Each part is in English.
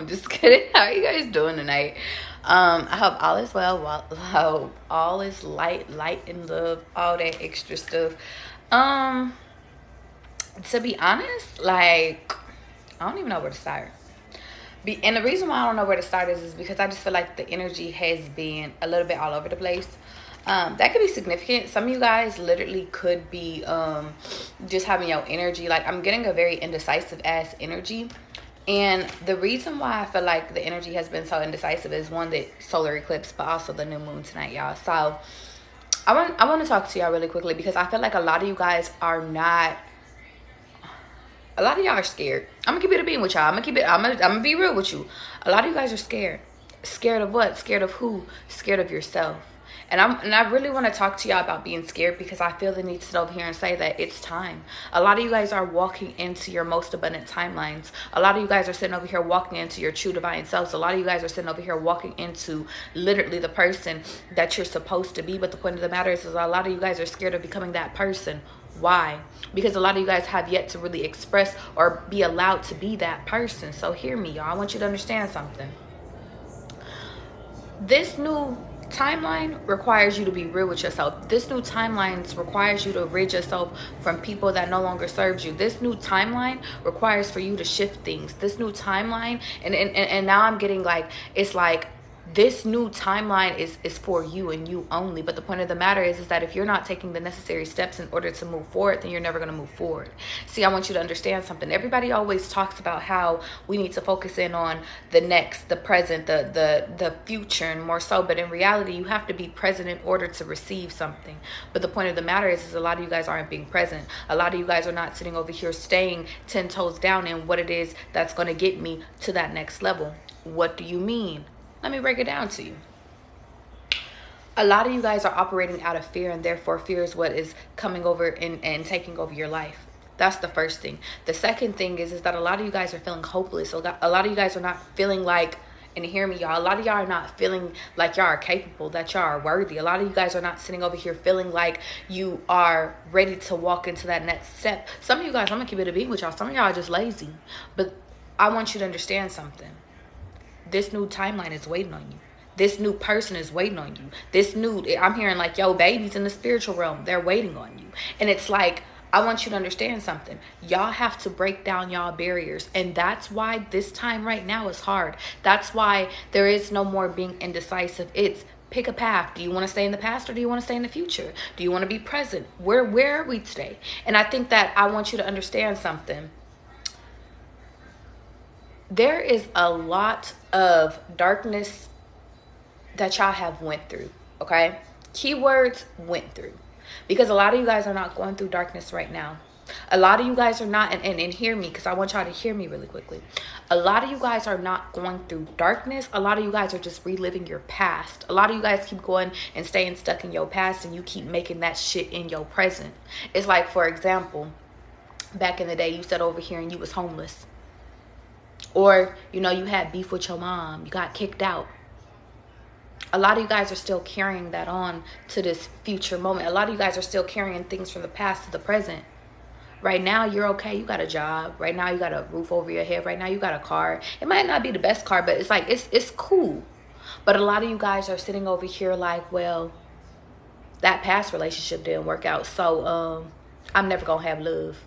I'm just kidding. How are you guys doing tonight? I hope all is well. I hope all is light and love, all that extra stuff. Um, to be honest, like I don't even know where to start. And the reason why I don't know where to start is because I just feel like the energy has been a little bit all over the place. That could be significant. Some of you guys literally could be just having your energy. Like, I'm getting a very indecisive ass energy. And the reason why I feel like the energy has been so indecisive is one, the solar eclipse, but also the new moon tonight, y'all. So I want to talk to y'all really quickly because I feel like a lot of you guys are not. A lot of y'all are scared. I'm gonna keep it a being with y'all. I'm gonna be real with you. A lot of you guys are scared. Scared of what? Scared of who? Scared of yourself. And I really want to talk to y'all about being scared because I feel the need to sit over here and say that it's time. A lot of you guys are walking into your most abundant timelines. A lot of you guys are sitting over here walking into your true divine selves. A lot of you guys are sitting over here walking into literally the person that you're supposed to be. But the point of the matter is a lot of you guys are scared of becoming that person. Why? Because a lot of you guys have yet to really express or be allowed to be that person. So hear me, y'all. I want you to understand something. This new timeline requires you to be real with yourself. This new timeline requires you to rid yourself from people that no longer serves you. This new timeline requires for you to shift things. This new timeline, and now I'm getting like, it's like, this new timeline is for you and you only. But the point of the matter is that if you're not taking the necessary steps in order to move forward, then you're never going to move forward. See, I want you to understand something. Everybody always talks about how we need to focus in on the next, the present, the future, and more so. But in reality, you have to be present in order to receive something. But the point of the matter is a lot of you guys aren't being present. A lot of you guys are not sitting over here staying 10 toes down in what it is that's going to get me to that next level. What do you mean? Let me break it down to you. A lot of you guys are operating out of fear, and therefore fear is what is coming over and taking over your life. That's the first thing. The second thing is that a lot of you guys are feeling hopeless. A lot of you guys are not feeling like, and hear me, y'all, a lot of y'all are not feeling like y'all are capable, that y'all are worthy. A lot of you guys are not sitting over here feeling like you are ready to walk into that next step. Some of you guys, I'm going to keep it a beat with y'all. Some of y'all are just lazy. But I want you to understand something. This new timeline is waiting on you. This new person is waiting on you. I'm hearing like, yo, babies in the spiritual realm, they're waiting on you. And it's like, I want you to understand something. Y'all have to break down y'all barriers. And that's why this time right now is hard. That's why there is no more being indecisive. It's pick a path. Do you want to stay in the past or do you want to stay in the future? Do you want to be present? Where are we today? And I think that I want you to understand something. There is a lot of darkness that y'all have went through, okay? Keywords, went through. Because a lot of you guys are not going through darkness right now. A lot of you guys are not, and hear me, because I want y'all to hear me really quickly. A lot of you guys are not going through darkness. A lot of you guys are just reliving your past. A lot of you guys keep going and staying stuck in your past, and you keep making that shit in your present. It's like, for example, back in the day, you sat over here and you was homeless. Or, you know, you had beef with your mom. You got kicked out. A lot of you guys are still carrying that on to this future moment. A lot of you guys are still carrying things from the past to the present. Right now, you're okay. You got a job. Right now, you got a roof over your head. Right now, you got a car. It might not be the best car, but it's like, it's cool. But a lot of you guys are sitting over here like, well, that past relationship didn't work out. So, I'm never going to have love.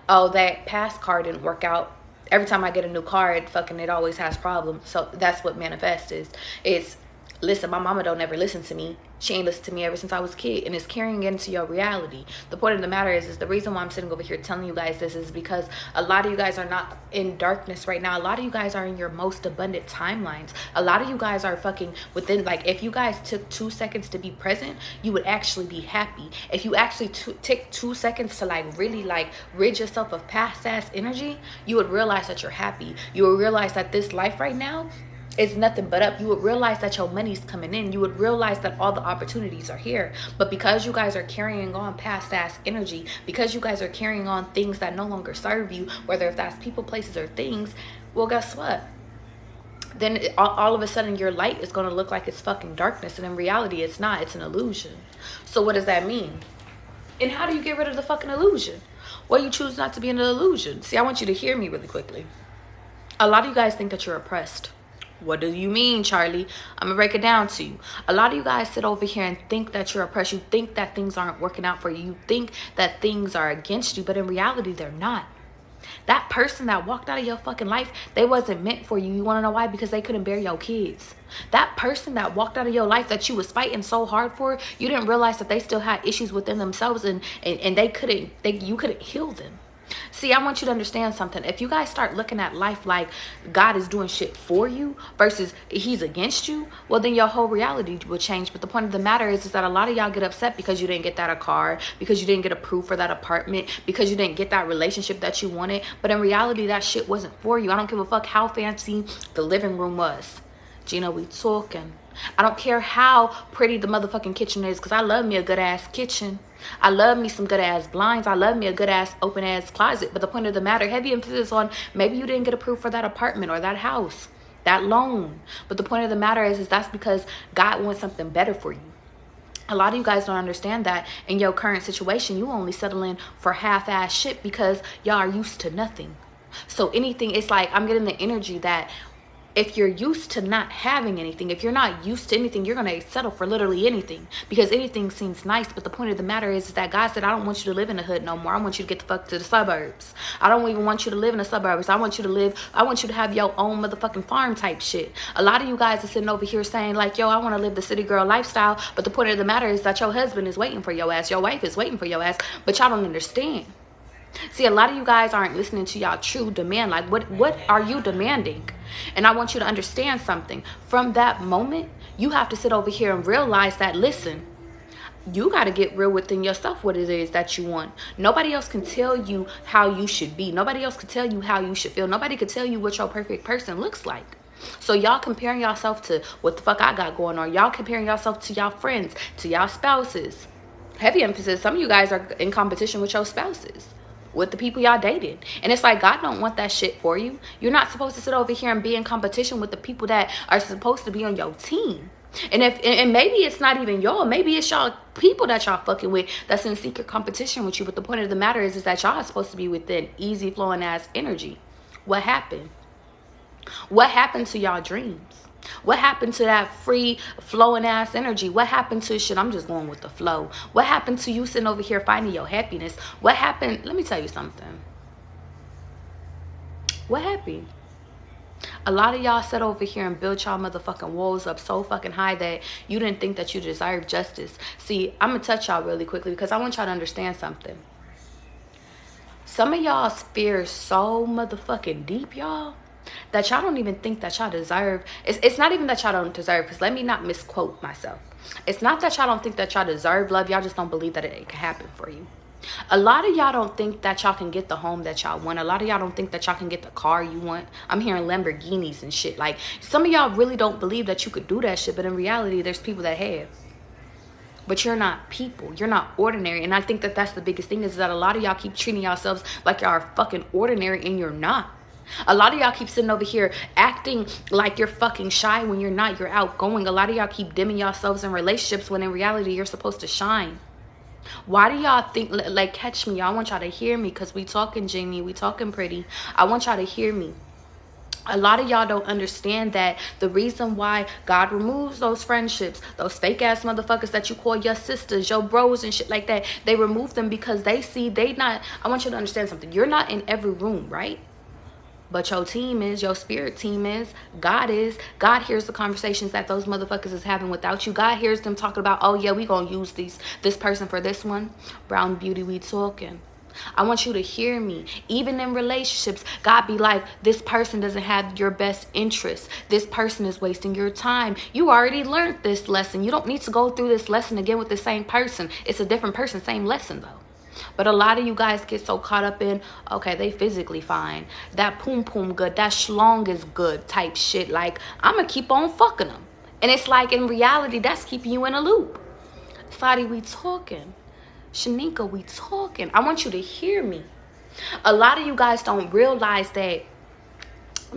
Oh, that past car didn't work out. Every time I get a new car, it always has problems. So that's what manifest is. It's, listen, my mama don't ever listen to me. She ain't listened to me ever since I was a kid. And it's carrying into your reality. The point of the matter is the reason why I'm sitting over here telling you guys this is because a lot of you guys are not in darkness right now. A lot of you guys are in your most abundant timelines. A lot of you guys are fucking within, like, if you guys took 2 seconds to be present, you would actually be happy. If you actually take 2 seconds to, like, really, like, rid yourself of past ass energy, you would realize that you're happy. You would realize that this life right now, it's nothing but up. You would realize that your money's coming in. You would realize that all the opportunities are here. But because you guys are carrying on past ass energy, because you guys are carrying on things that no longer serve you, whether if that's people, places, or things, well, guess what? Then all of a sudden your light is going to look like it's fucking darkness. And in reality, it's not. It's an illusion. So what does that mean? And how do you get rid of the fucking illusion? Well, you choose not to be in an illusion. See, I want you to hear me really quickly. A lot of you guys think that you're oppressed. What do you mean, Charlie? I'm gonna break it down to you. A lot of you guys sit over here and think that you're oppressed. You think that things aren't working out for you. You think that things are against you, but in reality, they're not. That person that walked out of your fucking life, they wasn't meant for you. You want to know why? Because they couldn't bear your kids. That person that walked out of your life that you was fighting so hard for, you didn't realize that they still had issues within themselves, and you couldn't heal them. See, I want you to understand something. If you guys start looking at life like God is doing shit for you versus he's against you, well, then your whole reality will change. But the point of the matter is that a lot of y'all get upset because you didn't get that a car, because you didn't get approved for that apartment, because you didn't get that relationship that you wanted. But in reality, that shit wasn't for you. I don't give a fuck how fancy the living room was. Gina, we talking. I don't care how pretty the motherfucking kitchen is, because I love me a good ass kitchen. I love me some good ass blinds. I love me a good ass open ass closet. But the point of the matter, heavy emphasis on maybe you didn't get approved for that apartment or that house, that loan. But the point of the matter is that's because God wants something better for you. A lot of you guys don't understand that in your current situation, you only settle in for half-ass shit because y'all are used to nothing. So anything, it's like I'm getting the energy that if you're used to not having anything, if you're not used to anything, you're going to settle for literally anything because anything seems nice. But the point of the matter is that God said, I don't want you to live in the hood no more. I want you to get the fuck to the suburbs. I don't even want you to live in the suburbs. I want you to have your own motherfucking farm type shit. A lot of you guys are sitting over here saying like, yo, I want to live the city girl lifestyle. But the point of the matter is that your husband is waiting for your ass. Your wife is waiting for your ass. But y'all don't understand. See, a lot of you guys aren't listening to y'all true demand. Like, what are you demanding? And I want you to understand something. From that moment, you have to sit over here and realize that, listen, you got to get real within yourself what it is that you want. Nobody else can tell you how you should be. Nobody else can tell you how you should feel. Nobody can tell you what your perfect person looks like. So y'all comparing yourself to what the fuck I got going on. Y'all comparing yourself to y'all friends, to y'all spouses. Heavy emphasis, some of you guys are in competition with your spouses, with the people y'all dated. And it's like, God don't want that shit for you. You're not supposed to sit over here and be in competition with the people that are supposed to be on your team. And maybe it's not even y'all, maybe it's y'all people that y'all fucking with that's in secret competition with you. But the point of the matter is that y'all are supposed to be within easy flowing ass energy. What happened? What happened to y'all dreams? What happened to that free flowing ass energy? What happened to shit? I'm just going with the flow. What happened to you sitting over here finding your happiness? What happened? Let me tell you something. What happened? A lot of y'all sat over here and built y'all motherfucking walls up so fucking high that you didn't think that you deserved justice. See, I'm gonna touch y'all really quickly because I want y'all to understand something. Some of y'all's fears so motherfucking deep, y'all, that y'all don't even think that y'all deserve. It's not even that y'all don't deserve, because let me not misquote myself. It's not that y'all don't think that y'all deserve love. Y'all just don't believe that it can happen for you. A lot of y'all don't think that y'all can get the home that y'all want. A lot of y'all don't think that y'all can get the car you want. I'm hearing Lamborghinis and shit. Like, some of y'all really don't believe that you could do that shit, but in reality, there's people that have. But you're not people. You're not ordinary. And I think that that's the biggest thing, is that a lot of y'all keep treating yourselves like y'all are fucking ordinary, and you're not. A lot of y'all keep sitting over here acting like you're fucking shy when you're not. You're outgoing. A lot of y'all keep dimming yourselves in relationships when in reality you're supposed to shine. Why do y'all think, like, catch me? I want y'all to hear me, because we talking Jamie, we talking pretty. I want y'all to hear me. A lot of y'all don't understand that the reason why God removes those friendships, those fake ass motherfuckers that you call your sisters, your bros and shit like that, they remove them because they see I want you to understand something. You're not in every room, right? But your team is, your spirit team is, God is. God hears the conversations that those motherfuckers is having without you. God hears them talking about, oh yeah, we gonna use this person for this one. Brown beauty, we talking. I want you to hear me. Even in relationships, God be like, this person doesn't have your best interests. This person is wasting your time. You already learned this lesson. You don't need to go through this lesson again with the same person. It's a different person, same lesson though. But a lot of you guys get so caught up in, okay, they physically fine, that poom poom good, that schlong is good type shit. Like, I'm gonna keep on fucking them. And it's like, in reality, that's keeping you in a loop. Sadi, we talking. Shanika, we talking. I want you to hear me. A lot of you guys don't realize that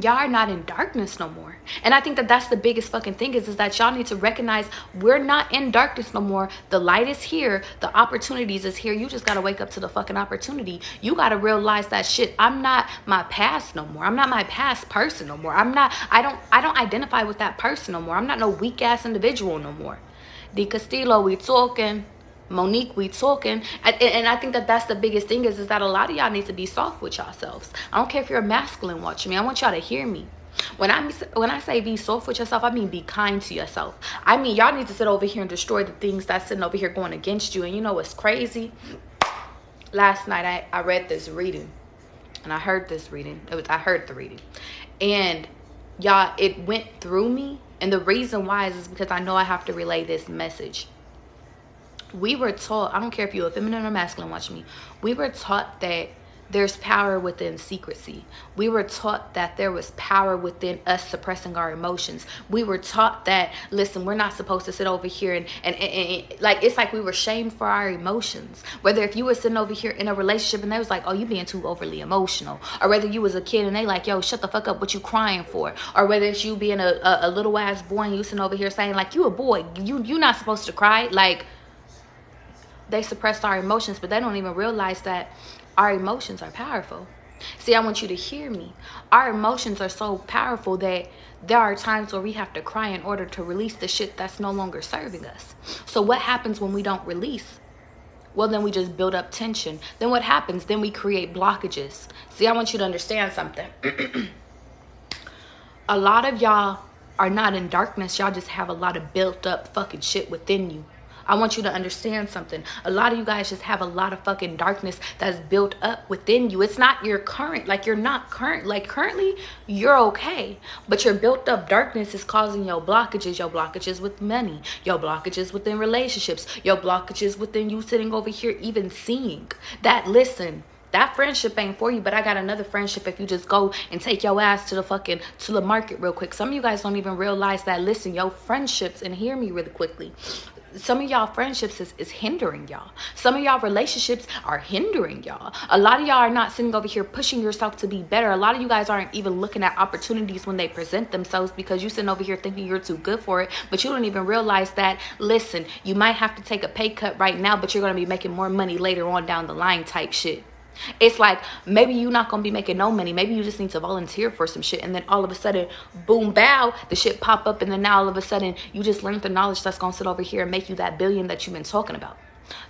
y'all are not in darkness no more. And I think that that's the biggest fucking thing is that y'all need to recognize we're not in darkness no more. The light is here. The opportunities is here. You just got to wake up to the fucking opportunity. You got to realize that shit, I'm not my past no more. I'm not my past person no more. I don't identify with that person no more. I'm not no weak ass individual no more. Di Castillo, we talking. Monique, we talking. And I think that that's the biggest thing is that a lot of y'all need to be soft with yourselves. I don't care if you're masculine watching me. I want y'all to hear me. When I say be soft with yourself, I mean be kind to yourself. I mean, y'all need to sit over here and destroy the things that's sitting over here going against you. And you know what's crazy? Last night I read this reading. And I heard this reading. I heard the reading. And y'all, it went through me. And the reason why is because I know I have to relay this message. We were taught, I don't care if you're a feminine or masculine, watch me. We were taught that there's power within secrecy. We were taught that there was power within us suppressing our emotions. We were taught that, listen, we're not supposed to sit over here and like, it's like we were shamed for our emotions. Whether if you were sitting over here in a relationship and they was like, oh, you being too overly emotional. Or whether you was a kid and they like, yo, shut the fuck up, what you crying for? Or whether it's you being a little ass boy and you sitting over here saying like, you a boy, you not supposed to cry. Like, they suppress our emotions, but they don't even realize that our emotions are powerful. See, I want you to hear me. Our emotions are so powerful that there are times where we have to cry in order to release the shit that's no longer serving us. So what happens when we don't release? Well, then we just build up tension. Then what happens? Then we create blockages. See, I want you to understand something. A lot of y'all are not in darkness. Y'all just have a lot of built up fucking shit within you. I want you to understand something. A lot of you guys just have a lot of fucking darkness that's built up within you. It's not your current, like you're not current, like currently you're okay. But your built up darkness is causing your blockages with money, your blockages within relationships, your blockages within you sitting over here even seeing that, listen, that friendship ain't for you, but I got another friendship if you just go and take your ass to the market real quick. Some of you guys don't even realize that, listen, your friendships, and hear me really quickly, some of y'all friendships is hindering y'all. Some of y'all relationships are hindering y'all. A lot of y'all are not sitting over here pushing yourself to be better. A lot of you guys aren't even looking at opportunities when they present themselves because you're sitting over here thinking you're too good for it. But you don't even realize that, listen, you might have to take a pay cut right now, but you're going to be making more money later on down the line type shit. It's like, maybe you're not going to be making no money. Maybe you just need to volunteer for some shit. And then all of a sudden, boom, bow, the shit pop up. And then now all of a sudden, you just learned the knowledge that's going to sit over here and make you that billion that you've been talking about.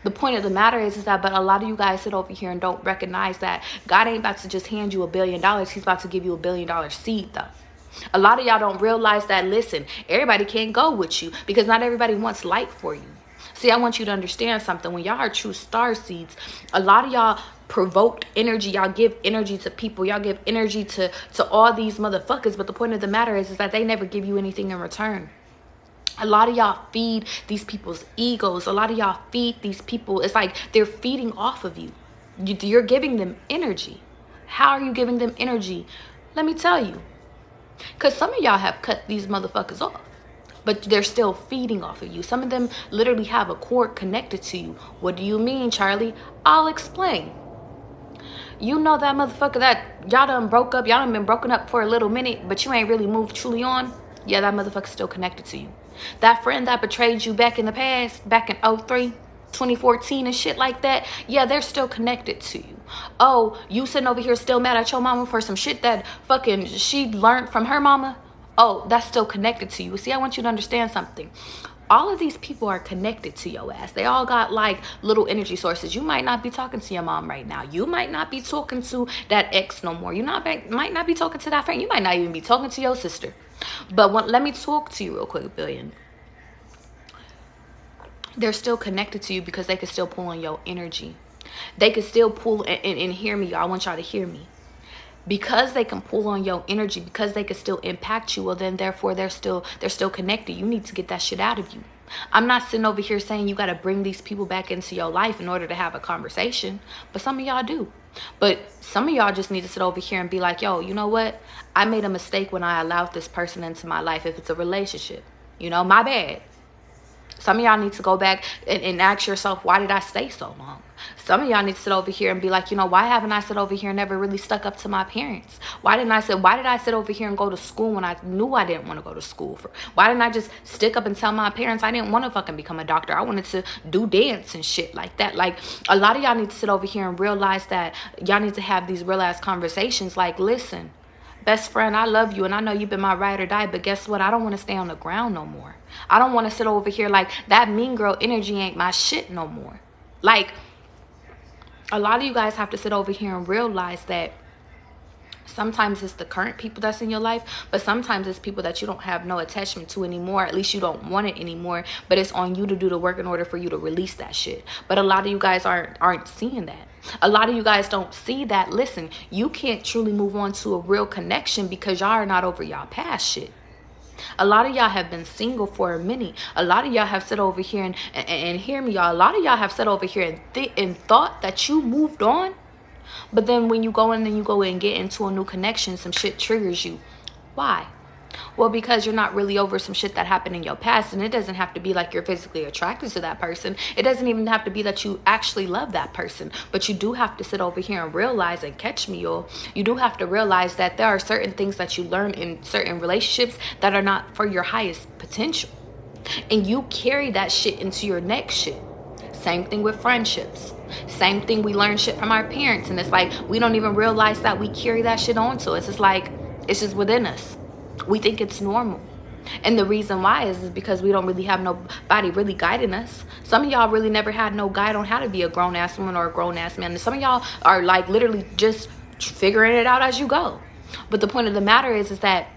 The point of the matter is that, but a lot of you guys sit over here and don't recognize that God ain't about to just hand you $1 billion. He's about to give you $1 billion seed, though. A lot of y'all don't realize that, listen, everybody can't go with you because not everybody wants light for you. See, I want you to understand something. When y'all are true star seeds, a lot of y'all provoked energy. Y'all give energy to people. Y'all give energy to all these motherfuckers. But the point of the matter is that they never give you anything in return. A lot of y'all feed these people's egos. A lot of y'all feed these people. It's like they're feeding off of you. You're giving them energy. How are you giving them energy? Let me tell you. Because some of y'all have cut these motherfuckers off. But they're still feeding off of you. Some of them literally have a cord connected to you. What do you mean, Charlie? I'll explain. You know that motherfucker that y'all done broke up. Y'all done been broken up for a little minute, but you ain't really moved truly on. Yeah, that motherfucker's still connected to you. That friend that betrayed you back in the past, back in 03, 2014 and shit like that. Yeah, they're still connected to you. Oh, you sitting over here still mad at your mama for some shit that fucking she learned from her mama? Oh, that's still connected to you. See, I want you to understand something. All of these people are connected to your ass. They all got like little energy sources. You might not be talking to your mom right now. You might not be talking to that ex no more. You might not be talking to that friend. You might not even be talking to your sister. But let me talk to you real quick, Billion. They're still connected to you because they can still pull on your energy. They can still pull and hear me. I want y'all to hear me. Because they can pull on your energy, because they can still impact you, well then therefore they're still connected. You need to get that shit out of you. I'm not sitting over here saying you got to bring these people back into your life in order to have a conversation, but some of y'all do. But some of y'all just need to sit over here and be like, yo, you know what? I made a mistake when I allowed this person into my life. If it's a relationship, you know, my bad. Some of y'all need to go back and ask yourself, why did I stay so long? Some of y'all need to sit over here and be like, you know, why haven't I sit over here and never really stuck up to my parents? Why did I sit over here and go to school when I knew I didn't want to go to school? Why didn't I just stick up and tell my parents I didn't want to fucking become a doctor? I wanted to do dance and shit like that. Like, a lot of y'all need to sit over here and realize that y'all need to have these real ass conversations. Like, listen, best friend, I love you and I know you've been my ride or die, but guess what? I don't want to stay on the ground no more. I don't want to sit over here like that mean girl energy ain't my shit no more. Like, a lot of you guys have to sit over here and realize that sometimes it's the current people that's in your life, but sometimes it's people that you don't have no attachment to anymore. At least you don't want it anymore, but it's on you to do the work in order for you to release that shit. But a lot of you guys aren't seeing that. A lot of you guys don't see that. Listen, you can't truly move on to a real connection because y'all are not over y'all past shit. A lot of y'all have been single for a minute. A lot of y'all have sat over here and hear me, y'all. A lot of y'all have sat over here and thought that you moved on. But then when you go in and you go and get into a new connection, some shit triggers you. Why? Well, because you're not really over some shit that happened in your past. And it doesn't have to be like you're physically attracted to that person. It doesn't even have to be that you actually love that person. But you do have to sit over here and realize, and catch me, y'all, you do have to realize that there are certain things that you learn in certain relationships that are not for your highest potential. And you carry that shit into your next shit. Same thing with friendships. Same thing, we learn shit from our parents. And it's like, we don't even realize that we carry that shit on to us. It's like, it's just within us. We think it's normal. And the reason why is because we don't really have nobody really guiding us. Some of y'all really never had no guide on how to be a grown-ass woman or a grown-ass man. And some of y'all are like literally just figuring it out as you go. But the point of the matter is that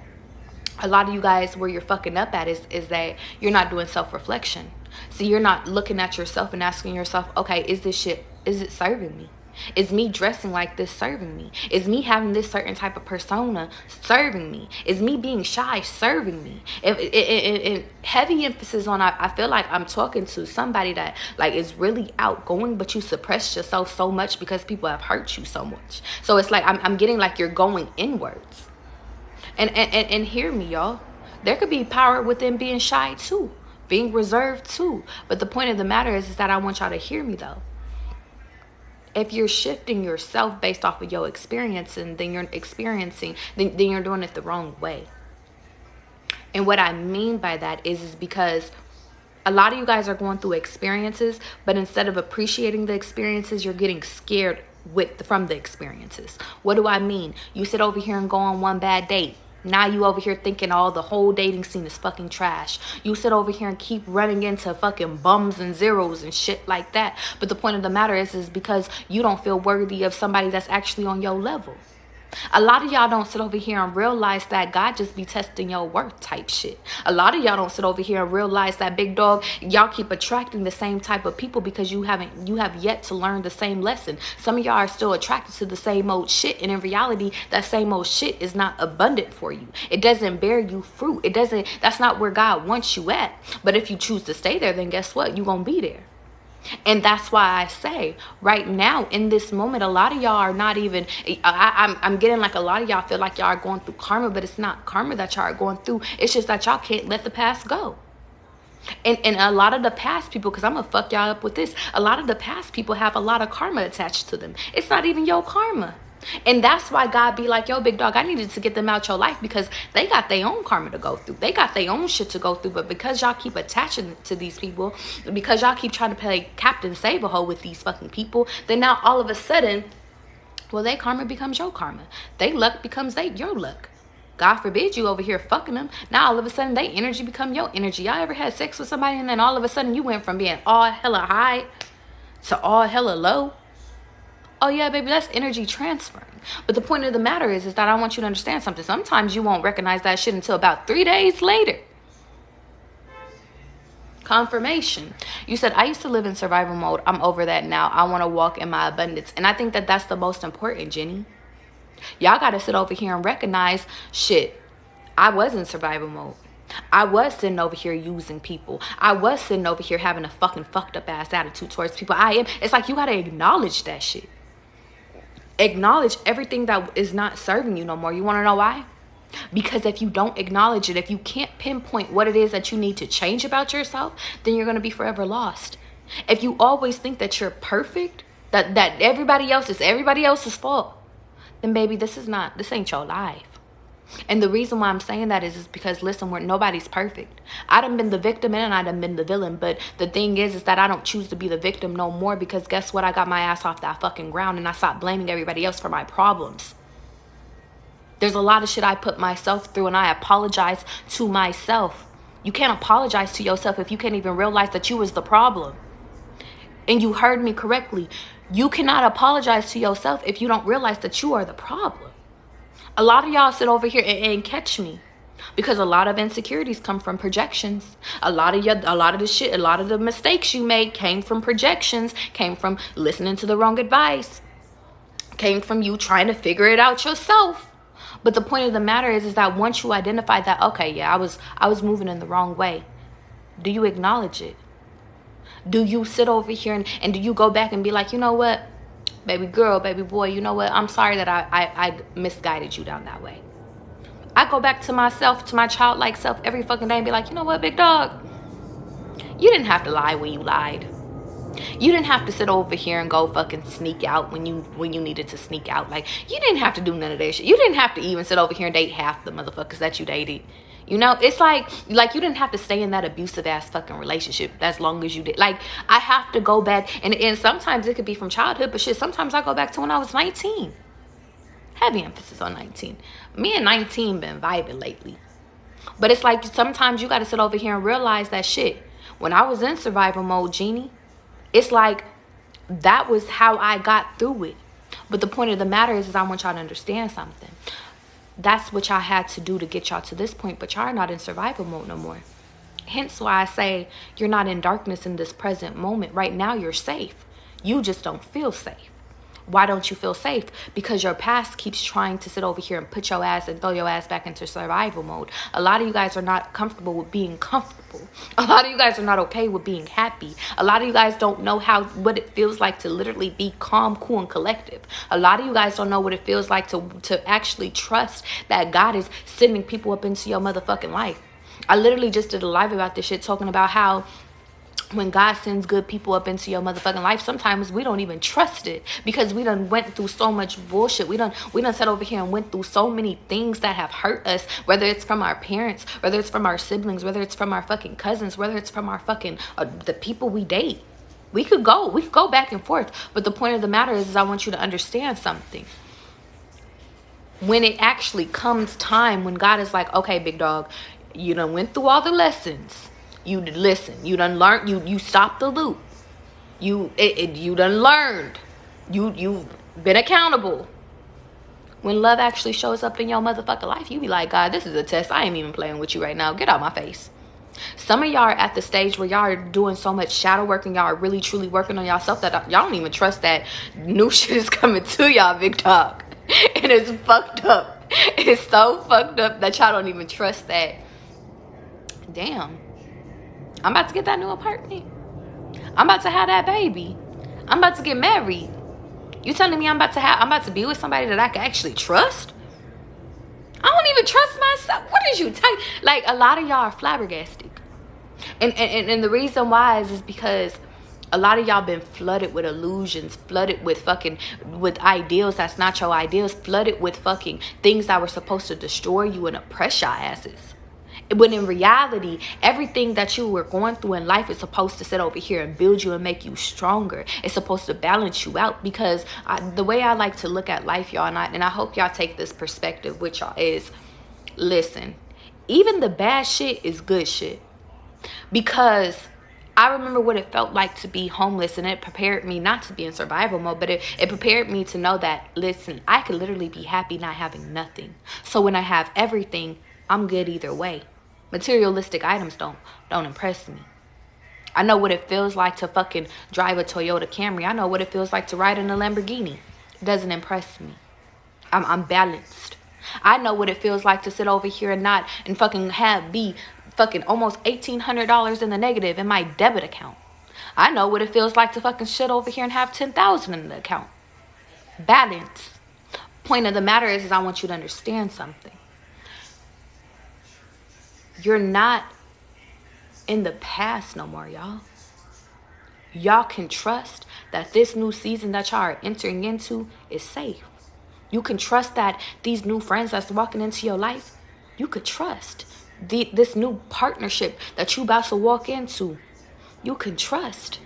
a lot of you guys, where you're fucking up at is that you're not doing self-reflection. So you're not looking at yourself and asking yourself, okay, is this shit, is it serving me? Is me dressing like this serving me? Is me having this certain type of persona serving me? Is me being shy serving me? If heavy emphasis on, I feel like I'm talking to somebody that like is really outgoing, but you suppress yourself so much because people have hurt you so much. So it's like I'm getting like you're going inwards. And hear me, y'all. There could be power within being shy too, being reserved too. But the point of the matter is that I want y'all to hear me though. If you're shifting yourself based off of your experience, and then you're experiencing, then you're doing it the wrong way. And what I mean by that is because a lot of you guys are going through experiences, but instead of appreciating the experiences, you're getting scared from the experiences. What do I mean? You sit over here and go on one bad date. Now you over here thinking the whole dating scene is fucking trash. You sit over here and keep running into fucking bums and zeros and shit like that. But the point of the matter is because you don't feel worthy of somebody that's actually on your level. A lot of y'all don't sit over here and realize that God just be testing your worth type shit. A lot of y'all don't sit over here and realize that, big dog, y'all keep attracting the same type of people because you have yet to learn the same lesson. Some of y'all are still attracted to the same old shit, and in reality, that same old shit is not abundant for you. It doesn't bear you fruit. That's not where God wants you at. But if you choose to stay there, then guess what? You're gonna be there. And that's why I say right now in this moment, a lot of y'all are not even, I'm getting like a lot of y'all feel like y'all are going through karma, but it's not karma that y'all are going through. It's just that y'all can't let the past go. And a lot of the past people, because I'm going to fuck y'all up with this, a lot of the past people have a lot of karma attached to them. It's not even your karma. And that's why God be like, yo, big dog, I needed to get them out your life because they got their own karma to go through. They got their own shit to go through. But because y'all keep attaching to these people, because y'all keep trying to play Captain Save-A-Ho with these fucking people, then now all of a sudden, well, their karma becomes your karma. Their luck becomes your luck. God forbid you over here fucking them. Now all of a sudden, their energy become your energy. Y'all ever had sex with somebody and then all of a sudden you went from being all hella high to all hella low? Oh yeah, baby, that's energy transferring. But the point of the matter is that I want you to understand something. Sometimes you won't recognize that shit until about 3 days later. Confirmation. You said, I used to live in survival mode. I'm over that now. I want to walk in my abundance. And I think that that's the most important, Jenny. Y'all got to sit over here and recognize, shit, I was in survival mode. I was sitting over here using people. I was sitting over here having a fucking fucked up ass attitude towards people. It's like you got to acknowledge that shit. Acknowledge everything that is not serving you no more. You want to know why? Because if you don't acknowledge it, if you can't pinpoint what it is that you need to change about yourself, then you're going to be forever lost. If you always think that you're perfect, that everybody else's fault, then baby, this ain't your life. And the reason why I'm saying that is because, listen, nobody's perfect. I done been the victim and I done been the villain. But the thing is that I don't choose to be the victim no more, because guess what? I got my ass off that fucking ground and I stopped blaming everybody else for my problems. There's a lot of shit I put myself through, and I apologize to myself. You can't apologize to yourself if you can't even realize that you was the problem. And you heard me correctly. You cannot apologize to yourself if you don't realize that you are the problem. A lot of y'all sit over here and catch me, because a lot of insecurities come from projections. A lot of the mistakes you made came from projections, came from listening to the wrong advice, came from you trying to figure it out yourself. But the point of the matter is that once you identify that, okay, yeah, I was moving in the wrong way, do you acknowledge it? Do you sit over here and do you go back and be like, you know what, baby girl, baby boy, you know what, I'm sorry that I misguided you down that way. I go back to myself, to my childlike self every fucking day and be like, you know what, big dog, you didn't have to lie when you lied. You didn't have to sit over here and go fucking sneak out when you needed to sneak out. Like, you didn't have to do none of that shit. You didn't have to even sit over here and date half the motherfuckers that you dated. You know, it's like you didn't have to stay in that abusive ass fucking relationship as long as you did. Like, I have to go back, and sometimes it could be from childhood, but shit, sometimes I go back to when I was 19. Heavy emphasis on 19. Me and 19 been vibing lately. But it's like sometimes you got to sit over here and realize that shit. When I was in survival mode, Genie, it's like that was how I got through it. But the point of the matter is I want y'all to understand something. That's what y'all had to do to get y'all to this point, but y'all are not in survival mode no more. Hence why I say you're not in darkness in this present moment. Right now, you're safe. You just don't feel safe. Why don't you feel safe? Because your past keeps trying to sit over here and put your ass and throw your ass back into survival mode. A lot of you guys are not comfortable with being comfortable. A lot of you guys are not okay with being happy. A lot of you guys don't know what it feels like to literally be calm, cool, and collective. A lot of you guys don't know what it feels like to actually trust that God is sending people up into your motherfucking life. I literally just did a live about this shit, talking about how when God sends good people up into your motherfucking life, sometimes we don't even trust it, because we done went through so much bullshit. We done sat over here and went through so many things that have hurt us, whether it's from our parents, whether it's from our siblings, whether it's from our fucking cousins, whether it's from our fucking the people we date. We could go back and forth. But the point of the matter is I want you to understand something. When it actually comes time when God is like, okay, big dog, you done went through all the lessons. You listen, you done learned, you stopped the loop. You done learned. You've been accountable. When love actually shows up in your motherfucking life, you be like, God, this is a test. I ain't even playing with you right now. Get out my face. Some of y'all are at the stage where y'all are doing so much shadow work and y'all are really truly working on yourself that y'all don't even trust that new shit is coming to y'all, big dog. And it's fucked up. It's so fucked up that y'all don't even trust that. Damn. I'm about to get that new apartment. I'm about to have that baby. I'm about to get married. You telling me I'm about to be with somebody that I can actually trust? I don't even trust myself. What is you talking? Like, a lot of y'all are flabbergasted. And the reason why is because a lot of y'all been flooded with illusions, flooded with ideals that's not your ideals, flooded with fucking things that were supposed to destroy you and oppress your asses. When in reality, everything that you were going through in life is supposed to sit over here and build you and make you stronger. It's supposed to balance you out, because the way I like to look at life, y'all, and I hope y'all take this perspective with y'all, is, listen, even the bad shit is good shit. Because I remember what it felt like to be homeless, and it prepared me not to be in survival mode, but it prepared me to know that, listen, I could literally be happy not having nothing. So when I have everything, I'm good either way. Materialistic items don't impress me. I know what it feels like to fucking drive a Toyota Camry. I know what it feels like to ride in a Lamborghini. It doesn't impress me. I'm balanced. I know what it feels like to sit over here and fucking be fucking almost $1,800 in the negative in my debit account. I know what it feels like to fucking sit over here and have $10,000 in the account. Balance. Point of the matter is I want you to understand something. You're not in the past no more, y'all. Y'all can trust that this new season that y'all are entering into is safe. You can trust that these new friends that's walking into your life, you could trust. This new partnership that you about to walk into, you can trust.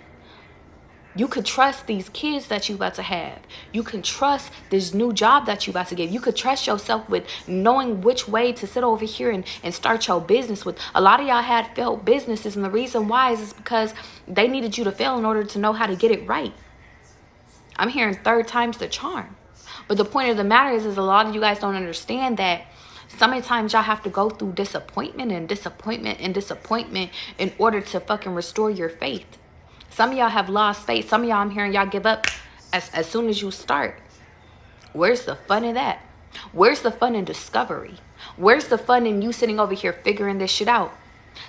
You could trust these kids that you about to have. You can trust this new job that you about to get. You could trust yourself with knowing which way to sit over here and start your business with. A lot of y'all had failed businesses, and the reason why is because they needed you to fail in order to know how to get it right. I'm hearing third time's the charm. But the point of the matter is a lot of you guys don't understand that sometimes y'all have to go through disappointment and disappointment and disappointment in order to fucking restore your faith. Some of y'all have lost faith. Some of y'all, I'm hearing y'all give up as soon as you start. Where's the fun in that? Where's the fun in discovery? Where's the fun in you sitting over here figuring this shit out?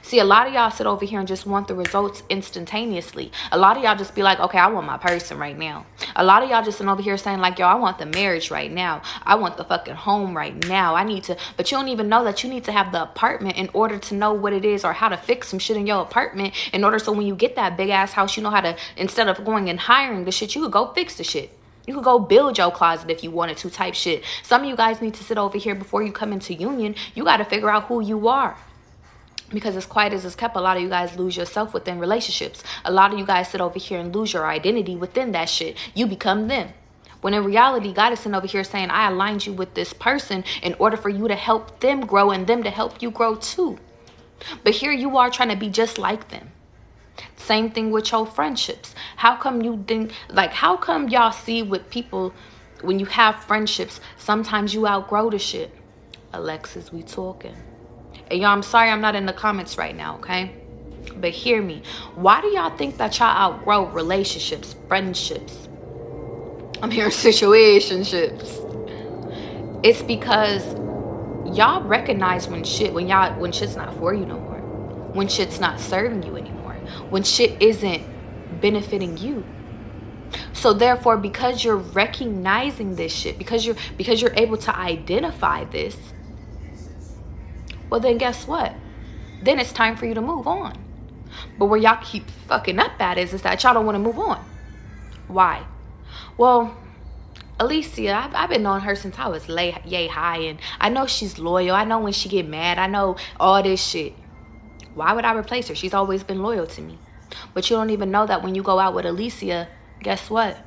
See, a lot of y'all sit over here and just want the results instantaneously. A lot of y'all just be like, okay, I want my person right now. A lot of y'all just sitting over here saying like, yo, I want the marriage right now. I want the fucking home right now. I need to, but you don't even know that you need to have the apartment in order to know what it is or how to fix some shit in your apartment in order so when you get that big ass house, you know how to, instead of going and hiring the shit, you could go fix the shit. You could go build your closet if you wanted to type shit. Some of you guys need to sit over here before you come into union. You got to figure out who you are. Because as quiet as it's kept, a lot of you guys lose yourself within relationships. A lot of you guys sit over here and lose your identity within that shit. You become them. When in reality, God is sitting over here saying, I aligned you with this person in order for you to help them grow and them to help you grow too. But here you are trying to be just like them. Same thing with your friendships. How come you didn't, like, how come y'all see with people when you have friendships, sometimes you outgrow the shit? Alexis, we talking. And y'all, I'm sorry I'm not in the comments right now, okay? But hear me. Why do y'all think that y'all outgrow relationships, friendships? I'm hearing situationships. It's because y'all recognize when shit's not for you no more. When shit's not serving you anymore. When shit isn't benefiting you. So therefore, because you're recognizing this shit, because you're able to identify this, well, then guess what? Then it's time for you to move on. But where y'all keep fucking up at is that y'all don't want to move on. Why? Well, Alicia, I've been knowing her since I was yay high. And I know she's loyal. I know when she get mad. I know all this shit. Why would I replace her? She's always been loyal to me. But you don't even know that when you go out with Alicia, guess what?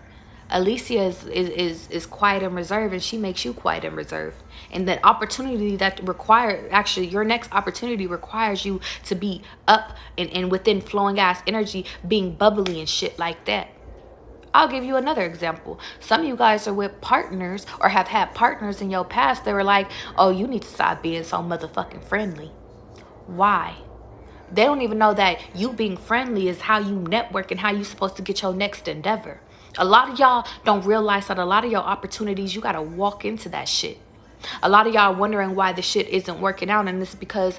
Alicia is quiet and reserved, and she makes you quiet and reserved. And the opportunity that actually your next opportunity requires you to be up and within flowing ass energy, being bubbly and shit like that. I'll give you another example. Some of you guys are with partners or have had partners in your past that were like, oh, you need to stop being so motherfucking friendly. Why? They don't even know that you being friendly is how you network and how you're supposed to get your next endeavor. A lot of y'all don't realize that a lot of your opportunities, you got to walk into that shit. A lot of y'all wondering why the shit isn't working out. And it's because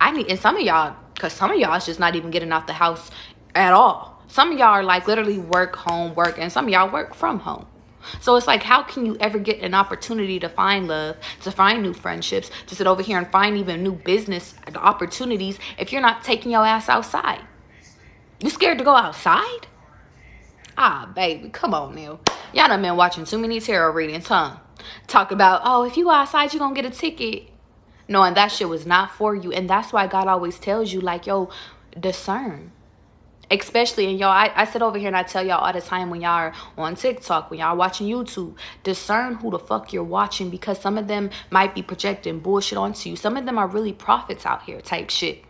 and some of y'all is just not even getting out the house at all. Some of y'all are like literally work, home, work. And some of y'all work from home. So it's like, how can you ever get an opportunity to find love, to find new friendships, to sit over here and find even new business opportunities if you're not taking your ass outside? You scared to go outside? Ah, baby, come on now. Y'all done been watching too many tarot readings, huh? Talk about, oh, if you go outside, you're going to get a ticket. Knowing that shit was not for you. And that's why God always tells you, like, yo, discern. Especially, and y'all, I sit over here and I tell y'all all the time when y'all are on TikTok, when y'all are watching YouTube, discern who the fuck you're watching, because some of them might be projecting bullshit onto you. Some of them are really prophets out here type shit.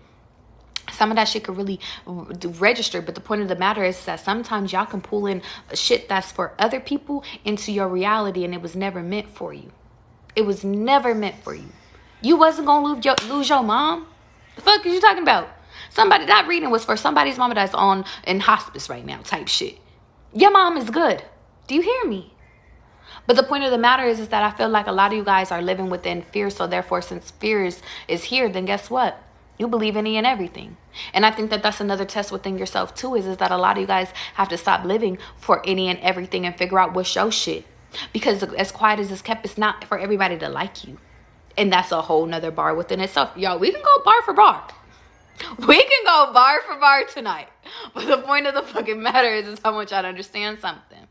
Some of that shit could really register, but the point of the matter is that sometimes y'all can pull in shit that's for other people into your reality, and it was never meant for you. It was never meant for you. You wasn't gonna lose your mom. The fuck is you talking about? That reading was for somebody's mama that's in hospice right now type shit. Your mom is good. Do you hear me? But the point of the matter is that I feel like a lot of you guys are living within fear. So therefore, since fear is here, then guess what? You believe any and everything. And I think that that's another test within yourself too, is that a lot of you guys have to stop living for any and everything and figure out what's your shit. Because as quiet as it's kept, it's not for everybody to like you. And that's a whole nother bar within itself. Yo, we can go bar for bar. We can go bar for bar tonight. But the point of the fucking matter is I want y'all to understand something.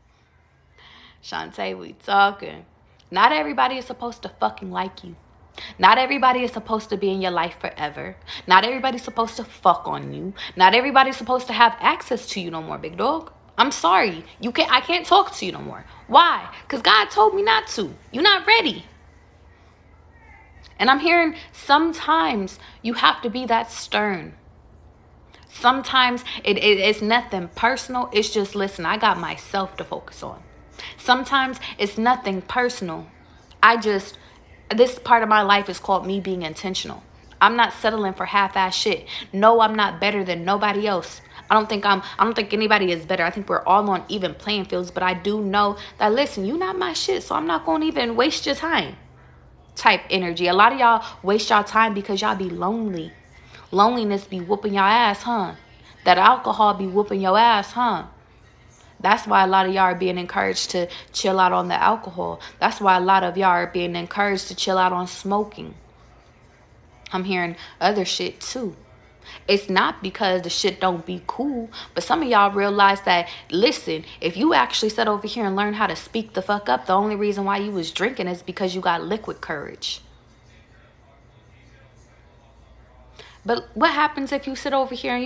Shantae, we talking. Not everybody is supposed to fucking like you. Not everybody is supposed to be in your life forever. Not everybody's supposed to fuck on you. Not everybody's supposed to have access to you no more, big dog. I'm sorry. I can't talk to you no more. Why? Because God told me not to. You're not ready. And I'm hearing sometimes you have to be that stern. Sometimes it's nothing personal. It's just, listen, I got myself to focus on. Sometimes it's nothing personal. This part of my life is called me being intentional. I'm not settling for half-ass shit. No, I'm not better than nobody else. I don't think anybody is better. I think we're all on even playing fields, but I do know that, listen, you're not my shit, so I'm not going to even waste your time type energy. A lot of y'all waste y'all time because y'all be lonely. Loneliness be whooping your ass, huh? That alcohol be whooping your ass, huh? That's why a lot of y'all are being encouraged to chill out on the alcohol. That's why a lot of y'all are being encouraged to chill out on smoking. I'm hearing other shit too. It's not because the shit don't be cool, but some of y'all realize that, listen, if you actually sit over here and learn how to speak the fuck up, the only reason why you was drinking is because you got liquid courage. But what happens if you sit over here and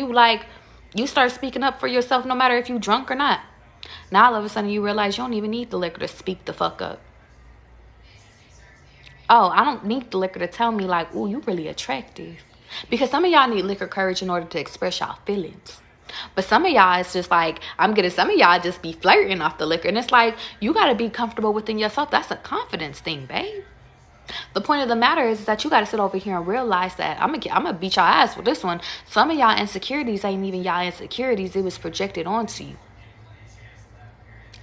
you start speaking up for yourself no matter if you drunk or not? Now all of a sudden you realize you don't even need the liquor to speak the fuck up. Oh, I don't need the liquor to tell me like, ooh, you really attractive. Because some of y'all need liquor courage in order to express y'all feelings. But some of y'all, it's just like, some of y'all just be flirting off the liquor. And it's like, you got to be comfortable within yourself. That's a confidence thing, babe. The point of the matter is that you got to sit over here and realize that I'm gonna beat y'all ass with this one. Some of y'all insecurities ain't even y'all insecurities. It was projected onto you.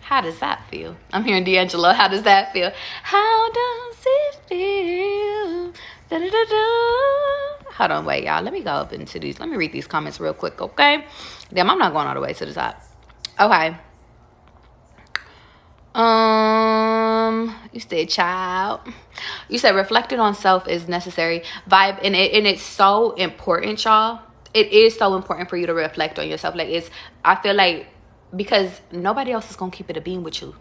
How does that feel? I'm hearing D'Angelo. How does that feel? How does it feel? Da-da-da-da. Hold on, wait, y'all. Let me go up into these. Let me read these comments real quick, okay? Damn, I'm not going all the way to the top. Okay. You said child. You said reflecting on self is necessary. Vibe, and it's so important, y'all. It is so important for you to reflect on yourself. I feel like, because nobody else is gonna keep it a beam with you.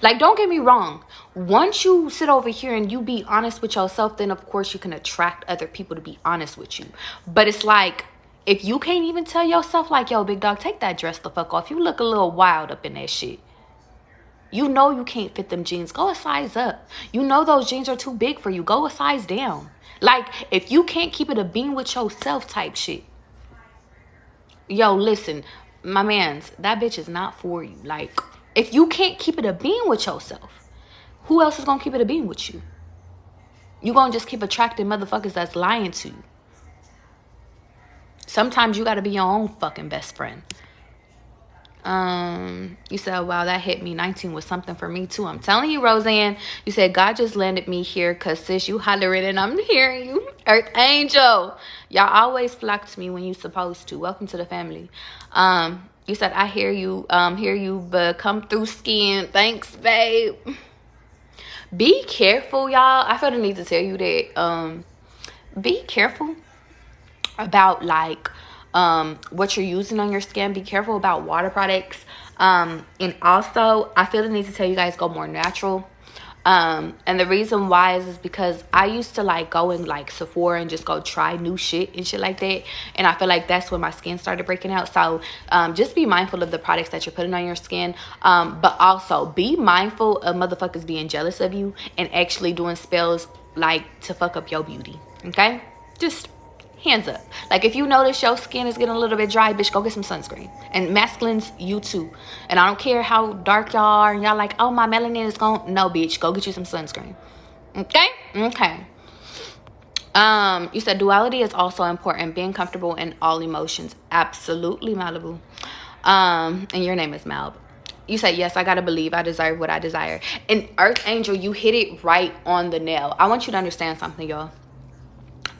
Like, don't get me wrong. Once you sit over here and you be honest with yourself, then of course you can attract other people to be honest with you. But it's like, if you can't even tell yourself like, yo, big dog, take that dress the fuck off. You look a little wild up in that shit. You know you can't fit them jeans. Go a size up. You know those jeans are too big for you. Go a size down. Like, if you can't keep it a beam with yourself type shit. Yo, listen, my mans, that bitch is not for you. Like, if you can't keep it a beam with yourself, who else is going to keep it a beam with you? You going to just keep attracting motherfuckers that's lying to you. Sometimes you got to be your own fucking best friend. You said, wow, that hit me. 19 was something for me too. I'm telling you, Roseanne. You said, God just landed me here because sis, you hollering and I'm hearing you. Earth Angel. Y'all always flock to me when you supposed to. Welcome to the family. You said, I hear you, but come through skin. Thanks, babe. Be careful, y'all. I feel the need to tell you that, be careful about what you're using on your skin. Be careful about water products. And also, I feel the need to tell you guys, go more natural. And the reason why is because I used to go in Sephora and just go try new shit and shit like that. And I feel like that's when my skin started breaking out. So just be mindful of the products that you're putting on your skin. But also be mindful of motherfuckers being jealous of you and actually doing spells to fuck up your beauty. Okay? Just hands up. If you notice your skin is getting a little bit dry, bitch, go get some sunscreen. And masculines, you too. And I don't care how dark y'all are and y'all like, oh, my melanin is gone. No, bitch, go get you some sunscreen. Okay? Okay. You said duality is also important. Being comfortable in all emotions. Absolutely, Malibu. And your name is Malb. You said, yes, I gotta believe I deserve what I desire. And Earth Angel, you hit it right on the nail. I want you to understand something, y'all.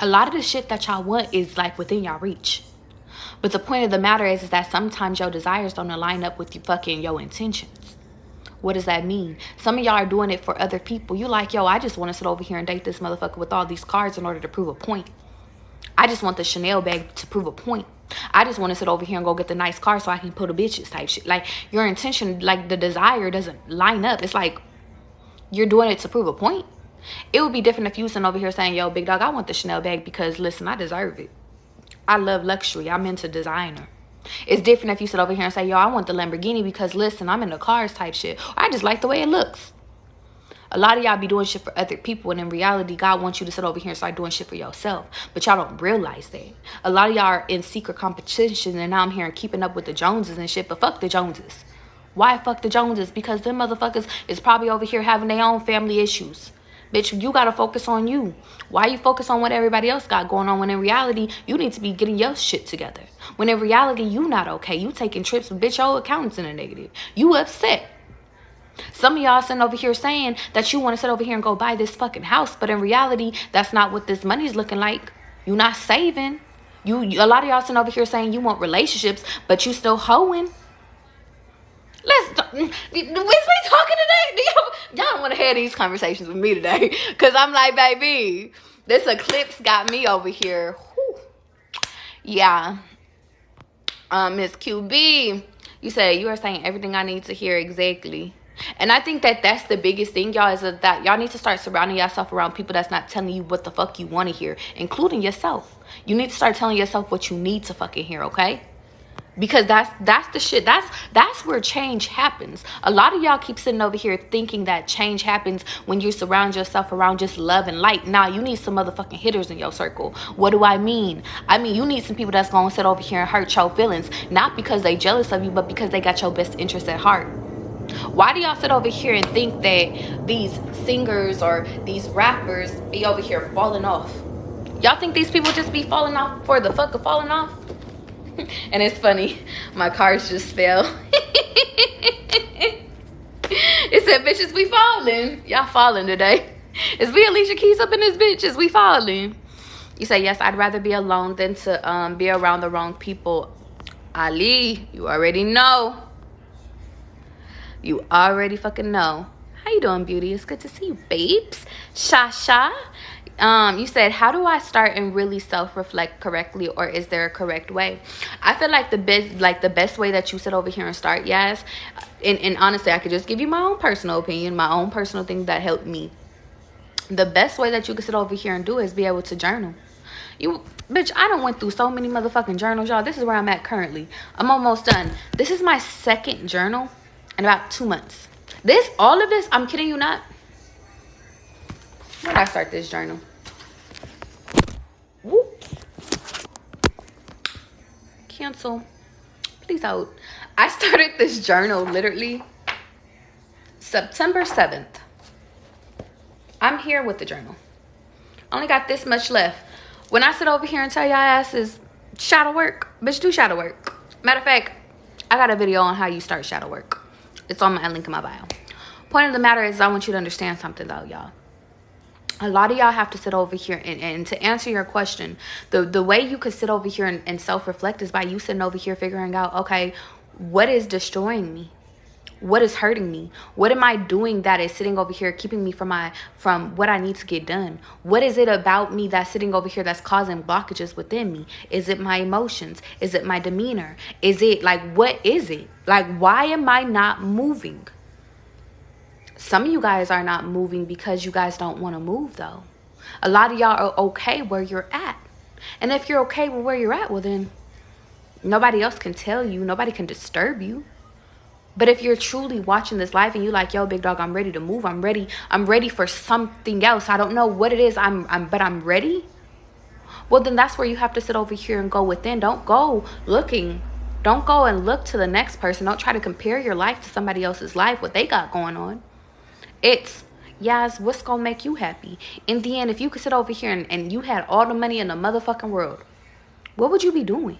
A lot of the shit that y'all want is within y'all reach. But the point of the matter is that sometimes your desires don't align up with your intentions. What does that mean? Some of y'all are doing it for other people. You like, yo, I just want to sit over here and date this motherfucker with all these cars in order to prove a point. I just want the Chanel bag to prove a point. I just want to sit over here and go get the nice car so I can put a bitches type shit. Like, your intention, like, the desire doesn't line up. It's like you're doing it to prove a point. It would be different if you was sitting over here saying, yo, big dog, I want the Chanel bag because, listen, I deserve it. I love luxury. I'm into designer. It's different if you sit over here and say, yo, I want the Lamborghini because, listen, I'm into cars type shit. Or I just like the way it looks. A lot of y'all be doing shit for other people, and in reality, God wants you to sit over here and start doing shit for yourself. But y'all don't realize that. A lot of y'all are in secret competition, and now I'm here and keeping up with the Joneses and shit, but fuck the Joneses. Why fuck the Joneses? Because them motherfuckers is probably over here having their own family issues. Bitch, you gotta focus on you. Why you focus on what everybody else got going on when in reality, you need to be getting your shit together? When in reality, you not okay. You taking trips with bitch, your accountant's in a negative. You upset. Some of y'all sitting over here saying that you want to sit over here and go buy this fucking house, but in reality, that's not what this money's looking like. You not saving. A lot of y'all sitting over here saying you want relationships, but you still hoeing. We talking today? Y'all don't want to have these conversations with me today, cause I'm like, baby, this eclipse got me over here. Whew. Yeah. Miss QB, you say you are saying everything I need to hear exactly. And I think that that's the biggest thing, y'all, is that y'all need to start surrounding yourself around people that's not telling you what the fuck you want to hear, including yourself. You need to start telling yourself what you need to fucking hear, okay? Because that's the shit. That's where change happens. A lot of y'all keep sitting over here thinking that change happens when you surround yourself around just love and light. Nah, you need some motherfucking hitters in your circle. What do I mean? I mean, you need some people that's gonna sit over here and hurt your feelings, not because they jealous of you, but because they got your best interest at heart. Why do y'all sit over here and think that these singers or these rappers be over here falling off? Y'all think these people just be falling off for the fuck of falling off? And it's funny, my cars just fell. It said, bitches, we falling. Y'all falling today. Is we Alicia Keys up in this bitch? Is we falling? You say, yes, I'd rather be alone than to be around the wrong people. Ali, you already know. You already fucking know. How you doing, beauty? It's good to see you, babes. Shasha. You said, how do I start and really self-reflect correctly, or is there a correct way? I feel like the best way that you sit over here and start, yes. And honestly, I could just give you my own personal opinion, my own personal thing that helped me. The best way that you can sit over here and do is be able to journal. Bitch, I done went through so many motherfucking journals, y'all. This is where I'm at currently. I'm almost done. This is my second journal in about 2 months. All of this, I'm kidding you not. When did I start this journal? Whoops. Cancel. Please hold. I started this journal literally September 7th. I'm here with the journal. Only got this much left. When I sit over here and tell y'all asses shadow work, bitch, do shadow work. Matter of fact, I got a video on how you start shadow work. It's on my link in my bio. Point of the matter is, I want you to understand something though, y'all. A lot of y'all have to sit over here and to answer your question, the way you could sit over here and self-reflect is by you sitting over here figuring out, okay, what is destroying me? What is hurting me? What am I doing that is sitting over here keeping me from what I need to get done? What is it about me that's sitting over here that's causing blockages within me? Is it my emotions? Is it my demeanor? Is it like, what is it? Like, why am I not moving? Some of you guys are not moving because you guys don't want to move, though. A lot of y'all are okay where you're at. And if you're okay with where you're at, well, then nobody else can tell you. Nobody can disturb you. But if you're truly watching this live and you like, yo, big dog, I'm ready to move. I'm ready for something else. I don't know what it is, but I'm ready. Well, then that's where you have to sit over here and go within. Don't go looking. Don't go and look to the next person. Don't try to compare your life to somebody else's life, what they got going on. It's, yes, what's going to make you happy? In the end, if you could sit over here and you had all the money in the motherfucking world, what would you be doing?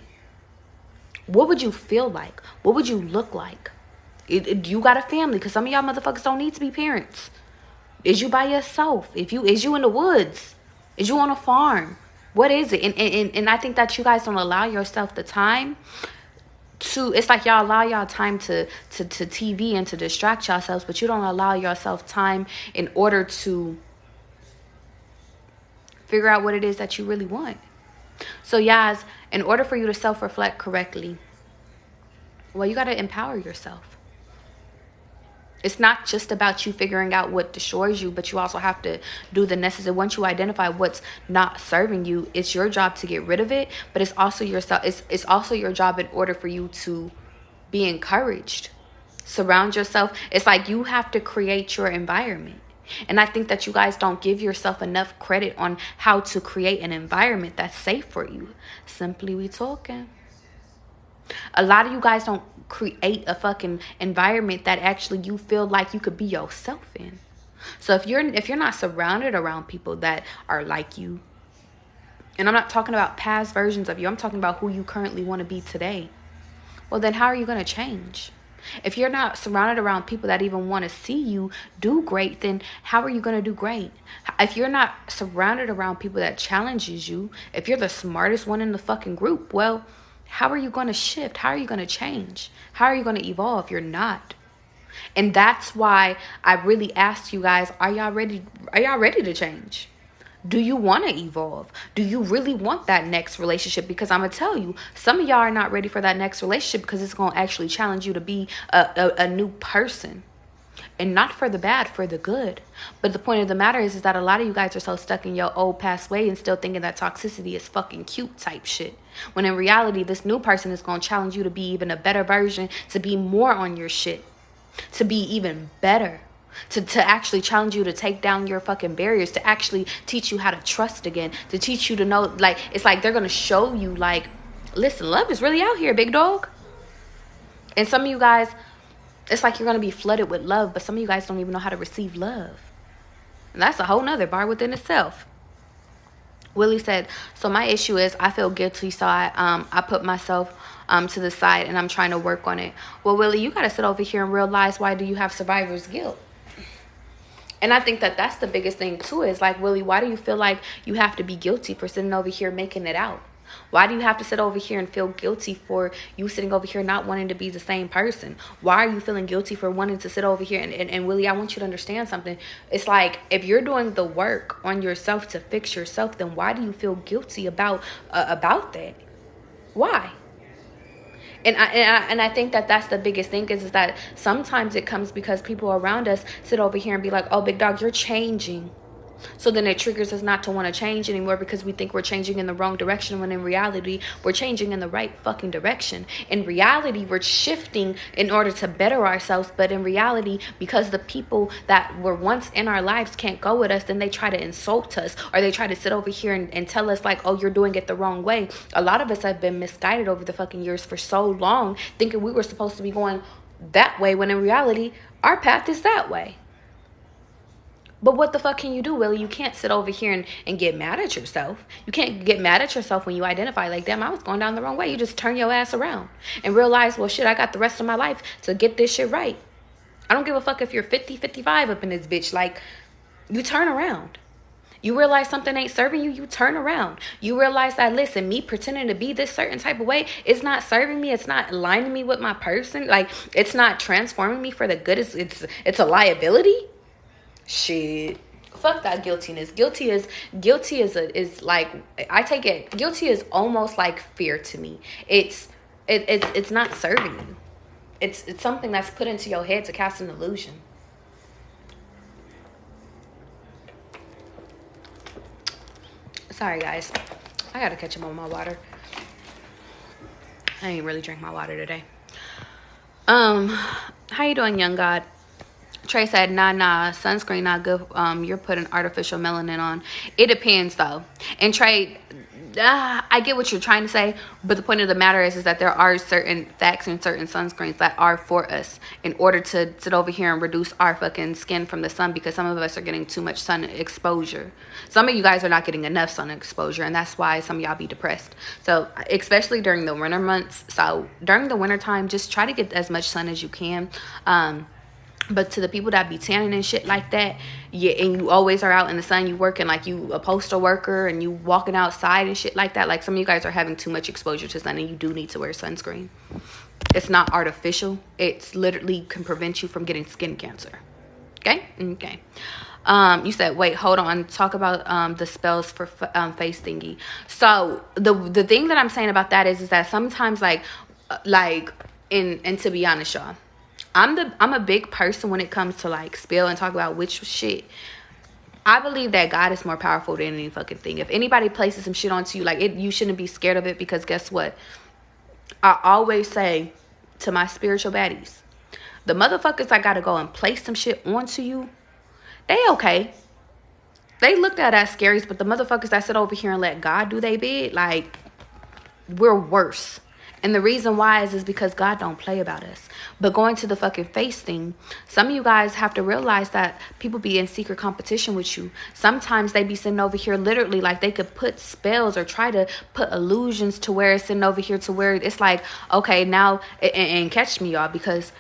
What would you feel like? What would you look like? You got a family, because some of y'all motherfuckers don't need to be parents. Is you by yourself? Is you in the woods? Is you on a farm? What is it? And I think that you guys don't allow yourself the time it's like y'all allow y'all time to TV and to distract yourselves, but you don't allow yourself time in order to figure out what it is that you really want. So guys, in order for you to self-reflect correctly, well, you got to empower yourself. It's not just about you figuring out what destroys you, but you also have to do the necessary. Once you identify what's not serving you, it's your job to get rid of it, but it's also yourself. It's also your job in order for you to be encouraged. Surround yourself. It's like you have to create your environment. And I think that you guys don't give yourself enough credit on how to create an environment that's safe for you. Simply we talking. A lot of you guys don't create a fucking environment that actually you feel like you could be yourself in. So if you're not surrounded around people that are like you, and I'm not talking about past versions of you, I'm talking about who you currently want to be today, well then how are you going to change? If you're not surrounded around people that even want to see you do great, then how are you going to do great? If you're not surrounded around people that challenges you, if you're the smartest one in the fucking group, well, how are you going to shift? How are you going to change? How are you going to evolve? You're not. And that's why I really asked you guys, are y'all ready? Are y'all ready to change? Do you want to evolve? Do you really want that next relationship? Because I'm going to tell you, some of y'all are not ready for that next relationship because it's going to actually challenge you to be a new person. And not for the bad, for the good. But the point of the matter is that a lot of you guys are so stuck in your old past way and still thinking that toxicity is fucking cute type shit. When in reality, this new person is going to challenge you to be even a better version, to be more on your shit, to be even better, to actually challenge you to take down your fucking barriers, to actually teach you how to trust again, to teach you to know, like, it's like they're going to show you, like, listen, love is really out here, big dog. And some of you guys, it's like you're going to be flooded with love, but some of you guys don't even know how to receive love. And that's a whole nother bar within itself. Willie said, so my issue is I feel guilty, so I put myself to the side and I'm trying to work on it. Well, Willie, you got to sit over here and realize, why do you have survivor's guilt? And I think that that's the biggest thing too, is like, Willie, why do you feel like you have to be guilty for sitting over here making it out? Why do you have to sit over here and feel guilty for you sitting over here not wanting to be the same person? Why are you feeling guilty for wanting to sit over here? And Willie, I want you to understand something. It's like, if you're doing the work on yourself to fix yourself, then why do you feel guilty about that? Why? And I think that that's the biggest thing is that sometimes it comes because people around us sit over here and be like, oh, big dog, you're changing. So then it triggers us not to want to change anymore because we think we're changing in the wrong direction, when in reality, we're changing in the right fucking direction. In reality, we're shifting in order to better ourselves. But in reality, because the people that were once in our lives can't go with us, then they try to insult us, or they try to sit over here and tell us like, oh, you're doing it the wrong way. A lot of us have been misguided over the fucking years for so long, thinking we were supposed to be going that way, when in reality, our path is that way. But what the fuck can you do, Willie? You can't sit over here and get mad at yourself. You can't get mad at yourself when you identify like, damn, I was going down the wrong way. You just turn your ass around and realize, well, shit, I got the rest of my life to get this shit right. I don't give a fuck if you're 50, 55 up in this bitch. Like, you turn around. You realize something ain't serving you, you turn around. You realize that, listen, me pretending to be this certain type of way, it's not serving me. It's not aligning me with my person. Like, it's not transforming me for the good. It's a liability. Shit, fuck that guiltiness. Guilty is like, I take it, guilty is almost like fear to me. It's not serving you. It's something that's put into your head to cast an illusion. Sorry guys, I gotta catch up on my water. I ain't really drink my water today. How you doing, young God? Trey said, nah, sunscreen not good. You're putting artificial melanin on. It depends, though. And Trey, I get what you're trying to say, but the point of the matter is that there are certain facts and certain sunscreens that are for us in order to sit over here and reduce our fucking skin from the sun, because some of us are getting too much sun exposure. Some of you guys are not getting enough sun exposure, and that's why some of y'all be depressed. So, especially during the winter months. So, during the winter time, just try to get as much sun as you can. But to the people that be tanning and shit like that, yeah, and you always are out in the sun, you working like you a postal worker and you walking outside and shit like that, like some of you guys are having too much exposure to sun and you do need to wear sunscreen. It's not artificial. It's literally can prevent you from getting skin cancer. Okay? Okay. You said, wait, hold on. Talk about the spells for face thingy. So the thing that I'm saying about that is that sometimes and to be honest, y'all, I'm a big person when it comes to like spell and talk about witch shit. I believe that God is more powerful than any fucking thing. If anybody places some shit onto you, like you shouldn't be scared of it, because guess what? I always say to my spiritual baddies, the motherfuckers that gotta go and place some shit onto you, they okay. They looked at as scaries, but the motherfuckers that sit over here and let God do they bid, like, we're worse. And the reason why is because God don't play about us. But going to the fucking face thing, some of you guys have to realize that people be in secret competition with you. Sometimes they be sitting over here literally like they could put spells or try to put illusions to where it's sitting over here to where it's like, okay, now, and catch me, y'all, because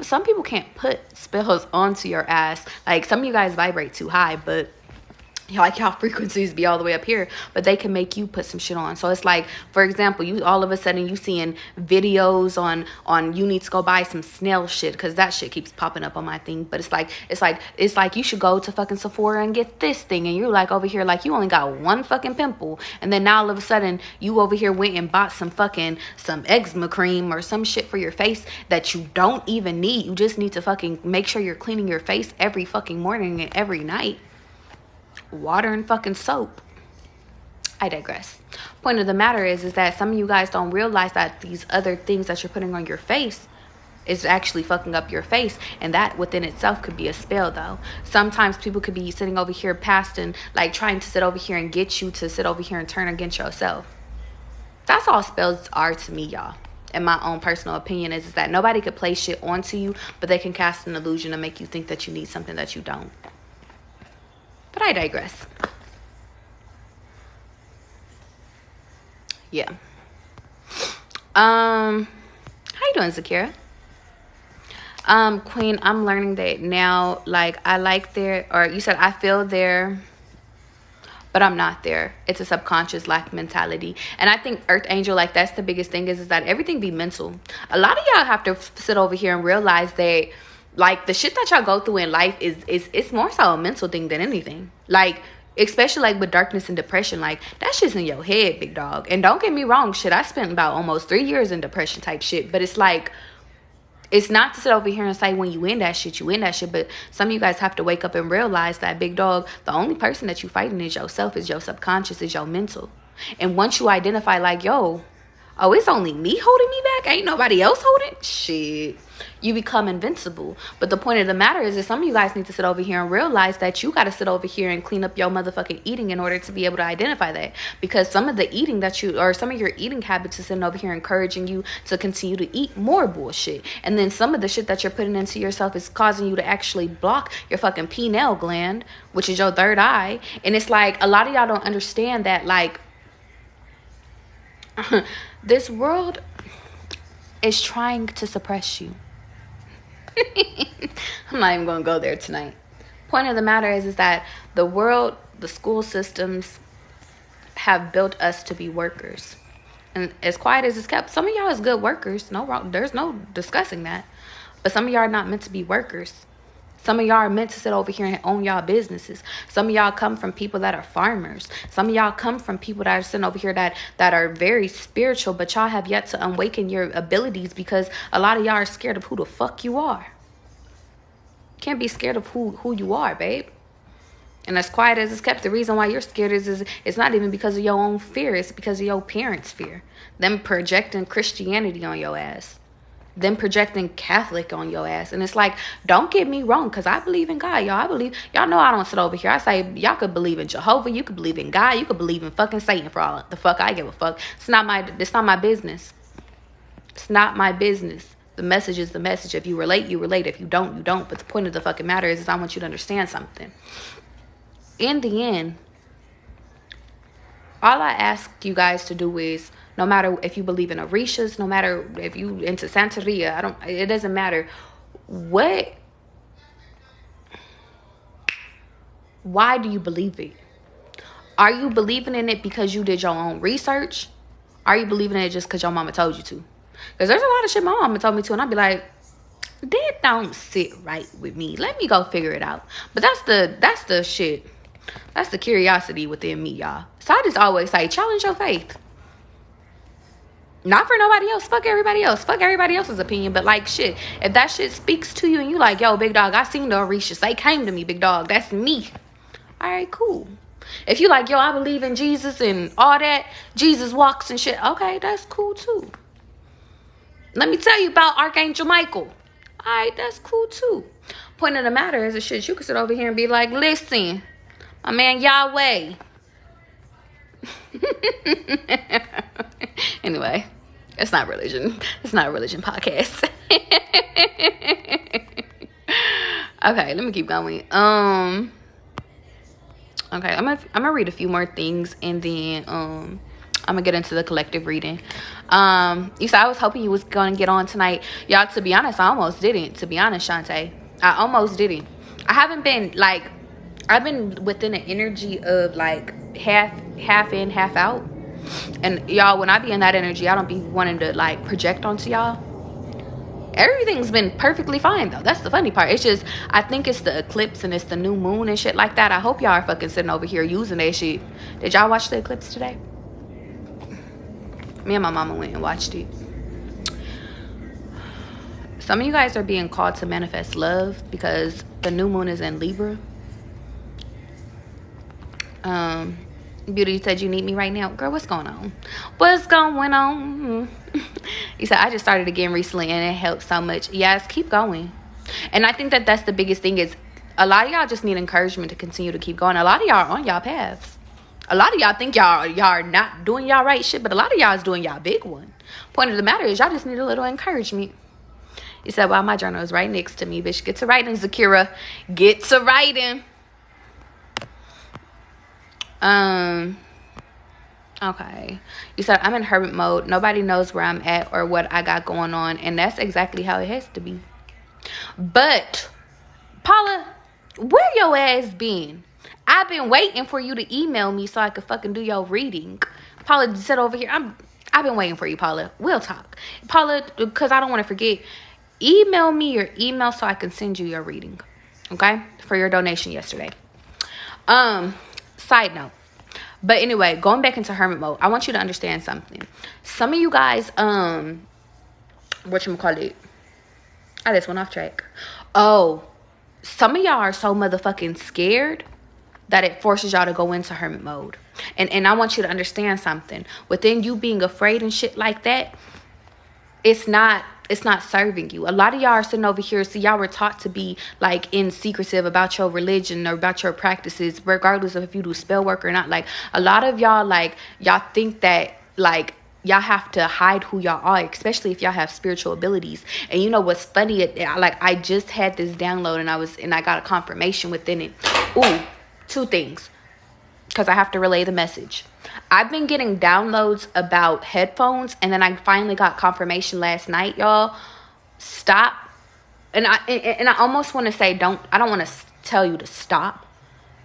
some people can't put spells onto your ass. Like, some of you guys vibrate too high, but y'all frequencies be all the way up here, but they can make you put some shit on. So it's like, for example, you all of a sudden you seeing videos on you need to go buy some snail shit, because that shit keeps popping up on my thing. But it's like you should go to fucking Sephora and get this thing, and you're like over here like you only got one fucking pimple, and then now all of a sudden you over here went and bought some eczema cream or some shit for your face that you don't even need. You just need to fucking make sure you're cleaning your face every fucking morning and every night. Water and fucking soap. I digress. Point of the matter is that some of you guys don't realize that these other things that you're putting on your face is actually fucking up your face, and that within itself could be a spell. Though sometimes people could be sitting over here past and like trying to sit over here and get you to sit over here and turn against yourself. That's all spells are to me, y'all. In my own personal opinion is that nobody could play shit onto you, but they can cast an illusion to make you think that you need something that you don't. But I digress. Yeah. How you doing, Zakira? Queen, I'm learning that now. Like, I like there, or you said I feel there, but I'm not there. It's a subconscious lack mentality. And I think Earth Angel, like, that's the biggest thing is that everything be mental. A lot of y'all have to sit over here and realize that, like, the shit that y'all go through in life is it's more so a mental thing than anything. Like, especially like with darkness and depression, like that shit's in your head, big dog. And don't get me wrong, shit, I spent about almost 3 years in depression type shit. But it's like, it's not to sit over here and say when you in that shit, you in that shit. But some of you guys have to wake up and realize that, big dog, the only person that you fighting is yourself, is your subconscious, is your mental. And once you identify like, yo, oh, it's only me holding me back, ain't nobody else holding shit, you become invincible. But the point of the matter is that some of you guys need to sit over here and realize that you got to sit over here and clean up your motherfucking eating in order to be able to identify that. Because some of the eating that you, or some of your eating habits is sitting over here encouraging you to continue to eat more bullshit. And then some of the shit that you're putting into yourself is causing you to actually block your fucking pineal gland, which is your third eye. And it's like, a lot of y'all don't understand that, like, this world is trying to suppress you. I'm not even going to go there tonight. Point of the matter is that the world, the school systems have built us to be workers. And as quiet as it's kept, some of y'all is good workers. No wrong. There's no discussing that. But some of y'all are not meant to be workers. Some of y'all are meant to sit over here and own y'all businesses. Some of y'all come from people that are farmers. Some of y'all come from people that are sitting over here that are very spiritual, but y'all have yet to awaken your abilities because a lot of y'all are scared of who the fuck you are. You can't be scared of who you are, babe. And as quiet as it's kept, the reason why you're scared is it's not even because of your own fear. It's because of your parents' fear. Them projecting Christianity on your ass. Them projecting Catholic on your ass. And it's like, don't get me wrong, because I believe in God, y'all. Y'all know I don't sit over here. I say, y'all could believe in Jehovah, you could believe in God, you could believe in fucking Satan, for all the fuck I give a fuck. It's not my business. It's not my business. The message is the message. If you relate, you relate. If you don't, you don't. But the point of the fucking matter is I want you to understand something. In the end, all I ask you guys to do is, no matter if you believe in Orishas, no matter if you into Santeria, it doesn't matter. What why do you believe it? Are you believing in it because you did your own research? Are you believing in it just because your mama told you to? Because there's a lot of shit my mama told me to, and I'd be like, that don't sit right with me. Let me go figure it out. But that's the shit. That's the curiosity within me, y'all. So I just always say, challenge your faith. Not for nobody else. Fuck everybody else. Fuck everybody else's opinion. But like shit, if that shit speaks to you and you like, yo, big dog, I seen the Orishas. They came to me, big dog. That's me. All right, cool. If you like, yo, I believe in Jesus and all that, Jesus walks and shit, okay, that's cool too. Let me tell you about Archangel Michael. All right, that's cool too. Point of the matter is, shit, you can sit over here and be like, listen, my man Yahweh. Anyway, it's not religion. It's not a religion podcast. Okay, let me keep going. Okay, I'm gonna read a few more things and then I'm gonna get into the collective reading. You said I was hoping you was gonna get on tonight. Y'all, to be honest, I almost didn't. To be honest, Shantae, I almost didn't. I haven't been like, I've been within an energy of like half in, half out. And y'all, when I be in that energy, I don't be wanting to like project onto y'all. Everything's been perfectly fine though. That's the funny part. It's just, I think it's the eclipse and it's the new moon and shit like that. I hope y'all are fucking sitting over here using that shit. Did y'all watch the eclipse today? Me and my mama went and watched it. Some of you guys are being called to manifest love because the new moon is in Libra. Beauty said you need me right now. Girl, what's going on? What's going on? You said I just started again recently and it helped so much. Yes, keep going. And I think that that's the biggest thing is a lot of y'all just need encouragement to continue to keep going. A lot of y'all are on y'all paths. A lot of y'all think y'all are not doing y'all right shit, but a lot of y'all is doing y'all big one. Point of the matter is y'all just need a little encouragement. You said, well, my journal is right next to me, bitch. Get to writing, Zakira. Get to writing. Okay. You said I'm in hermit mode. Nobody knows where I'm at or what I got going on, and that's exactly how it has to be. But Paula, where your ass been? I've been waiting for you to email me so I could fucking do your reading. Paula, sit over here. I've been waiting for you, Paula. We'll talk. Paula, because I don't want to forget, email me your email so I can send you your reading. Okay? For your donation yesterday. Side note. But anyway, going back into hermit mode, I want you to understand something. Some of you guys, whatchamacallit? I just went off track. Oh, some of y'all are so motherfucking scared that it forces y'all to go into hermit mode. And I want you to understand something. Within you being afraid and shit like that, it's not serving you. A lot of y'all are sitting over here. See, y'all were taught to be like in secretive about your religion or about your practices, regardless of if you do spell work or not. Like a lot of y'all, like y'all think that like y'all have to hide who y'all are, especially if y'all have spiritual abilities. And you know what's funny? Like I just had this download and I got a confirmation within it. Ooh, two things, because I have to relay the message. I've been getting downloads about headphones, and then I finally got confirmation last night, y'all. Stop. And I almost want to say I don't want to tell you to stop.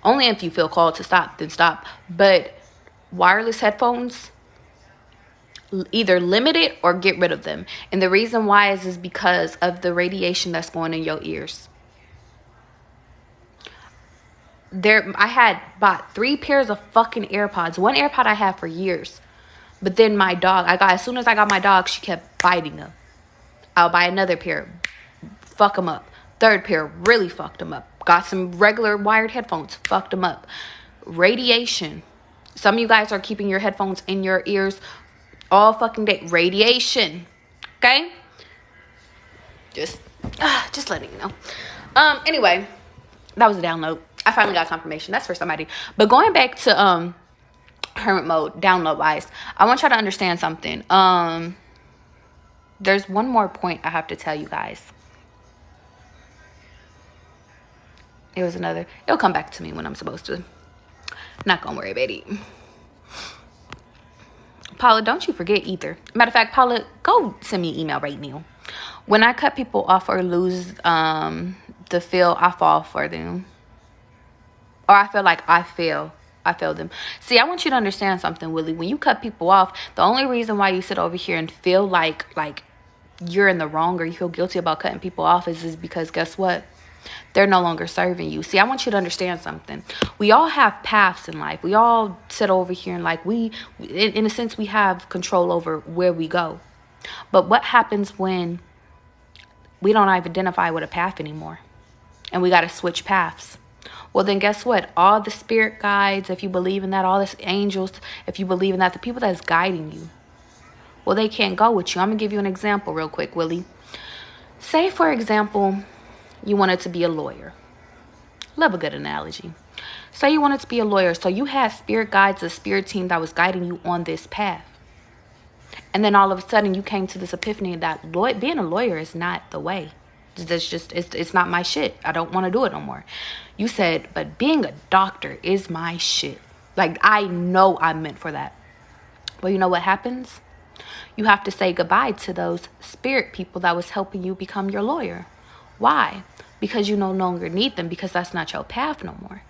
Only if you feel called to stop, then stop. But wireless headphones, either limit it or get rid of them. And the reason why is because of the radiation that's going in your ears. I had bought 3 pairs of fucking AirPods. One AirPod I had for years. But then my dog, as soon as I got my dog, she kept biting them. I'll buy another pair. Fuck them up. Third pair, really fucked them up. Got some regular wired headphones. Fucked them up. Radiation. Some of you guys are keeping your headphones in your ears all fucking day. Radiation. Okay? Just letting you know. Anyway, that was a download. I finally got confirmation. That's for somebody. But going back to hermit mode, download wise, I want y'all to understand something. There's one more point I have to tell you guys. It'll come back to me when I'm supposed to. Not gonna worry about it. Paula, don't you forget either. Matter of fact, Paula, go send me an email right now. When I cut people off or lose the feel, I fall for them. Or I feel like I fail them. See, I want you to understand something, Willie. When you cut people off, the only reason why you sit over here and feel like you're in the wrong or you feel guilty about cutting people off is because guess what? They're no longer serving you. See, I want you to understand something. We all have paths in life. We all sit over here and in a sense, we have control over where we go. But what happens when we don't identify with a path anymore and we got to switch paths? Well, then guess what? All the spirit guides, if you believe in that, all the angels, if you believe in that, the people that's guiding you, well, they can't go with you. I'm going to give you an example real quick, Willie. Say, for example, you wanted to be a lawyer. Love a good analogy. Say you wanted to be a lawyer. So you had spirit guides, a spirit team that was guiding you on this path. And then all of a sudden you came to this epiphany that being a lawyer is not the way. It's not my shit. I don't want to do it no more. You said, but being a doctor is my shit. Like, I know I'm meant for that. Well, you know what happens? You have to say goodbye to those spirit people that was helping you become your lawyer. Why? Because you no longer need them, because that's not your path no more.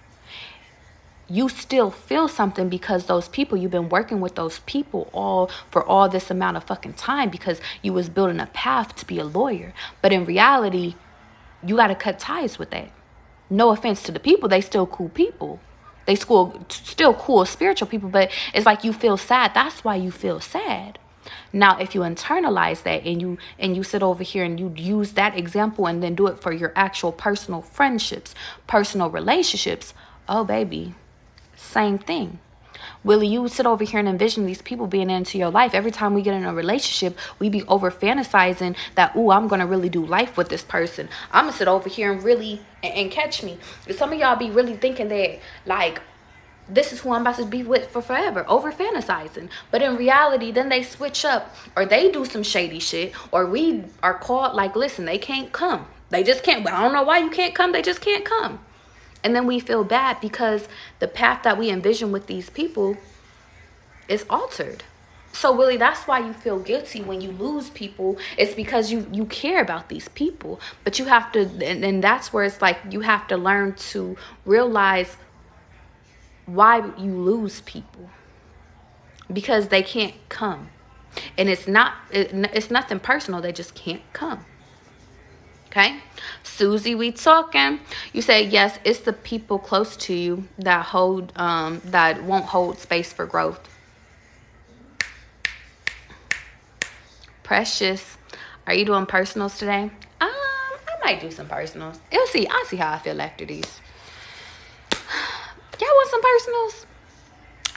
You still feel something because those people, you've been working with those people for all this amount of fucking time because you was building a path to be a lawyer. But in reality, you got to cut ties with that. No offense to the people. They still cool people. They still cool spiritual people, but it's like you feel sad. That's why you feel sad. Now, if you internalize that and you sit over here and you use that example and then do it for your actual personal friendships, personal relationships, oh, baby, same thing. Willie, you sit over here and envision these people being into your life. Every time we get in a relationship, we be over fantasizing that, ooh, I'm going to really do life with this person. I'm going to sit over here and really, and catch me. Some of y'all be really thinking that, like, this is who I'm about to be with for forever, over fantasizing. But in reality, then they switch up or they do some shady shit or we are called like, listen, they can't come. They just can't. But I don't know why you can't come. They just can't come. And then we feel bad because the path that we envision with these people is altered. So Willie, that's why you feel guilty when you lose people. It's because you care about these people. But you have to, and that's where it's like you have to learn to realize why you lose people. Because they can't come. And it's nothing personal. They just can't come. Okay, Susie, we talking. You say yes. It's the people close to you that that won't hold space for growth. Precious, are you doing personals today? I might do some personals. I'll see how I feel after these. Y'all want some personals?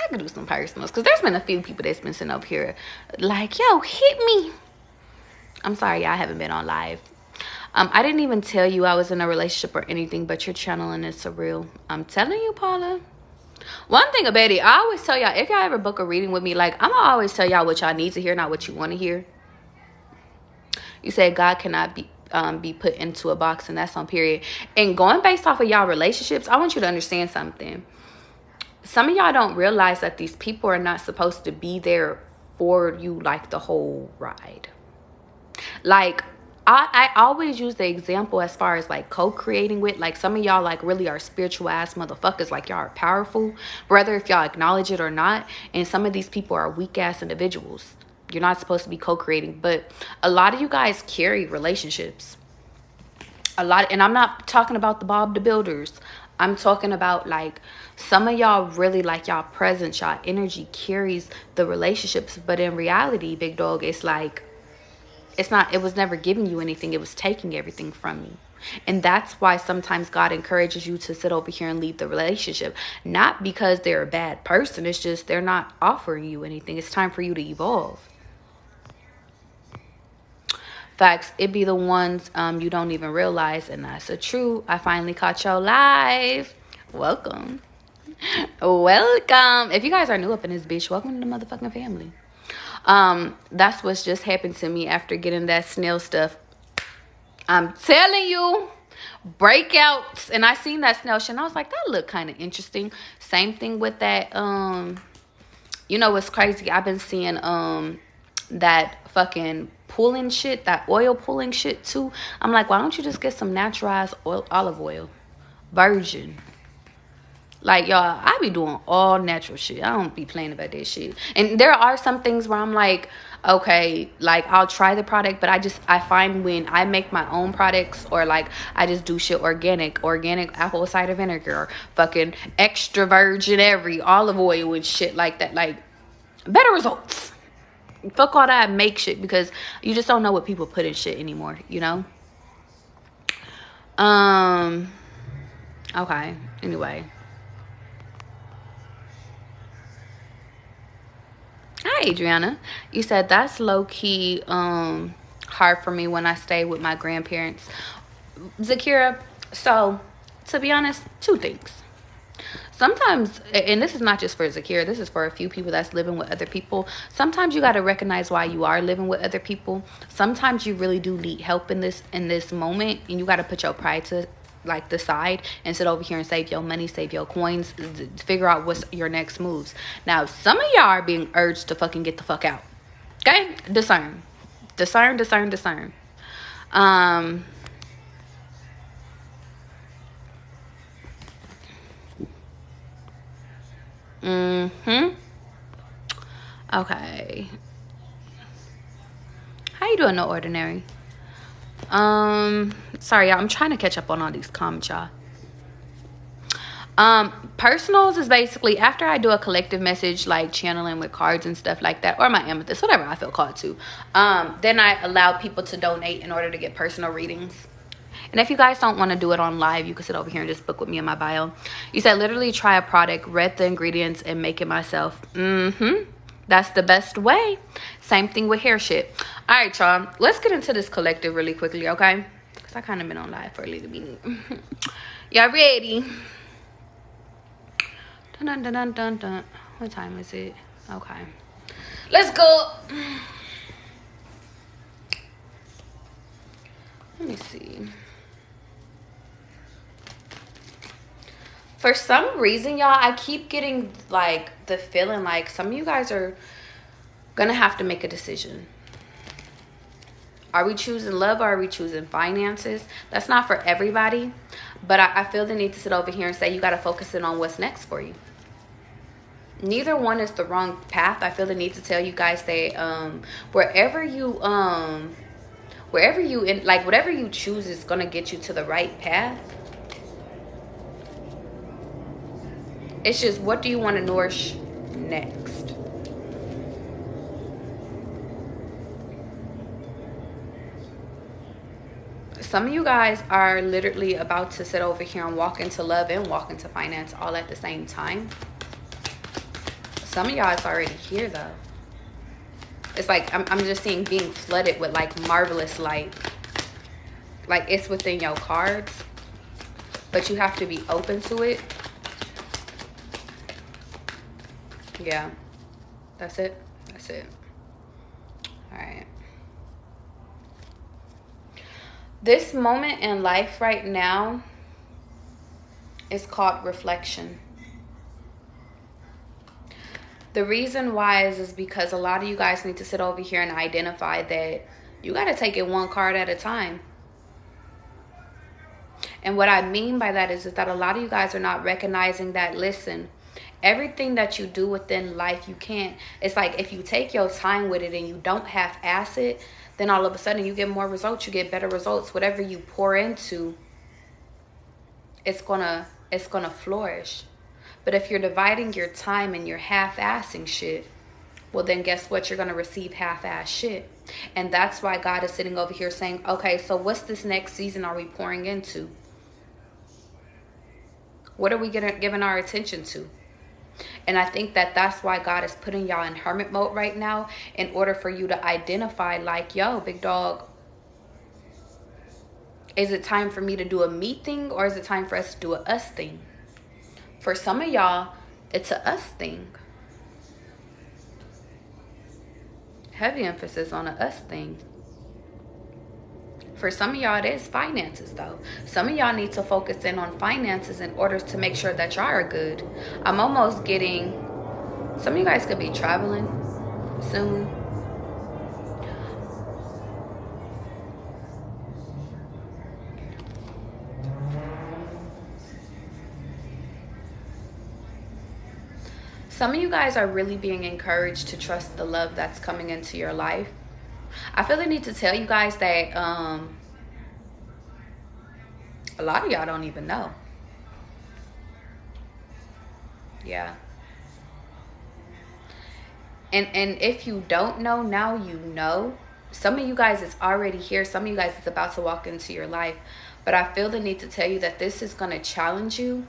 I could do some personals because there's been a few people that's been sitting up here like, yo, hit me. I'm sorry, y'all haven't been on live. I didn't even tell you I was in a relationship or anything, but your channeling is surreal. I'm telling you, Paula. One thing about it, I always tell y'all, if y'all ever book a reading with me, like, I'm going to always tell y'all what y'all need to hear, not what you want to hear. You said God cannot be put into a box, and that's on period. And going based off of y'all relationships, I want you to understand something. Some of y'all don't realize that these people are not supposed to be there for you like the whole ride. Like, I always use the example as far as like co-creating with, like, some of y'all like really are spiritual ass motherfuckers, like y'all are powerful, whether if y'all acknowledge it or not. And some of these people are weak ass individuals. You're not supposed to be co-creating, but a lot of you guys carry relationships. And I'm not talking about the Bob the Builders. I'm talking about like some of y'all really like y'all presence, y'all energy carries the relationships, but in reality, big dog, it's like, it was never giving you anything. It was taking everything from you. And that's why sometimes God encourages you to sit over here and leave the relationship. Not because they're a bad person. It's just they're not offering you anything. It's time for you to evolve. Facts, it be the ones you don't even realize. And that's the truth. I finally caught y'all live. Welcome. Welcome. If you guys are new up in this bitch, welcome to the motherfucking family. That's what's just happened to me after getting that snail stuff. I'm telling you, breakouts. And I seen that snail shit and I was like, that looked kind of interesting. Same thing with that. You know what's crazy? I've been seeing that fucking pulling shit, that oil pulling shit too. I'm like, why don't you just get some naturalized olive oil, virgin? Like, y'all, I be doing all natural shit. I don't be playing about that shit. And there are some things where I'm like, okay, like, I'll try the product, but I find when I make my own products, or like I just do shit organic apple cider vinegar, or fucking extra virgin olive oil and shit like that, like, better results. Fuck all that make shit, because you just don't know what people put in shit anymore, you know? Okay, anyway. Hi, Adriana. You said that's low-key hard for me when I stay with my grandparents. Zakira, so to be honest, two things. Sometimes, and this is not just for Zakira, this is for a few people that's living with other people. Sometimes you got to recognize why you are living with other people. Sometimes you really do need help in this moment, and you got to put your pride to like the side and sit over here and save your money, save your coins, figure out what's your next moves. Now, some of y'all are being urged to fucking get the fuck out. Okay? Discern. Okay. How you doing, No Ordinary? Sorry, y'all. I'm trying to catch up on all these comments, y'all. Personals is basically after I do a collective message, like channeling with cards and stuff like that, or my amethyst, whatever I feel called to. Then I allow people to donate in order to get personal readings. And if you guys don't want to do it on live, you can sit over here and just book with me in my bio. You said literally try a product, read the ingredients, and make it myself. That's the best way. Same thing with hair shit. All right, y'all. Let's get into this collective really quickly, okay? Because I kind of been on live for a little bit. Y'all ready? Dun, dun, dun, dun, dun, dun. What time is it? Okay. Let's go. Let me see. For some reason, y'all, I keep getting like the feeling like some of you guys are gonna have to make a decision. Are we choosing love, or are we choosing finances? That's not for everybody, but I feel the need to sit over here and say you gotta focus in on what's next for you. Neither one is the wrong path. I feel the need to tell you guys that whatever you whatever you choose is gonna get you to the right path. It's just, what do you want to nourish next? Some of you guys are literally about to sit over here and walk into love and walk into finance all at the same time. Some of y'all is already here, though. It's like I'm just seeing being flooded with like marvelous light. Like it's within your cards, but you have to be open to it. Yeah, that's it. All right. This moment in life right now is called reflection. The reason why is because a lot of you guys need to sit over here and identify that you got to take it one card at a time. And what I mean by that is that a lot of you guys are not recognizing that, listen, everything that you do within life, you can't, it's like if you take your time with it and you don't half-ass it, then all of a sudden you get more results, you get better results. Whatever you pour into, it's gonna flourish. But if you're dividing your time and you're half-assing shit, well then guess what? You're gonna receive half-ass shit. And that's why God is sitting over here saying, okay, so what's this next season are we pouring into? What are we giving our attention to? And I think that that's why God is putting y'all in hermit mode right now, in order for you to identify like, yo, big dog, is it time for me to do a me thing, or is it time for us to do a us thing? For some of y'all, it's a us thing. Heavy emphasis on a us thing. For some of y'all, it is finances, though. Some of y'all need to focus in on finances in order to make sure that y'all are good. I'm almost getting... Some of you guys could be traveling soon. Some of you guys are really being encouraged to trust the love that's coming into your life. I feel the need to tell you guys that a lot of y'all don't even know. Yeah. And if you don't know, now you know. Some of you guys is already here. Some of you guys is about to walk into your life. But I feel the need to tell you that this is going to challenge you.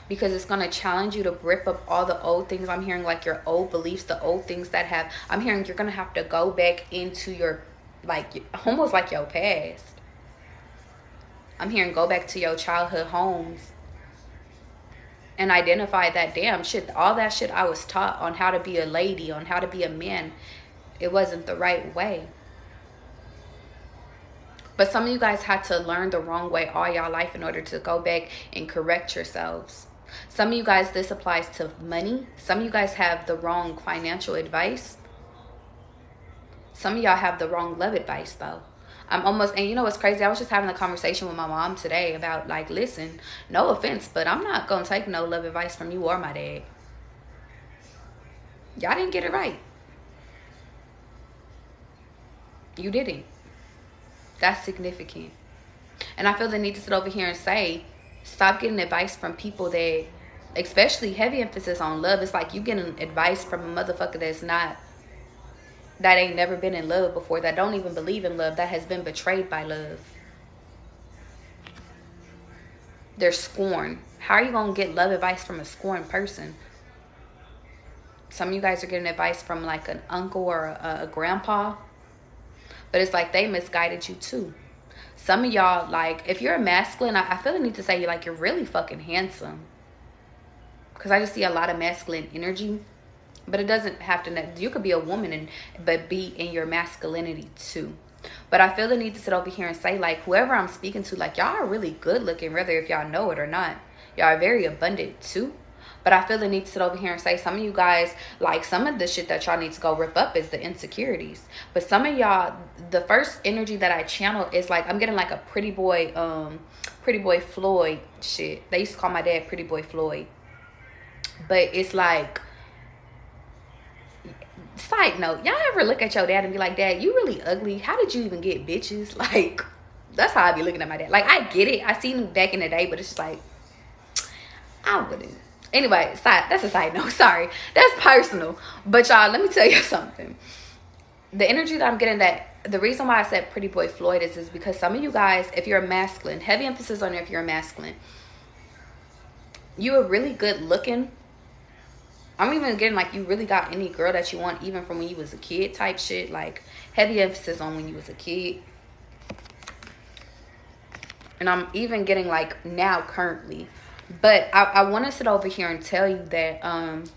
Because it's going to challenge you to rip up all the old things. I'm hearing like your old beliefs, the old things that have... I'm hearing you're going to have to go back into your... like almost like your past. I'm hearing go back to your childhood homes. And identify that, damn shit, all that shit I was taught on how to be a lady, on how to be a man, it wasn't the right way. But some of you guys had to learn the wrong way all y'all life in order to go back and correct yourselves. Some of you guys, this applies to money. Some of you guys have the wrong financial advice. Some of y'all have the wrong love advice, though. I'm almost, and you know what's crazy? I was just having a conversation with my mom today about, like, listen, no offense, but I'm not going to take no love advice from you or my dad. Y'all didn't get it right. You didn't. That's significant. And I feel the need to sit over here and say, stop getting advice from people that, especially heavy emphasis on love. It's like you getting advice from a motherfucker that's not, that ain't never been in love before, that don't even believe in love, that has been betrayed by love. They're scorned. How are you going to get love advice from a scorned person? Some of you guys are getting advice from like an uncle or a grandpa. But it's like they misguided you too. Some of y'all, like, if you're a masculine, I feel the need to say, like, you're really fucking handsome. Because I just see a lot of masculine energy. But it doesn't have to, you could be a woman but be in your masculinity too. But I feel the need to sit over here and say, like, whoever I'm speaking to, like, y'all are really good looking, whether if y'all know it or not. Y'all are very abundant too. But I feel the need to sit over here and say, some of you guys, like, some of the shit that y'all need to go rip up is the insecurities. But some of y'all, the first energy that I channel is like, I'm getting like a pretty boy Floyd shit. They used to call my dad Pretty Boy Floyd. But it's like, side note, y'all ever look at your dad and be like, Dad, you really ugly. How did you even get bitches? Like, that's how I be looking at my dad. Like, I get it. I seen him back in the day, but it's just like, I wouldn't. Anyway, that's a side note. Sorry. That's personal. But y'all, let me tell you something. The energy that I'm getting, that the reason why I said Pretty Boy Floyd is because some of you guys, if you're a masculine, heavy emphasis on if you're a masculine, you are really good looking. I'm even getting like you really got any girl that you want, even from when you was a kid type shit. Like heavy emphasis on when you was a kid. And I'm even getting like now currently. But I want to sit over here and tell you that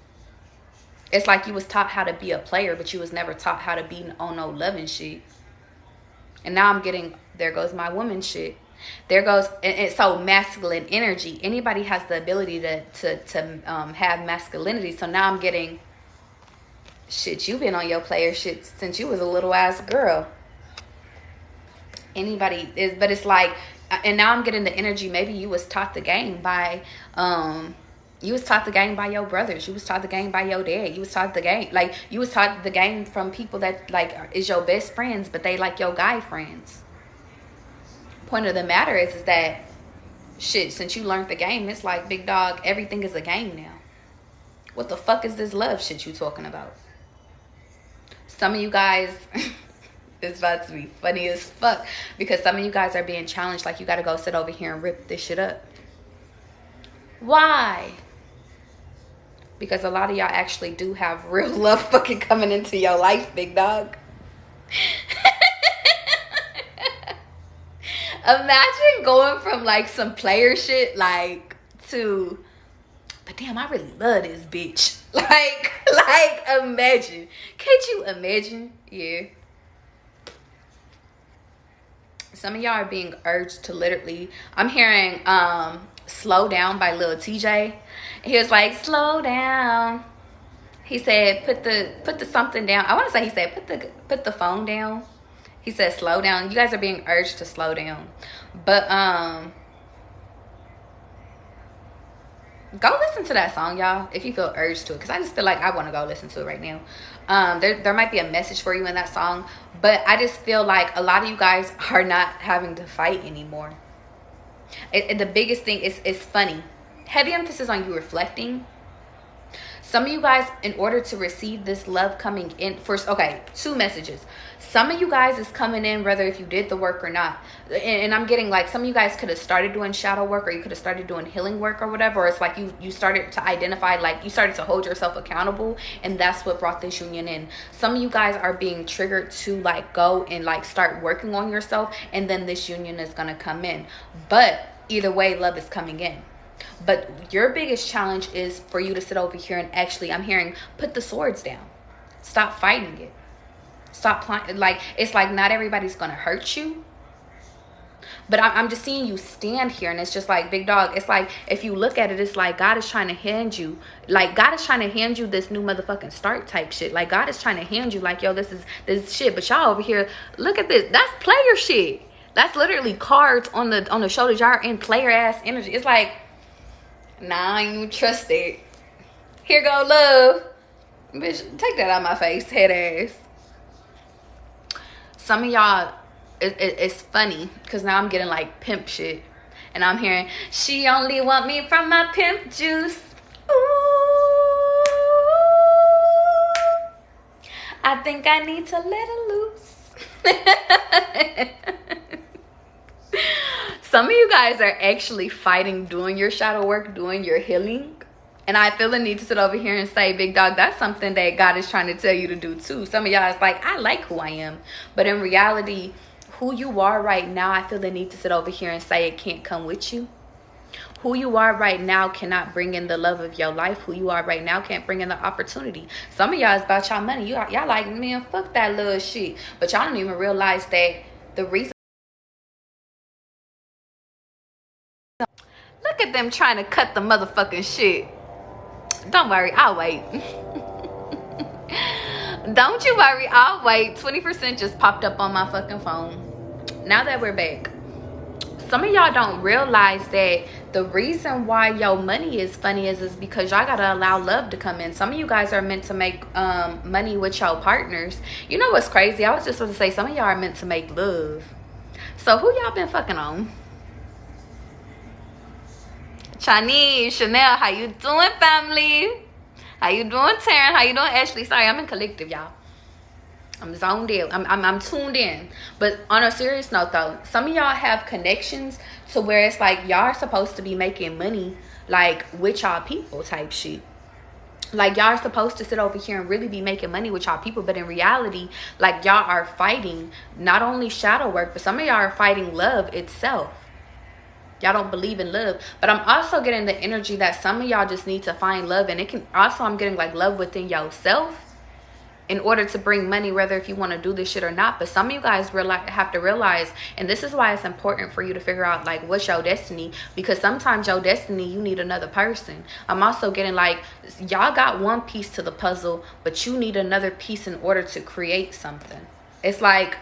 it's like you was taught how to be a player, but you was never taught how to be on no loving shit. And now I'm getting, there goes my woman shit. There goes, and so masculine energy. Anybody has the ability to have masculinity. So now I'm getting, shit, you've been on your player shit since you was a little ass girl. Anybody is, but it's like, and now I'm getting the energy. Maybe you was taught the game by, you was taught the game by your brothers. You was taught the game by your dad. You was taught the game, like, you was taught the game from people that, like, is your best friends, but they like your guy friends. Point of the matter is that, shit, since you learned the game, it's like, big dog, everything is a game now. What the fuck is this love shit you talking about? Some of you guys... It's about to be funny as fuck because some of you guys are being challenged like you got to go sit over here and rip this shit up. Why? Because a lot of y'all actually do have real love fucking coming into your life, big dog. Imagine going from like some player shit like to, but damn, I really love this bitch. Like imagine. Can't you imagine? Yeah. Some of y'all are being urged to literally, I'm hearing Slow Down by Lil TJ. He was like, slow down. He said, put the something down. I want to say he said, put the phone down. He said, slow down. You guys are being urged to slow down. But Go listen to that song, y'all, if you feel urged to it, because I just feel like I want to go listen to it right now. There might be a message for you in that song, but I just feel like a lot of you guys are not having to fight anymore. The biggest thing is, it's funny. Heavy emphasis on you reflecting. Some of you guys, in order to receive this love coming in, first, okay, 2 messages. Some of you guys is coming in whether if you did the work or not. And I'm getting like, some of you guys could have started doing shadow work, or you could have started doing healing work or whatever. Or it's like you started to identify, like you started to hold yourself accountable, and that's what brought this union in. Some of you guys are being triggered to like go and like start working on yourself, and then this union is going to come in. But either way, love is coming in. But your biggest challenge is for you to sit over here and actually, I'm hearing, put the swords down. Stop fighting it. Stop playing. Like, it's like not everybody's going to hurt you. But I'm just seeing you stand here, and it's just like, big dog, it's like, if you look at it, it's like God is trying to hand you, like God is trying to hand you this new motherfucking start type shit. Like God is trying to hand you like, yo, this is shit. But y'all over here, look at this. That's player shit. That's literally cards on the shoulders. Y'all are in player ass energy. It's like, nah, I ain't even trust it. Here go love. Bitch, take that out of my face, head ass. Some of y'all, it's funny, because now I'm getting like pimp shit. And I'm hearing, she only want me from my pimp juice. Ooh, I think I need to let it loose. Some of you guys are actually fighting doing your shadow work, doing your healing. And I feel the need to sit over here and say, big dog, that's something that God is trying to tell you to do too. Some of y'all is like, I like who I am. But in reality, who you are right now, I feel the need to sit over here and say it can't come with you. Who you are right now cannot bring in the love of your life. Who you are right now can't bring in the opportunity. Some of y'all is about y'all money. Y'all like, man, fuck that little shit. But y'all don't even realize that the reason. Look at them trying to cut the motherfucking shit. Don't worry, I'll wait. Don't you worry, I'll wait. 20% just popped up on my fucking phone. Now that we're back. Some of y'all don't realize that the reason why your money is funny is because y'all gotta allow love to come in. Some of you guys are meant to make money with your partners. You know what's crazy? I was just supposed to say some of y'all are meant to make love. So who y'all been fucking on? Chinese, Chanel, how you doing, family? How you doing, Taryn? How you doing, Ashley? Sorry, I'm in collective, y'all. I'm zoned in. I'm tuned in. But on a serious note, though, some of y'all have connections to where it's like y'all are supposed to be making money, like with y'all people type shit. Like y'all are supposed to sit over here and really be making money with y'all people, but in reality, like y'all are fighting not only shadow work, but some of y'all are fighting love itself. Y'all don't believe in love. But I'm also getting the energy that some of y'all just need to find love. And it can also, I'm getting like love within yourself in order to bring money, whether if you want to do this shit or not. But some of you guys have to realize, and this is why it's important for you to figure out like what's your destiny, because sometimes your destiny, you need another person. I'm also getting like y'all got one piece to the puzzle, but you need another piece in order to create something. It's like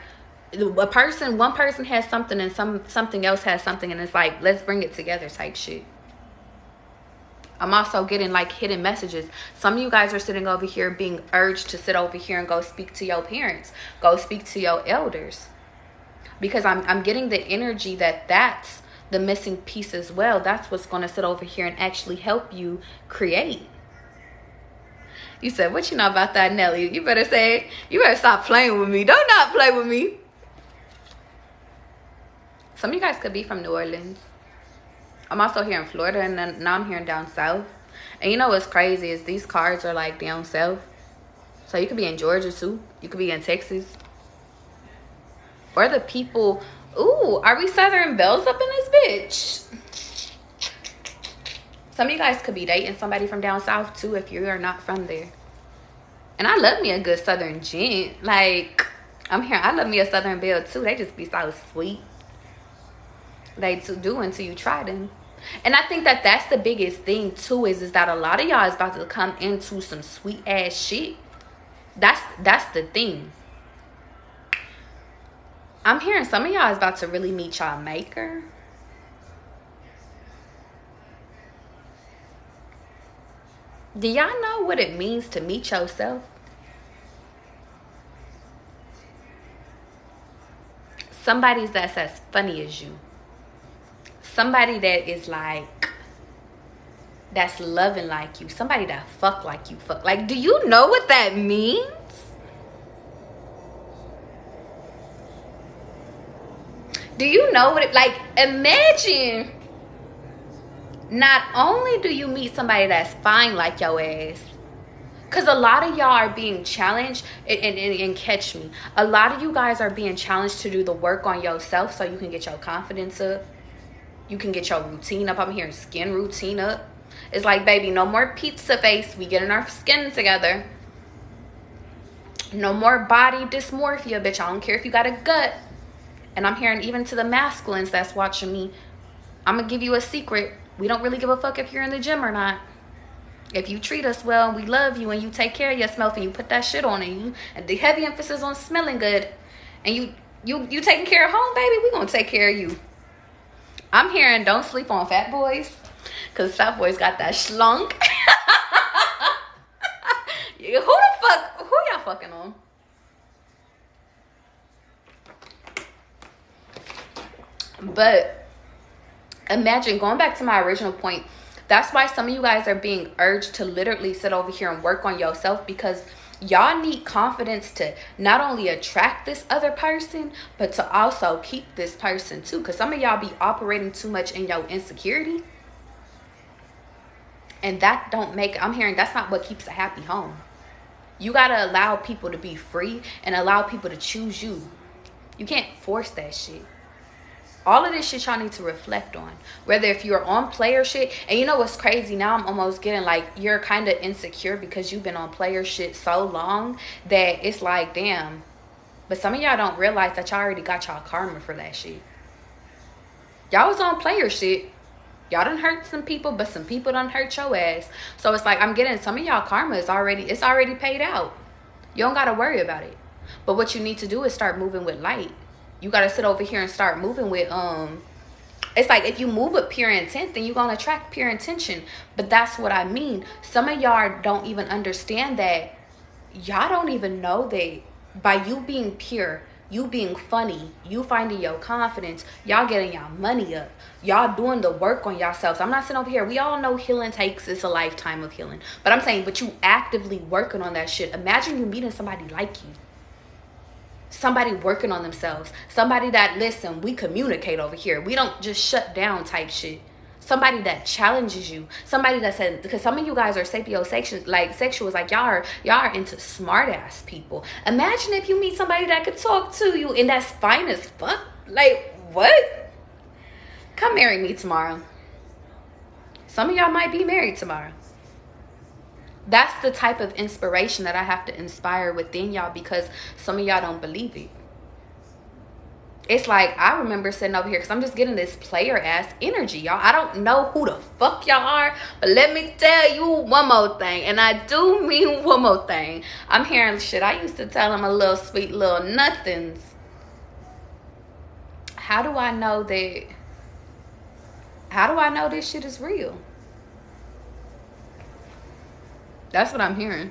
one person has something and something else has something, and it's like, let's bring it together type shit. I'm also getting like hidden messages. Some of you guys are sitting over here being urged to sit over here and go speak to your parents, go speak to your elders, because I'm getting the energy that that's the missing piece as well. That's what's going to sit over here and actually help you create. You said, what you know about that, Nelly? You better stop playing with me. Don't not play with me. Some of you guys could be from New Orleans. I'm also here in Florida, and then now I'm here down south. And you know what's crazy is these cards are like down south. So you could be in Georgia too. You could be in Texas. Or the people. Ooh, are we Southern Bells up in this bitch? Some of you guys could be dating somebody from down south too if you are not from there. And I love me a good Southern gent. Like, I'm here. I love me a Southern Belle too. They just be so sweet. They do until you try them. And I think that that's the biggest thing too, is that a lot of y'all is about to come into some sweet ass shit. That's the thing. I'm hearing some of y'all is about to really meet y'all maker. Do y'all know what it means to meet yourself? Somebody that's as funny as you. Somebody that is like, that's loving like you. Somebody that fuck like you fuck. Like, do you know what that means? Do you know what it, like, imagine, not only do you meet somebody that's fine like your ass, because a lot of y'all are being challenged, and catch me, a lot of you guys are being challenged to do the work on yourself so you can get your confidence up. You can get your routine up. I'm hearing skin routine up. It's like, baby, no more pizza face. We getting our skin together. No more body dysmorphia, bitch. I don't care if you got a gut. And I'm hearing even to the masculines that's watching me, I'm going to give you a secret. We don't really give a fuck if you're in the gym or not. If you treat us well and we love you and you take care of yourself and you put that shit on and the heavy emphasis on smelling good and you taking care of home, baby, we going to take care of you. I'm hearing don't sleep on fat boys because fat boys got that schlunk. Who y'all fucking on? But imagine, going back to my original point, that's why some of you guys are being urged to literally sit over here and work on yourself, because y'all need confidence to not only attract this other person, but to also keep this person too. Because some of y'all be operating too much in your insecurity. And that don't make, I'm hearing that's not what keeps a happy home. You got to allow people to be free and allow people to choose you. You can't force that shit. All of this shit y'all need to reflect on. Whether if you're on player shit, and you know what's crazy? Now I'm almost getting like, you're kind of insecure because you've been on player shit so long that it's like, damn. But some of y'all don't realize that y'all already got y'all karma for that shit. Y'all was on player shit. Y'all done hurt some people, but some people done hurt your ass. So it's like, I'm getting some of y'all karma is already paid out. You don't got to worry about it. But what you need to do is start moving with light. You got to sit over here and start moving with, it's like if you move with pure intent, then you're going to attract pure intention. But that's what I mean. Some of y'all don't even understand that. Y'all don't even know that by you being pure, you being funny, you finding your confidence, y'all getting y'all money up, y'all doing the work on yourselves. I'm not sitting over here. We all know healing it's a lifetime of healing. But I'm saying, but you actively working on that shit. Imagine you meeting somebody like you. Somebody working on themselves. Somebody that, listen, we communicate over here. We don't just shut down type shit. Somebody that challenges you. Somebody that said, because some of you guys are sapiosexual, like sexuals, like y'all are into smart ass people. Imagine if you meet somebody that could talk to you and that's fine as fuck. Like, what? Come marry me tomorrow. Some of y'all might be married tomorrow. That's the type of inspiration that I have to inspire within y'all, because some of y'all don't believe it. It's like, I remember sitting over here, because I'm just getting this player ass energy, y'all. I don't know who the fuck y'all are, but let me tell you one more thing, and I do mean one more thing. I'm hearing shit I used to tell them, a little sweet little nothings. How do I know that? How do I know this shit is real? That's what I'm hearing.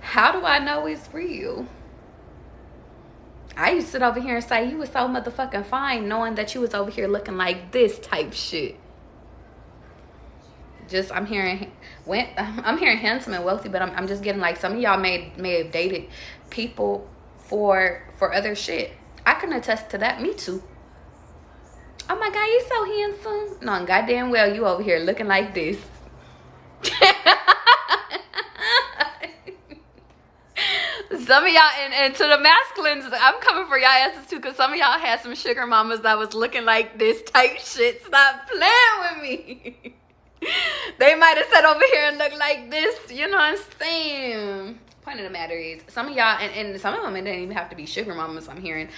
How do I know it's real? I used to sit over here and say, you was so motherfucking fine, knowing that you was over here looking like this type shit. Just, I'm hearing handsome and wealthy, but I'm just getting like, some of y'all may have dated people for other shit. I can attest to that. Me too. Oh my God, you so handsome. No, goddamn well, you over here looking like this. Some of y'all, and to the masculines, I'm coming for y'all asses too, because some of y'all had some sugar mamas that was looking like this type shit. Stop playing with me. They might have sat over here and looked like this, you know what I'm saying? Point of the matter is, some of y'all, and some of them, it didn't even have to be sugar mamas. I'm hearing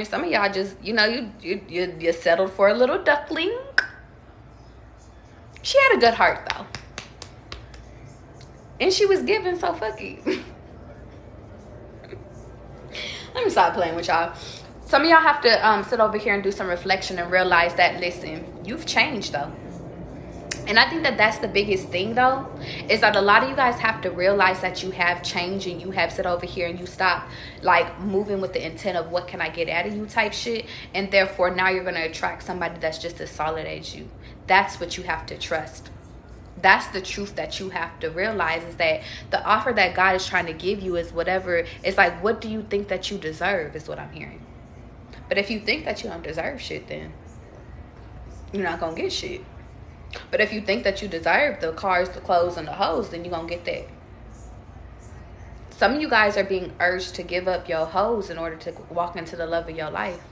some of y'all just, you know, you settled for a little duckling. She had a good heart though, and she was giving, so fuck it. Let me stop playing with y'all. Some of y'all have to sit over here and do some reflection and realize that, listen, you've changed though. And I think that that's the biggest thing, though, is that a lot of you guys have to realize that you have changed and you have sit over here and you stop, like, moving with the intent of what can I get out of you type shit. And therefore, now you're going to attract somebody that's just as solid as you. That's what you have to trust. That's the truth that you have to realize, is that the offer that God is trying to give you is whatever. It's like, what do you think that you deserve is what I'm hearing. But if you think that you don't deserve shit, then you're not going to get shit. But if you think that you deserve the cars, the clothes, and the hoes, then you're going to get that. Some of you guys are being urged to give up your hoes in order to walk into the love of your life.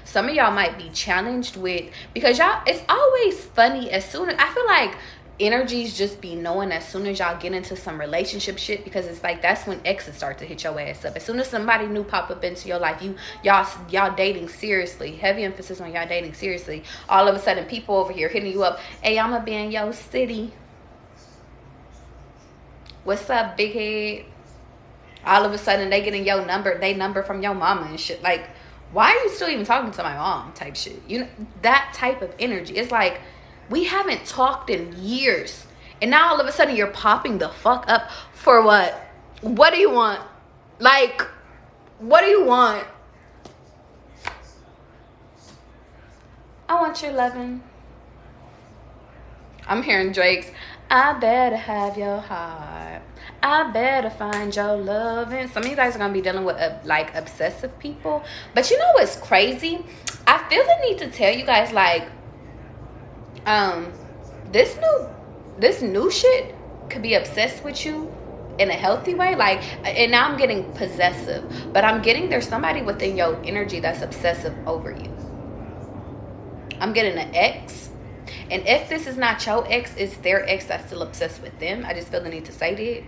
Some of y'all might be challenged with, because y'all, it's always funny as soon as, I feel like energies just be knowing as soon as y'all get into some relationship shit, because it's like that's when exes start to hit your ass up. As soon as somebody new pop up into your life, y'all dating seriously, heavy emphasis on y'all dating seriously, all of a sudden people over here hitting you up, hey, I'ma be in your city, what's up, big head? All of a sudden they getting your number, they number from your mama and shit. Like, why are you still even talking to my mom type shit? You know, that type of energy. It's like, we haven't talked in years, and now all of a sudden you're popping the fuck up for what? What do you want? Like, what do you want? I want your loving. I'm hearing Drake's, I better have your heart, I better find your loving. Some of you guys are going to be dealing with like obsessive people. But you know what's crazy? I feel the need to tell you guys, like, this new shit could be obsessed with you in a healthy way. Like, and now I'm getting possessive, but I'm getting there's somebody within your energy that's obsessive over you. I'm getting an ex, and if this is not your ex, it's their ex that's still obsessed with them. I just feel the need to say that.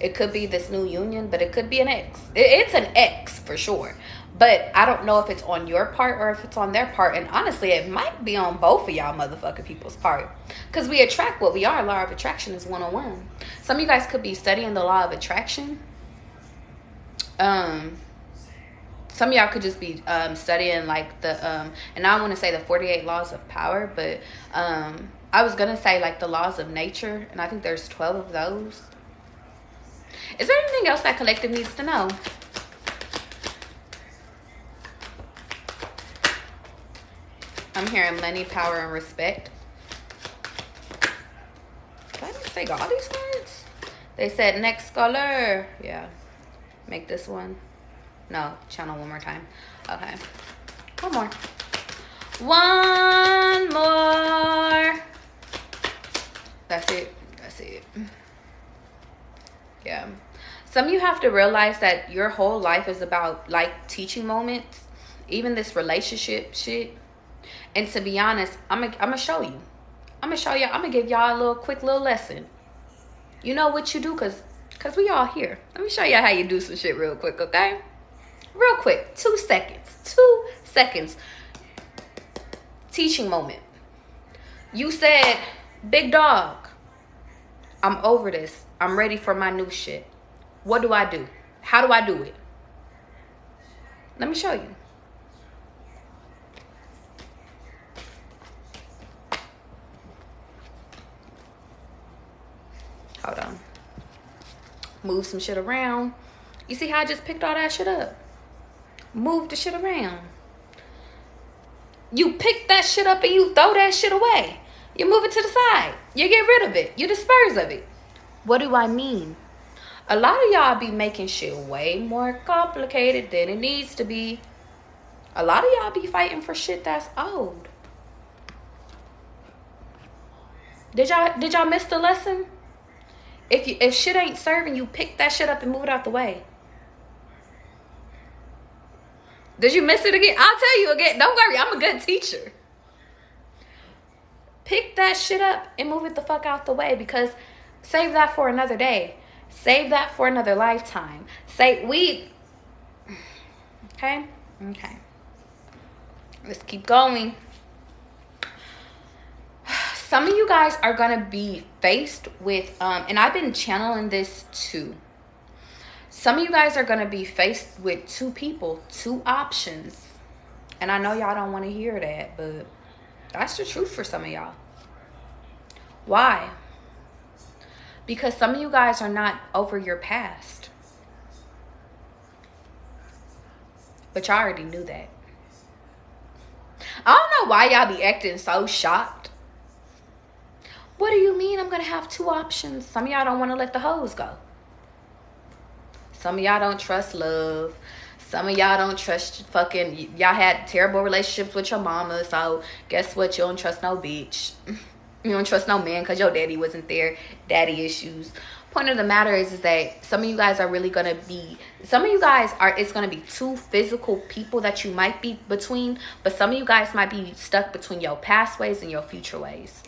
It could be this new union, but it could be an ex. It's an ex for sure. But I don't know if it's on your part or if it's on their part. And honestly, it might be on both of y'all motherfucking people's part. Because we attract what we are. Law of attraction is 101. Some of you guys could be studying the law of attraction. Some of y'all could just be studying like the, and I want to say the 48 laws of power. But I was going to say like the laws of nature. And I think there's 12 of those. Is there anything else that collective needs to know? I'm hearing money, power, and respect. Did I just take all these cards? They said next color. Yeah. Make this one. No, channel one more time. Okay. One more. One more. That's it. That's it. Yeah. Some of you have to realize that your whole life is about like teaching moments. Even this relationship shit. And to be honest, I'm gonna show you. I'm gonna show y'all. I'm gonna give y'all a little quick little lesson. You know what you do, cause we all here. Let me show y'all how you do some shit real quick, okay? Real quick, 2 seconds. 2 seconds. Teaching moment. You said, big dog, I'm over this. I'm ready for my new shit. What do I do? How do I do it? Let me show you. Hold on. Move some shit around. You see how I just picked all that shit up? Move the shit around. You pick that shit up and you throw that shit away. You move it to the side. You get rid of it. You dispose of it. What do I mean? A lot of y'all be making shit way more complicated than it needs to be. A lot of y'all be fighting for shit that's old. Did y'all miss the lesson? If shit ain't serving you, pick that shit up and move it out the way. Did you miss it again? I'll tell you again. Don't worry, I'm a good teacher. Pick that shit up and move it the fuck out the way, because save that for another day. Save that for another lifetime. Okay? Okay. Let's keep going. Some of you guys are going to be faced with, and I've been channeling this too. Some of you guys are going to be faced with 2 people, 2 options. And I know y'all don't want to hear that, but that's the truth for some of y'all. Why? Because some of you guys are not over your past. But y'all already knew that. I don't know why y'all be acting so shocked. What do you mean I'm going to have two options? Some of y'all don't want to let the hoes go. Some of y'all don't trust love. Some of y'all don't trust fucking... Y'all had terrible relationships with your mama. So guess what? You don't trust no bitch. You don't trust no man because your daddy wasn't there. Daddy issues. Point of the matter is that some of you guys are really going to be... Some of you guys are... It's going to be two physical people that you might be between. But some of you guys might be stuck between your past ways and your future ways.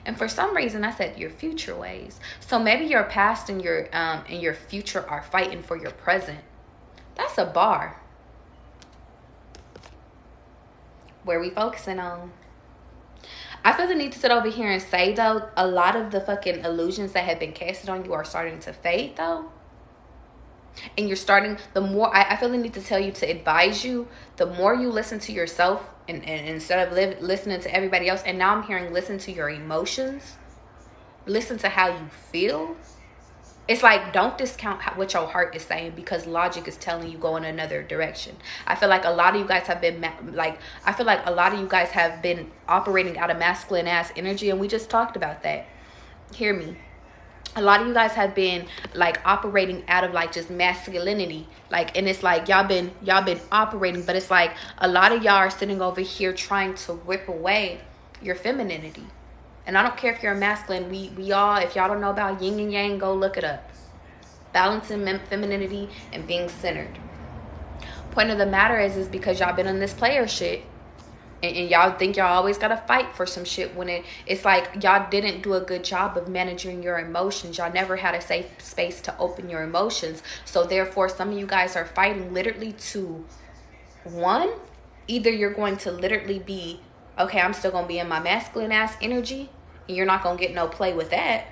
And for some reason, I said your future ways. So maybe your past and your future are fighting for your present. That's a bar. Where we focusing on? I feel the need to sit over here and say, though, a lot of the fucking illusions that have been casted on you are starting to fade, though. And you're starting, the more, I feel the need to tell you, to advise you, the more you listen to yourself, and instead of listening to everybody else, and now I'm hearing listen to your emotions, listen to how you feel. It's like, don't discount what your heart is saying, because logic is telling you go in another direction. I feel like a lot of you guys have been, I feel like a lot of you guys have been operating out of masculine ass energy, and we just talked about that. Hear me. A lot of you guys have been like operating out of like just masculinity, like, and it's like y'all been operating, but it's like a lot of y'all are sitting over here trying to rip away your femininity. And I don't care if you're a masculine, we all, if y'all don't know about yin and yang, go look it up. Balancing femininity and being centered. Point of the matter is because y'all been on this player shit. And y'all think y'all always gotta fight for some shit when it's like y'all didn't do a good job of managing your emotions. Y'all never had a safe space to open your emotions. So therefore, some of you guys are fighting literally to, one, either you're going to literally be, okay, I'm still gonna be in my masculine ass energy, and you're not gonna get no play with that.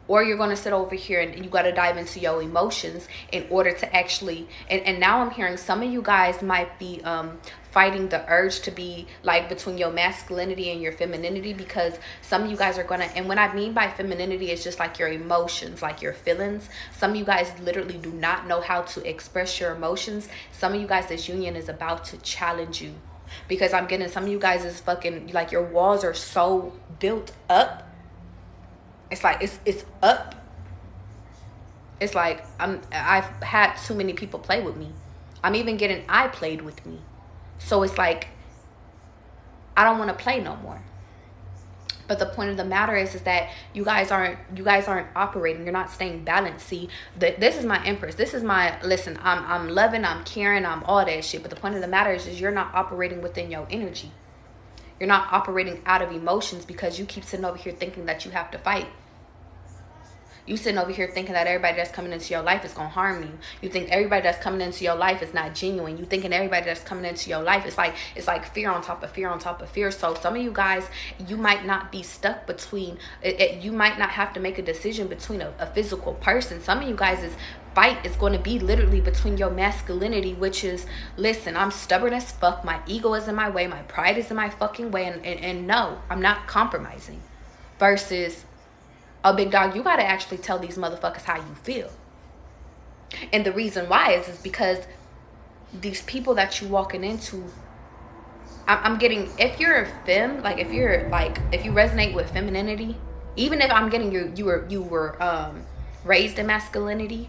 Or you're going to sit over here and you got to dive into your emotions in order to actually... And now I'm hearing some of you guys might be fighting the urge to be like between your masculinity and your femininity, because some of you guys are going to... And what I mean by femininity is just like your emotions, like your feelings. Some of you guys literally do not know how to express your emotions. Some of you guys, this union is about to challenge you. Because I'm getting some of you guys is fucking... Like your walls are so built up. It's like it's up. It's like I've had too many people play with me. I'm even getting I played with me. So it's like I don't want to play no more. But the point of the matter is that you guys aren't operating. You're not staying balanced. See, this is my empress. This is my, listen, I'm loving, I'm caring, I'm all that shit. But the point of the matter is you're not operating within your energy. You're not operating out of emotions because you keep sitting over here thinking that you have to fight. You sitting over here thinking that everybody that's coming into your life is going to harm you. You think everybody that's coming into your life is not genuine. You thinking everybody that's coming into your life, it's like fear on top of fear on top of fear. So some of you guys, you might not be stuck between, you might not have to make a decision between a physical person. Some of you guys' fight is going to be literally between your masculinity, which is, listen, I'm stubborn as fuck. My ego is in my way. My pride is in my fucking way. And no, I'm not compromising. Versus... Oh, big dog, you got to actually tell these motherfuckers how you feel. And the reason why is because these people that you walking into, I'm getting, if you're a femme, like if you resonate with femininity, even if I'm getting you were raised in masculinity,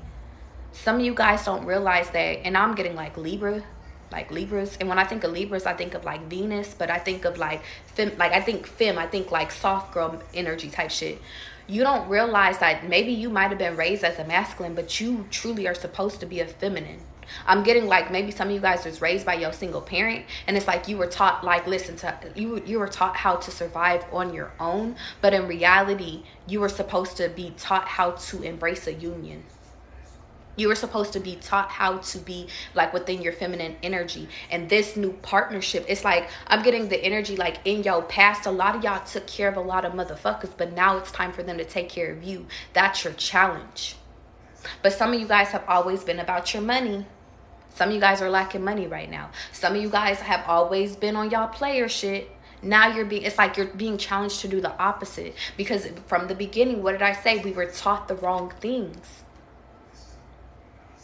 some of you guys don't realize that. And I'm getting like Libras. And when I think of Libras, I think of like Venus, but I think of like I think like soft girl energy type shit. You don't realize that maybe you might have been raised as a masculine, but you truly are supposed to be a feminine. I'm getting like maybe some of you guys was raised by your single parent, and it's like you were taught, like, listen to you were taught how to survive on your own, but in reality you were supposed to be taught how to embrace a union. You were supposed to be taught how to be like within your feminine energy. And this new partnership, it's like I'm getting the energy like in your past. A lot of y'all took care of a lot of motherfuckers, but now it's time for them to take care of you. That's your challenge. But some of you guys have always been about your money. Some of you guys are lacking money right now. Some of you guys have always been on y'all player shit. Now it's like you're being challenged to do the opposite. Because from the beginning, what did I say? We were taught the wrong things.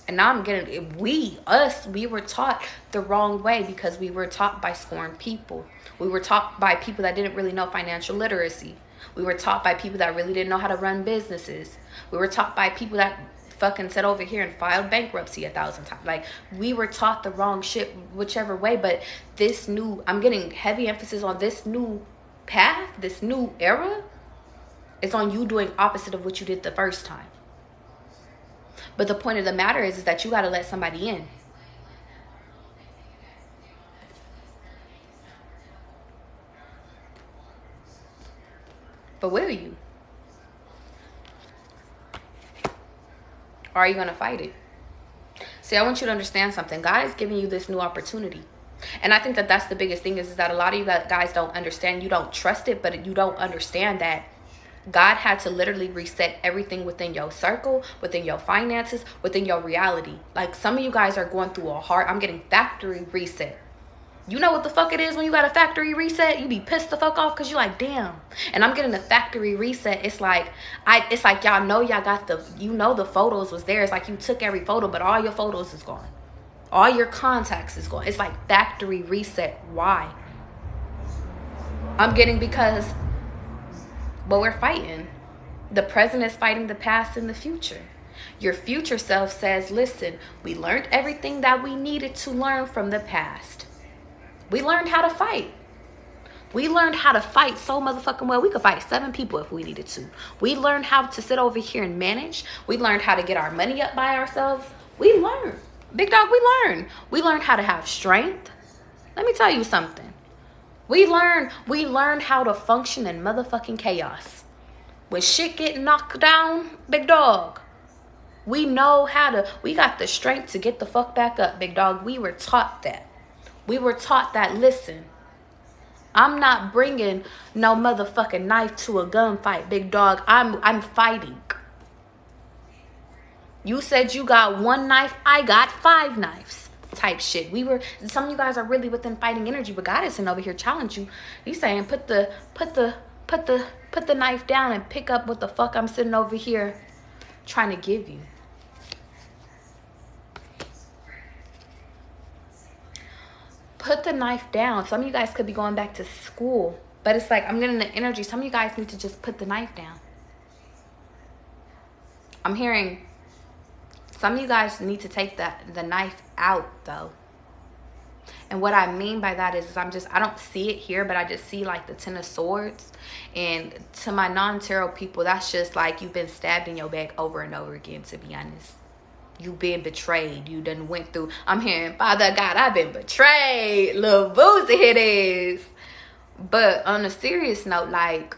And now I'm getting, we were taught the wrong way because we were taught by scorned people. We were taught by people that didn't really know financial literacy. We were taught by people that really didn't know how to run businesses. We were taught by people that fucking sat over here and filed bankruptcy 1,000 times. Like, we were taught the wrong shit whichever way. But this new, I'm getting heavy emphasis on this new path, this new era. It's on you doing opposite of what you did the first time. But the point of the matter is that you got to let somebody in. But will you? Or are you going to fight it? See, I want you to understand something. God is giving you this new opportunity. And I think that that's the biggest thing is that a lot of you guys don't understand. You don't trust it, but you don't understand that God had to literally reset everything within your circle, within your finances, within your reality. Like, some of you guys are going through a hard, I'm getting factory reset. You know what the fuck it is when you got a factory reset? You be pissed the fuck off because you're like, damn. And I'm getting a factory reset. It's like y'all know y'all got the photos was there. It's like you took every photo, but all your photos is gone. All your contacts is gone. It's like factory reset. Why? I'm getting because, but we're fighting. The present is fighting the past and the future. Your future self says, listen, we learned everything that we needed to learn from the past. We learned how to fight. We learned how to fight so motherfucking well. We could fight 7 people if we needed to. We learned how to sit over here and manage. We learned how to get our money up by ourselves. We learned. Big dog, we learned. We learned how to have strength. Let me tell you something. We learned how to function in motherfucking chaos. When shit get knocked down, big dog, we know how to, we got the strength to get the fuck back up, big dog. We were taught that. We were taught that, listen, I'm not bringing no motherfucking knife to a gunfight, big dog. I'm fighting. You said you got 1 knife, I got 5 knives. Type shit. Some of you guys are really within fighting energy, but God isn't over here challenge you. He's saying put the knife down and pick up what the fuck I'm sitting over here trying to give you. Put the knife down. Some of you guys could be going back to school, but it's like I'm getting the energy. Some of you guys need to just put the knife down. I'm hearing some of you guys need to take the knife out though. And what I mean by that is I don't see it here, but I just see like the 10 of swords. And to my non-tarot people, that's just like you've been stabbed in your back over and over again, to be honest. You've been betrayed. You done went through. I'm hearing, Father God, I've been betrayed. Little boozy it is. But on a serious note, like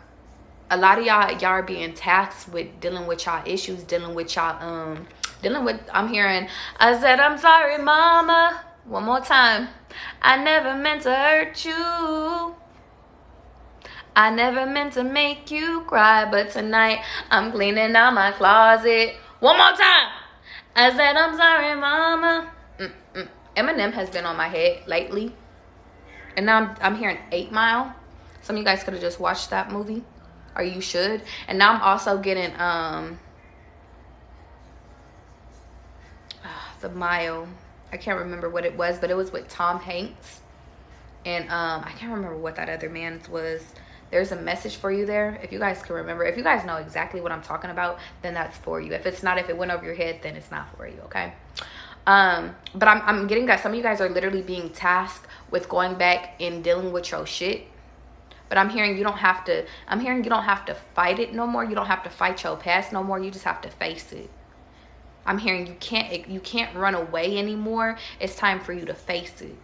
a lot of y'all are being tasked with dealing with y'all issues, dealing with, I'm hearing, I said, I'm sorry, mama. One more time. I never meant to hurt you. I never meant to make you cry, but tonight I'm cleaning out my closet. One more time. I said, I'm sorry, mama. Eminem has been on my head lately. And now I'm hearing 8 Mile. Some of you guys could have just watched that movie. Or you should. And now I'm also getting the Mile. I can't remember what it was, but it was with Tom Hanks. And I can't remember what that other man's was. There's a message for you there. If you guys can remember, if you guys know exactly what I'm talking about, then that's for you. If it's not, if it went over your head, then it's not for you, okay? But I'm getting that some of you guys are literally being tasked with going back and dealing with your shit. But I'm hearing you don't have to fight it no more. You don't have to fight your past no more. You just have to face it. I'm hearing you can't run away anymore. It's time for you to face it.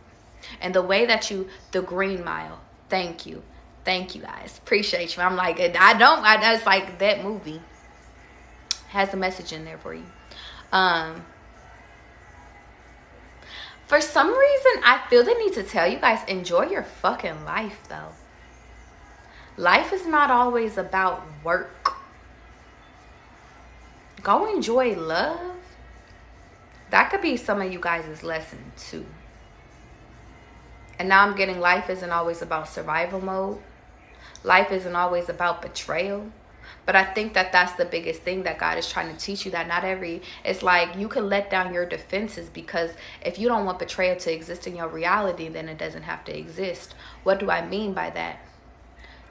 And the way that the Green Mile, thank you. Thank you guys. Appreciate you. I'm like, it's like that movie has a message in there for you. For some reason, I feel the need to tell you guys, enjoy your fucking life though. Life is not always about work. Go enjoy love. That could be some of you guys' lesson too. And now I'm getting life isn't always about survival mode. Life isn't always about betrayal. But I think that that's the biggest thing that God is trying to teach you, that not every, it's like you can let down your defenses, because if you don't want betrayal to exist in your reality, then it doesn't have to exist. What do I mean by that?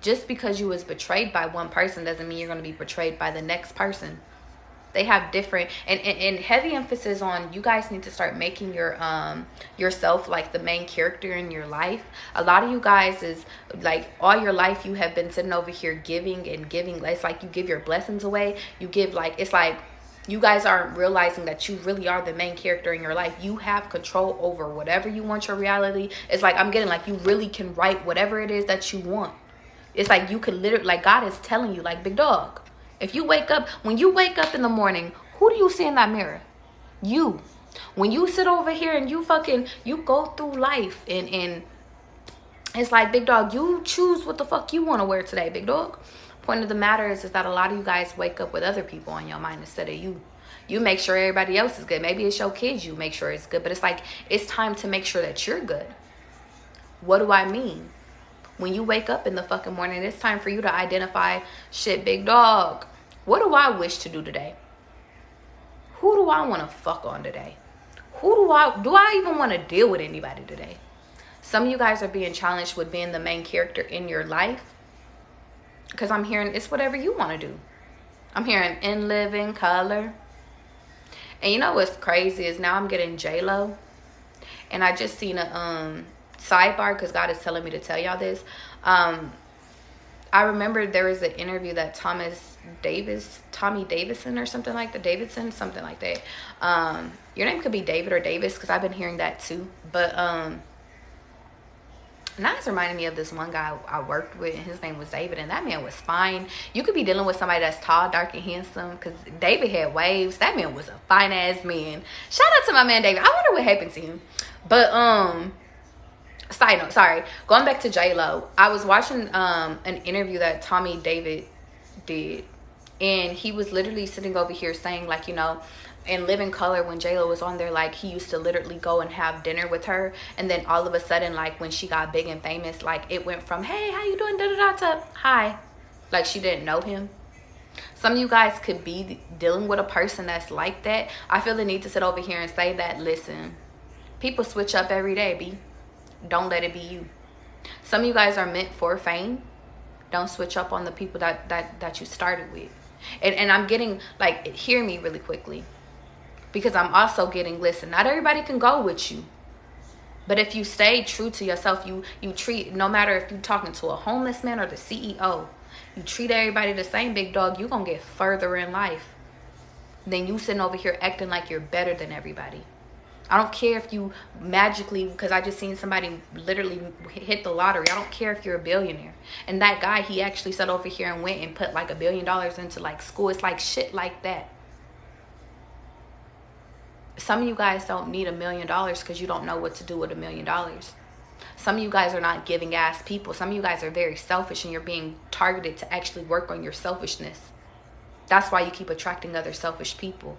Just because you was betrayed by one person doesn't mean you're going to be betrayed by the next person. They have different, and heavy emphasis on, you guys need to start making your yourself like the main character in your life. A lot of you guys is like, all your life you have been sitting over here giving and giving. It's like you give your blessings away. You give, like, it's like you guys aren't realizing that you really are the main character in your life. You have control over whatever you want your reality. It's like, I'm getting like, you really can write whatever it is that you want. It's like you could literally, like, God is telling you, like, big dog, if you wake up, when you wake up in the morning, who do you see in that mirror? You. When you sit over here and you go through life, and it's like, big dog, you choose what the fuck you want to wear today, big dog. Point of the matter is that a lot of you guys wake up with other people on your mind instead of you. You make sure everybody else is good. Maybe it's your kids, you make sure it's good. But it's like, it's time to make sure that you're good. What do I mean? When you wake up in the fucking morning, it's time for you to identify, shit, big dog, what do I wish to do today? Who do I want to fuck on today? Do I even want to deal with anybody today? Some of you guys are being challenged with being the main character in your life, because I'm hearing it's whatever you want to do. I'm hearing in living color. And you know what's crazy is now I'm getting J-Lo. And I just seen a sidebar, because God is telling me to tell y'all this. I remember there was an interview that Tommy Davidson or something like that. Your name could be David or Davis, because I've been hearing that too. But now it's reminding me of this one guy I worked with, and his name was David, and that man was fine. You could be dealing with somebody that's tall, dark, and handsome, because David had waves. That man was a fine ass man. Shout out to my man David. I wonder what happened to him. But side note, sorry, going back to J-Lo, I was watching an interview that Tommy David did, and he was literally sitting over here saying, like, you know, in Living Color, when J-Lo was on there, like, he used to literally go and have dinner with her, and then all of a sudden, like, when she got big and famous, like, it went from, hey, how you doing, da-da-da, to hi, like, she didn't know him. Some of you guys could be dealing with a person that's like that. I feel the need to sit over here and say that, listen, people switch up every day, B. Don't let it be you. Some of you guys are meant for fame. Don't switch up on the people that you started with. And I'm getting, like, hear me really quickly, because I'm also getting, listen, not everybody can go with you. But if you stay true to yourself, you treat, no matter if you're talking to a homeless man or the CEO, you treat everybody the same, big dog, you're going to get further in life than you sitting over here acting like you're better than everybody. I don't care if you magically, because I just seen somebody literally hit the lottery. I don't care if you're a billionaire. And that guy, he actually sat over here and went and put like $1 billion into like school. It's like shit like that. Some of you guys don't need $1 million because you don't know what to do with $1 million. Some of you guys are not giving ass people. Some of you guys are very selfish, and you're being targeted to actually work on your selfishness. That's why you keep attracting other selfish people.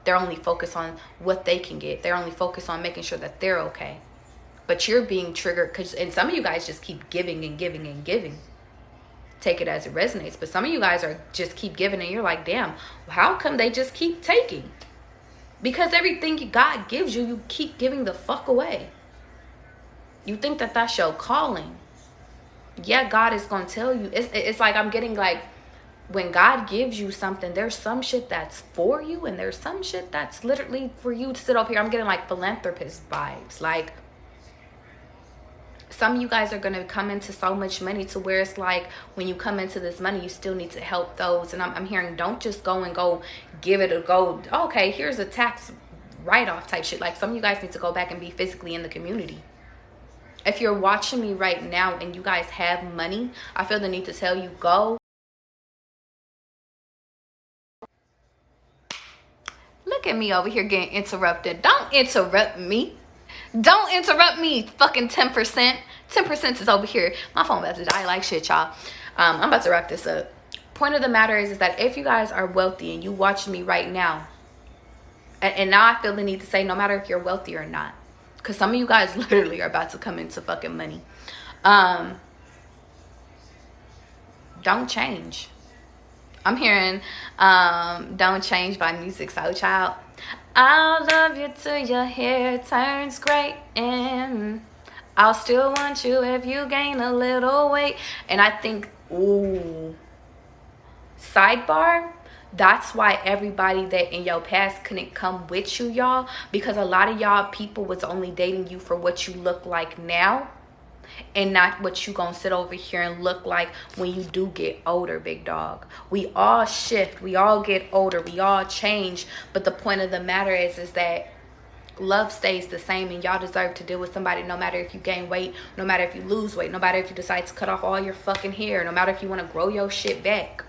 They're only focused on what they can get. They're only focused on making sure that they're okay. But you're being triggered and some of you guys just keep giving and giving and giving. Take it as it resonates. But some of you guys are just keep giving, and you're like, damn, how come they just keep taking? Because everything God gives you, you keep giving the fuck away. You think that that's your calling. Yeah, God is going to tell you. It's like I'm getting like, when God gives you something, there's some shit that's for you, and there's some shit that's literally for you to sit up here. I'm getting like philanthropist vibes. Like, some of you guys are going to come into so much money to where it's like, when you come into this money, you still need to help those. And I'm hearing, don't just go give it a go. Okay, here's a tax write-off type shit. Like, some of you guys need to go back and be physically in the community. If you're watching me right now and you guys have money, I feel the need to tell you, go. Look at me over here getting interrupted. Don't interrupt me. Don't interrupt me, fucking 10%. 10% is over here. My phone about to die like shit, y'all. I'm about to wrap this up. Point of the matter is that if you guys are wealthy and you watching me right now, and now I feel the need to say, no matter if you're wealthy or not, Because some of you guys literally are about to come into fucking money. Don't change. I'm hearing Don't Change by Music Soul Child. I'll love you till your hair turns gray, and I'll still want you if you gain a little weight. And I think, ooh, sidebar, that's why everybody that in your past couldn't come with you, y'all, because a lot of y'all people was only dating you for what you look like now, and not what you gonna sit over here and look like when you do get older, big dog. We all shift, we all get older, we all change, but the point of the matter is that love stays the same, and y'all deserve to deal with somebody no matter if you gain weight, no matter if you lose weight, no matter if you decide to cut off all your fucking hair, no matter if you want to grow your shit back.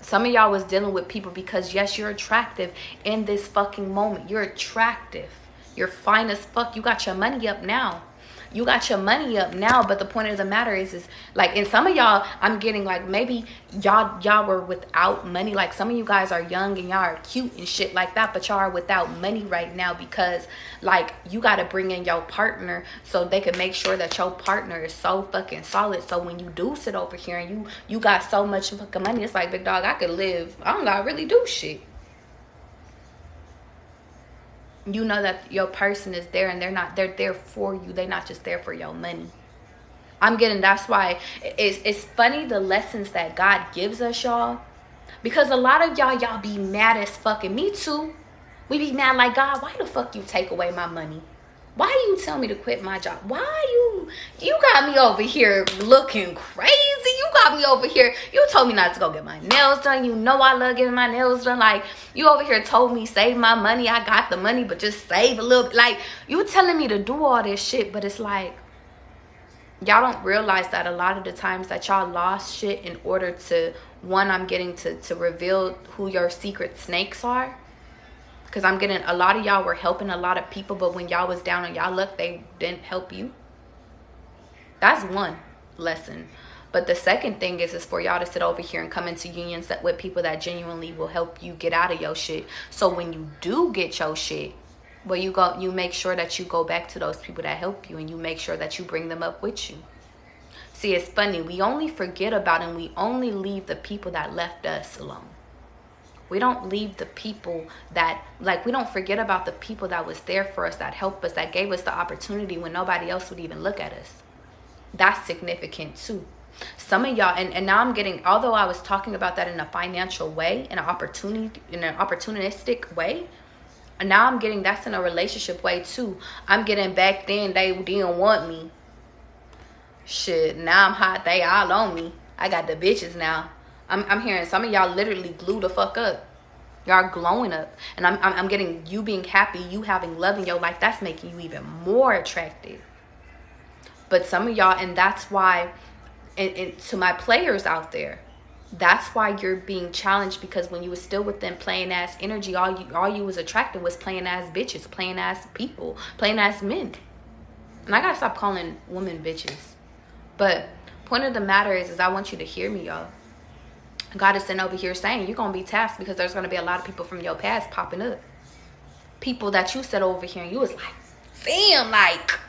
Some of y'all was dealing with people because, yes, you're attractive in this fucking moment. You're attractive. You're fine as fuck. You got your money up now. You got your money up now, but the point of the matter is like, in some of y'all, I'm getting like, maybe y'all were without money. Like, some of you guys are young and y'all are cute and shit like that, but y'all are without money right now because, like, you got to bring in your partner so they can make sure that your partner is so fucking solid. So when you do sit over here and you got so much fucking money, it's like, big dog, I could live. I don't gotta really do shit. You know that your person is there, and they're there for you. They're not just there for your money. I'm getting, that's why it's funny, the lessons that God gives us, y'all, because a lot of y'all be mad as fucking, me too. We be mad like, God, why the fuck you take away my money? Why you tell me to quit my job? Why you got me over here looking crazy? You got me over here. You told me not to go get my nails done. You know I love getting my nails done. Like, you over here told me save my money. I got the money, but just save a little. Like, you telling me to do all this shit, but it's like, y'all don't realize that a lot of the times that y'all lost shit in order to, one, I'm getting to reveal who your secret snakes are. Because I'm getting, a lot of y'all were helping a lot of people, but when y'all was down on y'all luck, they didn't help you. That's one lesson. But the second thing is for y'all to sit over here and come into unions with people that genuinely will help you get out of your shit. So when you do get your shit, well, you make sure that you go back to those people that help you, and you make sure that you bring them up with you. See, it's funny. We only forget about and we only leave the people that left us alone. We don't leave the people that, like, we don't forget about the people that was there for us, that helped us, that gave us the opportunity when nobody else would even look at us. That's significant too. Some of y'all, and now I'm getting, although I was talking about that in a financial way, in an opportunistic way, and now I'm getting that's in a relationship way too. I'm getting, back then they didn't want me. Shit, now I'm hot, they all on me. I got the bitches now. I'm hearing some of y'all literally glue the fuck up. Y'all glowing up. And I'm getting you being happy, you having love in your life. That's making you even more attractive. But some of y'all, and that's why, and to my players out there, that's why you're being challenged, because when you was still with them playing ass energy, all you was attracted was playing ass bitches, playing ass people, playing ass men. And I gotta stop calling women bitches. But point of the matter is I want you to hear me, y'all. God is sitting over here saying you're going to be tasked, because there's going to be a lot of people from your past popping up. People that you said over here and you was like, damn, like,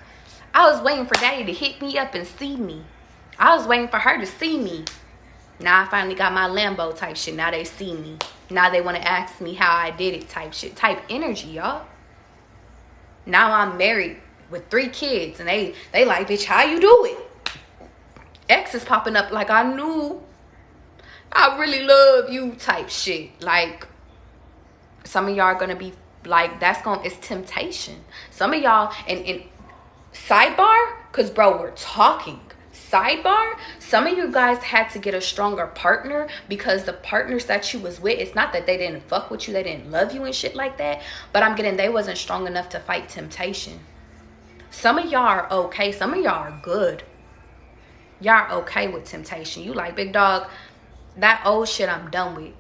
I was waiting for daddy to hit me up and see me. I was waiting for her to see me. Now I finally got my Lambo type shit. Now they see me. Now they want to ask me how I did it type shit. Type energy, y'all. Now I'm married with 3 kids and they like, bitch, how you do it? Ex is popping up like, I knew I really love you type shit. Like, some of y'all are gonna be like, it's temptation. Some of y'all, and sidebar, because bro, we're talking sidebar, some of you guys had to get a stronger partner, because the partners that you was with, it's not that they didn't fuck with you, they didn't love you and shit like that, but I'm getting, they wasn't strong enough to fight temptation. Some of y'all are okay, some of y'all are good. Y'all are okay with temptation. You like, big dog, that old shit I'm done with.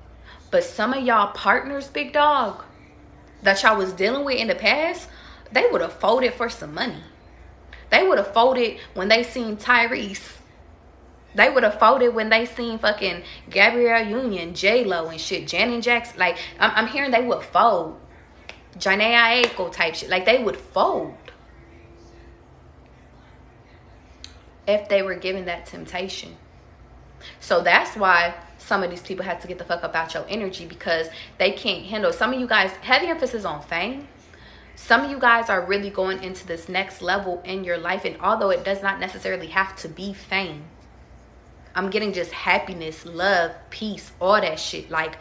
But some of y'all partners, big dog, that y'all was dealing with in the past, they would have folded for some money. They would have folded when they seen Tyrese. They would have folded when they seen fucking Gabrielle Union, J-Lo and shit, Janet Jackson. Like, I'm hearing they would fold. Janae Aiko type shit. Like, they would fold if they were given that temptation. So that's why some of these people have to get the fuck up out your energy, because they can't handle. Some of you guys, heavy emphasis on fame. Some of you guys are really going into this next level in your life, and although it does not necessarily have to be fame, I'm getting just happiness, love, peace, all that shit. Like,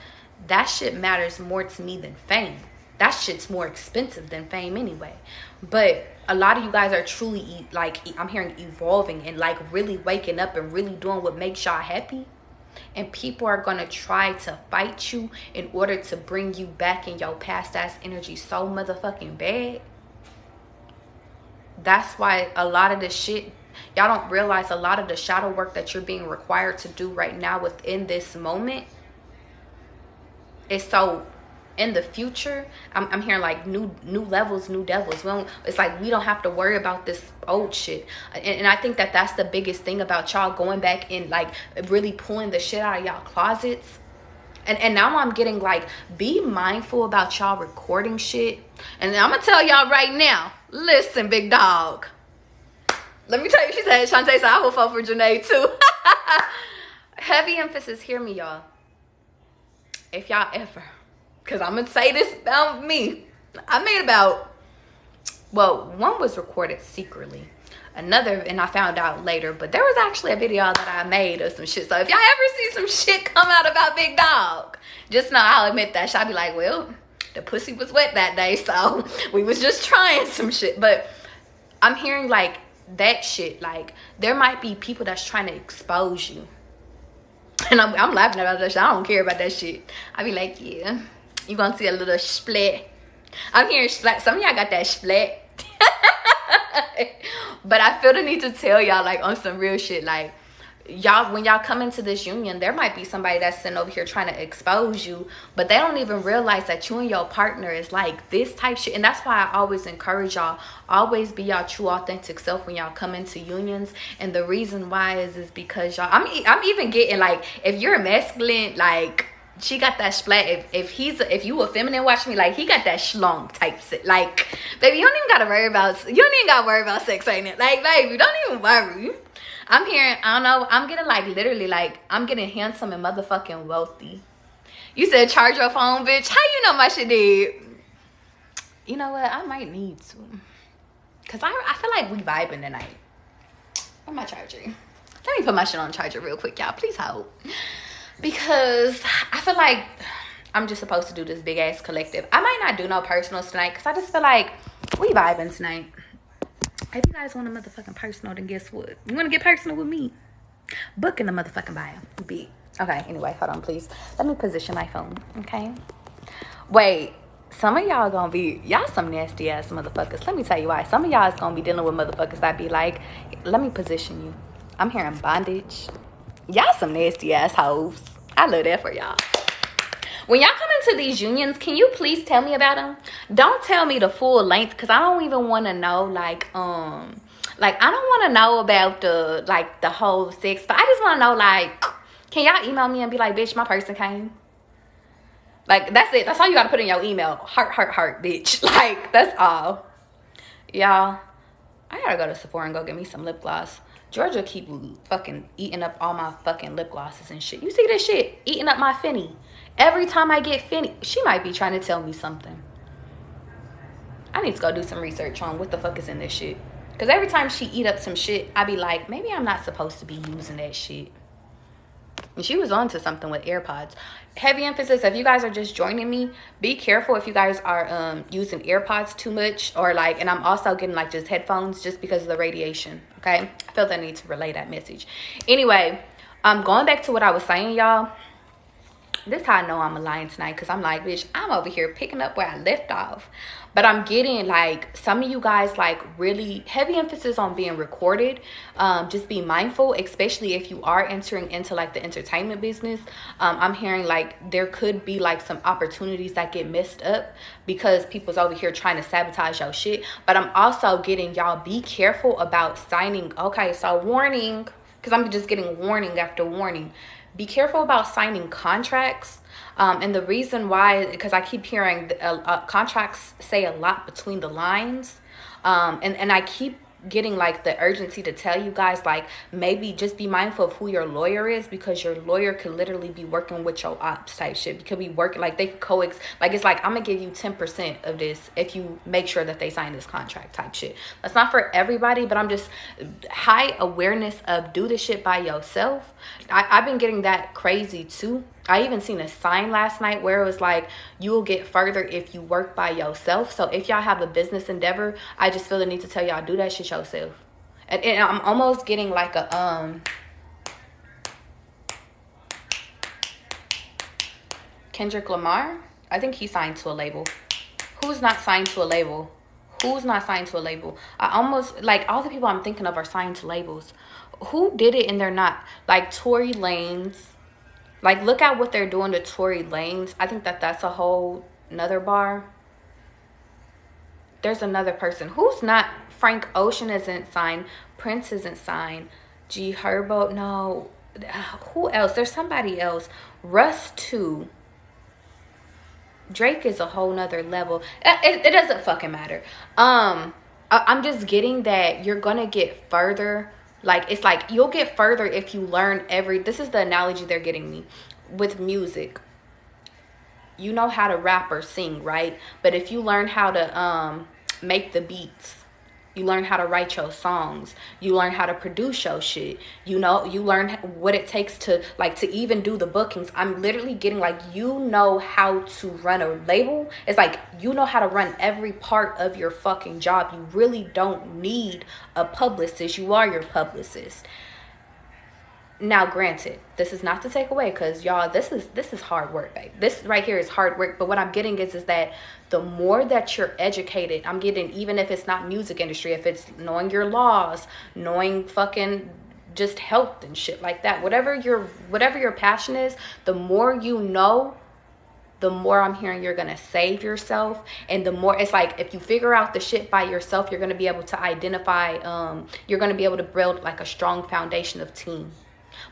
that shit matters more to me than fame. That shit's more expensive than fame anyway. But a lot of you guys are truly, like, I'm hearing evolving and, like, really waking up and really doing what makes y'all happy. And people are going to try to fight you in order to bring you back in your past ass energy so motherfucking bad. That's why a lot of the shit, y'all don't realize a lot of the shadow work that you're being required to do right now within this moment is so in the future. I'm hearing like new levels, new devils. It's like we don't have to worry about this old shit. And I think that that's the biggest thing about y'all going back and like really pulling the shit out of y'all closets. And now I'm getting like, be mindful about y'all recording shit. And I'm gonna tell y'all right now, listen, big dog. Let me tell you, she said, Shantae said, I will vote for Janae too. Heavy emphasis, hear me, y'all. If y'all ever, because I'm going to say this about me. I made about, well, one was recorded secretly. Another, and I found out later, but there was actually a video that I made of some shit. So if y'all ever see some shit come out about Big Dog, just know I'll admit that. I'll be like, well, the pussy was wet that day, so we was just trying some shit. But I'm hearing like that shit, like there might be people that's trying to expose you. And I'm laughing about that shit. I don't care about that shit. I be like, yeah, you gonna see a little split. I'm hearing splat. Some of y'all got that split. But I feel the need to tell y'all, like, on some real shit, like, y'all, when y'all come into this union, there might be somebody that's sitting over here trying to expose you, but they don't even realize that you and your partner is like this type shit. And that's why I always encourage y'all, always be y'all true authentic self when y'all come into unions. And the reason why is because y'all, I'm even getting like, if you're a masculine, like, she got that splat. If you a feminine, watch me, like, he got that schlong type shit. Like, baby, you don't even gotta worry about sex right now. Like, baby, don't even worry. I'm hearing, I don't know, I'm getting like literally like, I'm getting handsome and motherfucking wealthy. You said charge your phone, bitch. How you know my shit did? You know what? I might need to. Cause I feel like we vibing tonight. Where's my charger? Let me put my shit on charger real quick, y'all. Please hold. Because I feel like I'm just supposed to do this big ass collective. I might not do no personals tonight because I just feel like we vibing tonight. If you guys want a motherfucking personal, then guess what? You want to get personal with me? Book in the motherfucking bio. Big. Okay, anyway, hold on, please. Let me position my phone, okay? Wait, some of y'all gonna be, y'all some nasty ass motherfuckers. Let me tell you why. Some of y'all is gonna be dealing with motherfuckers that be like, let me position you. I'm hearing bondage. Y'all some nasty ass hoes. I love that for y'all. When y'all come into these unions, can you please tell me about them? Don't tell me the full length, because I don't even want to know, like I don't want to know about the whole sex, but I just want to know, like, can y'all email me and be like, bitch, my person came? Like, that's it. That's all you got to put in your email. Heart, heart, heart, bitch. Like, that's all. Y'all, I got to go to Sephora and go get me some lip gloss. Georgia keep fucking eating up all my fucking lip glosses and shit. You see this shit? Eating up my Finny. Every time I get Finny, she might be trying to tell me something. I need to go do some research on what the fuck is in this shit. Because every time she eat up some shit, I be like, maybe I'm not supposed to be using that shit. And she was on to something with AirPods. Heavy emphasis, if you guys are just joining me, be careful if you guys are using AirPods too much, or like, and I'm also getting like just headphones just because of the radiation, okay? I felt I need to relay that message. Anyway, going back to what I was saying, y'all. This is how I know I'm lying tonight, because I'm like, bitch, I'm over here picking up where I left off. But I'm getting like some of you guys like really heavy emphasis on being recorded. Just be mindful, especially if you are entering into like the entertainment business. I'm hearing like there could be like some opportunities that get messed up because people's over here trying to sabotage your shit. But I'm also getting y'all be careful about signing. Okay, so warning, because I'm just getting warning after warning. Be careful about signing contracts And the reason why, because I keep hearing contracts say a lot between the lines. And I keep getting like the urgency to tell you guys, like, maybe just be mindful of who your lawyer is, because your lawyer could literally be working with your ops type shit. You could be working, like, they could like, it's like, I'm gonna give you 10% of this if you make sure that they sign this contract type shit. That's not for everybody, but I'm just high awareness of do this shit by yourself. I've been getting that crazy too. I even seen a sign last night where it was like, you will get further if you work by yourself. So if y'all have a business endeavor, I just feel the need to tell y'all, do that shit yourself. And I'm almost getting like a Kendrick Lamar. I think he signed to a label. Who's not signed to a label? Who's not signed to a label? I almost, like, all the people I'm thinking of are signed to labels. Who did it and they're not? Like Tory Lanez. Like, look at what they're doing to Tory Lanez. I think that's a whole nother bar. There's another person. Who's not? Frank Ocean isn't signed. Prince isn't signed. G Herbo. No. Who else? There's somebody else. Russ too. Drake is a whole nother level. It doesn't fucking matter. I'm just getting that you're gonna get further. Like, it's like you'll get further if you learn this is the analogy they're getting me with music. You know how to rap or sing, right? But if you learn how to make the beats, you learn how to write your songs, you learn how to produce your shit, you know, you learn what it takes to, like, to even do the bookings. I'm literally getting like, you know how to run a label. It's like, you know how to run every part of your fucking job. You really don't need a publicist. You are your publicist. Now, granted, this is not to take away, because y'all, this is hard work, babe. This right here is hard work. But what I'm getting is that the more that you're educated, I'm getting, even if it's not music industry, if it's knowing your laws, knowing fucking just health and shit like that, whatever your passion is, the more you know, the more I'm hearing you're gonna save yourself. And the more, it's like, if you figure out the shit by yourself, you're gonna be able to identify, you're gonna be able to build like a strong foundation of team.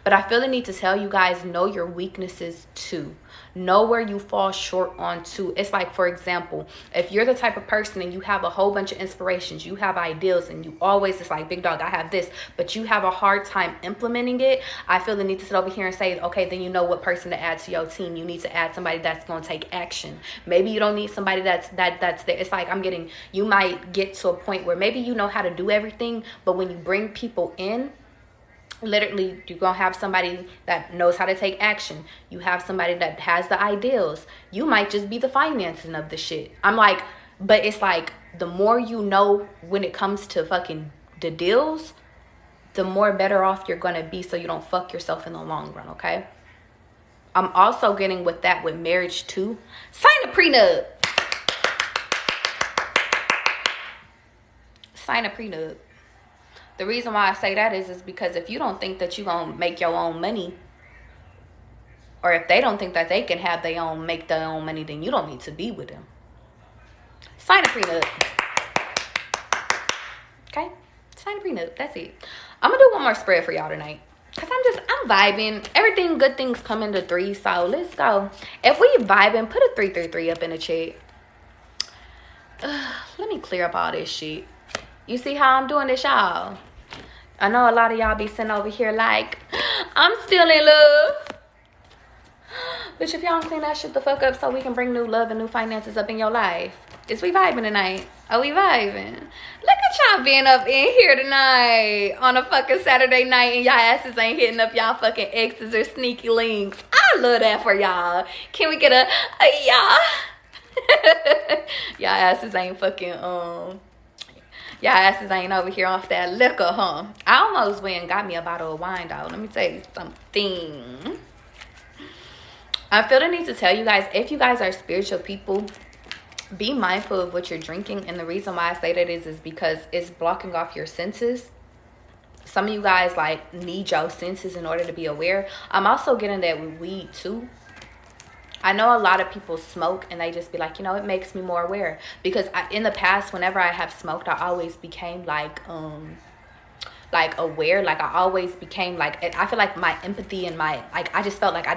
But I feel the need to tell you guys, know your weaknesses too. Know where you fall short on too. It's like, for example, if you're the type of person and you have a whole bunch of inspirations, you have ideas, and you always, it's like, big dog, I have this, but you have a hard time implementing it. I feel the need to sit over here and say, okay, then you know what person to add to your team. You need to add somebody that's going to take action. Maybe you don't need somebody that's there. It's like, you might get to a point where maybe you know how to do everything, but when you bring people in, literally, you're gonna have somebody that knows how to take action. You have somebody that has the ideals. You might just be the financing of the shit. I'm like, but it's like, the more you know when it comes to fucking the deals, the more better off you're gonna be, so you don't fuck yourself in the long run, okay? I'm also getting with that with marriage too. Sign a prenup. Sign a prenup. The reason why I say that is because if you don't think that you're going to make your own money, or if they don't think that they can make their own money, then you don't need to be with them. Sign a prenup. Okay? Sign a prenup. That's it. I'm going to do one more spread for y'all tonight, because I'm vibing. Everything, good things come into three, so let's go. If we vibing, put a 333 up in the chat. Let me clear up all this shit. You see how I'm doing this, y'all? I know a lot of y'all be sitting over here like, I'm still in love. Bitch, if y'all don't clean that shit the fuck up so we can bring new love and new finances up in your life. Is we vibing tonight? Are we vibing? Look at y'all being up in here tonight on a fucking Saturday night, and y'all asses ain't hitting up y'all fucking exes or sneaky links. I love that for y'all. Can we get a y'all? Y'all asses ain't fucking, y'all asses ain't over here off that liquor, huh? I almost went and got me a bottle of wine, dog. Let me tell you something. I feel the need to tell you guys, if you guys are spiritual people, be mindful of what you're drinking. And the reason why I say that is because it's blocking off your senses. Some of you guys, like, need your senses in order to be aware. I'm also getting that with weed, too. I know a lot of people smoke and they just be like, you know, it makes me more aware. Because in the past, whenever I have smoked, I always became like, like aware. Like I always became like, I feel like my empathy and my, like I just felt like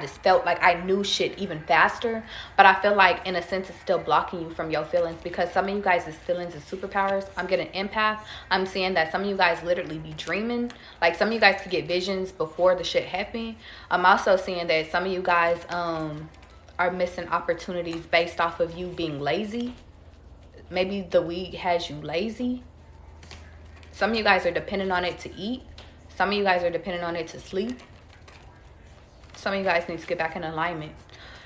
I knew shit even faster. But I feel like in a sense it's still blocking you from your feelings, because some of you guys' feelings is superpowers. I'm getting empath. I'm seeing that some of you guys literally be dreaming. Like some of you guys could get visions before the shit happened. I'm also seeing that some of you guys are missing opportunities based off of you being lazy. Maybe the weed has you lazy. Some of you guys are dependent on it to eat. Some of you guys are dependent on it to sleep. Some of you guys need to get back in alignment.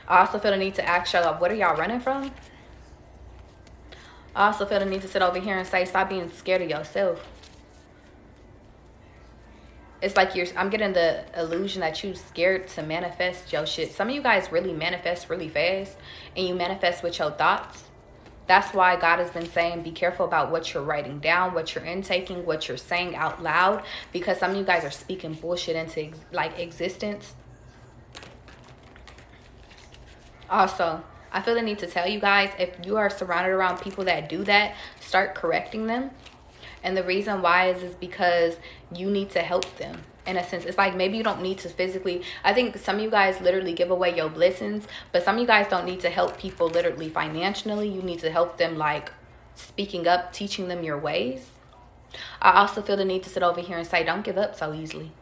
I also feel the need to ask y'all, what are y'all running from? I also feel the need to sit over here and say, stop being scared of yourself. It's like I'm getting the illusion that you're scared to manifest your shit. Some of you guys really manifest really fast, and you manifest with your thoughts. That's why God has been saying, be careful about what you're writing down, what you're intaking, what you're saying out loud, because some of you guys are speaking bullshit into existence. Also, I feel the need to tell you guys, if you are surrounded around people that do that, start correcting them. And the reason why is because you need to help them. In a sense, it's like maybe you don't need to physically. I think some of you guys literally give away your blessings, but some of you guys don't need to help people literally financially. You need to help them like speaking up, teaching them your ways. I also feel the need to sit over here and say, don't give up so easily.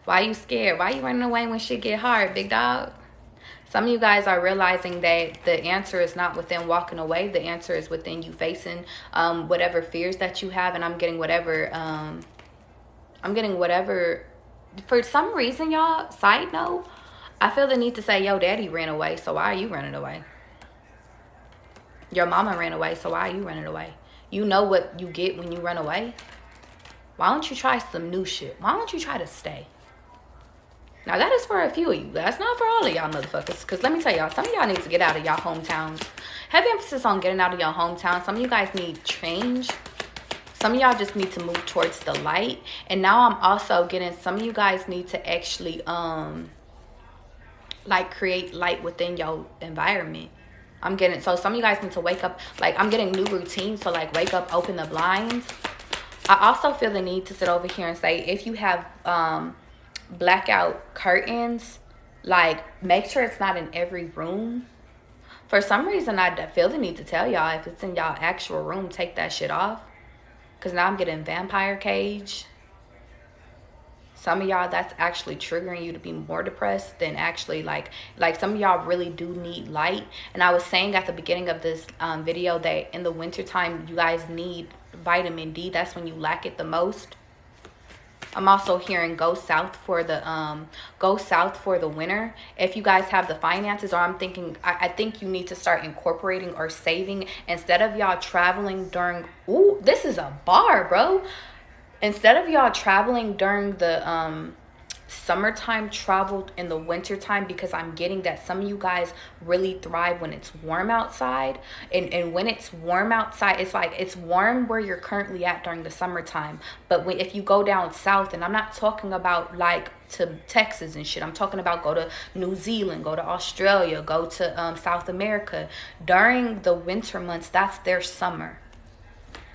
Why are you scared? Why are you running away when shit get hard, big dog? Some of you guys are realizing that the answer is not within walking away. The answer is within you facing whatever fears that you have. And I'm getting whatever, for some reason, y'all, side note, I feel the need to say, yo, daddy ran away, so why are you running away? Your mama ran away, so why are you running away? You know what you get when you run away? Why don't you try some new shit? Why don't you try to stay? Now, that is for a few of you. That's not for all of y'all motherfuckers. Because let me tell y'all, some of y'all need to get out of y'all hometowns. Heavy emphasis on getting out of your hometown. Some of you guys need change. Some of y'all just need to move towards the light. And now I'm also getting, some of you guys need to actually, like, create light within your environment. I'm getting, so some of you guys need to wake up. Like, I'm getting new routines. So, like, wake up, open the blinds. I also feel the need to sit over here and say, if you have, blackout curtains, like make sure it's not in every room. For some reason I feel the need to tell y'all, if it's in y'all actual room, take that shit off, because now I'm getting vampire cage. Some of y'all, that's actually triggering you to be more depressed than actually like some of y'all really do need light. And I was saying at the beginning of this video that in the wintertime you guys need vitamin D. That's when you lack it the most. I'm also hearing go south for the winter. If you guys have the finances, or I'm thinking, I think you need to start incorporating or saving instead of y'all traveling during, ooh, this is a bar, bro. Instead of y'all traveling during the summertime, traveled in the wintertime, because I'm getting that some of you guys really thrive when it's warm outside. And when it's warm outside, it's like it's warm where you're currently at during the summertime. But if you go down south, and I'm not talking about like to Texas and shit, I'm talking about go to New Zealand, go to Australia, go to South America. During the winter months, that's their summer.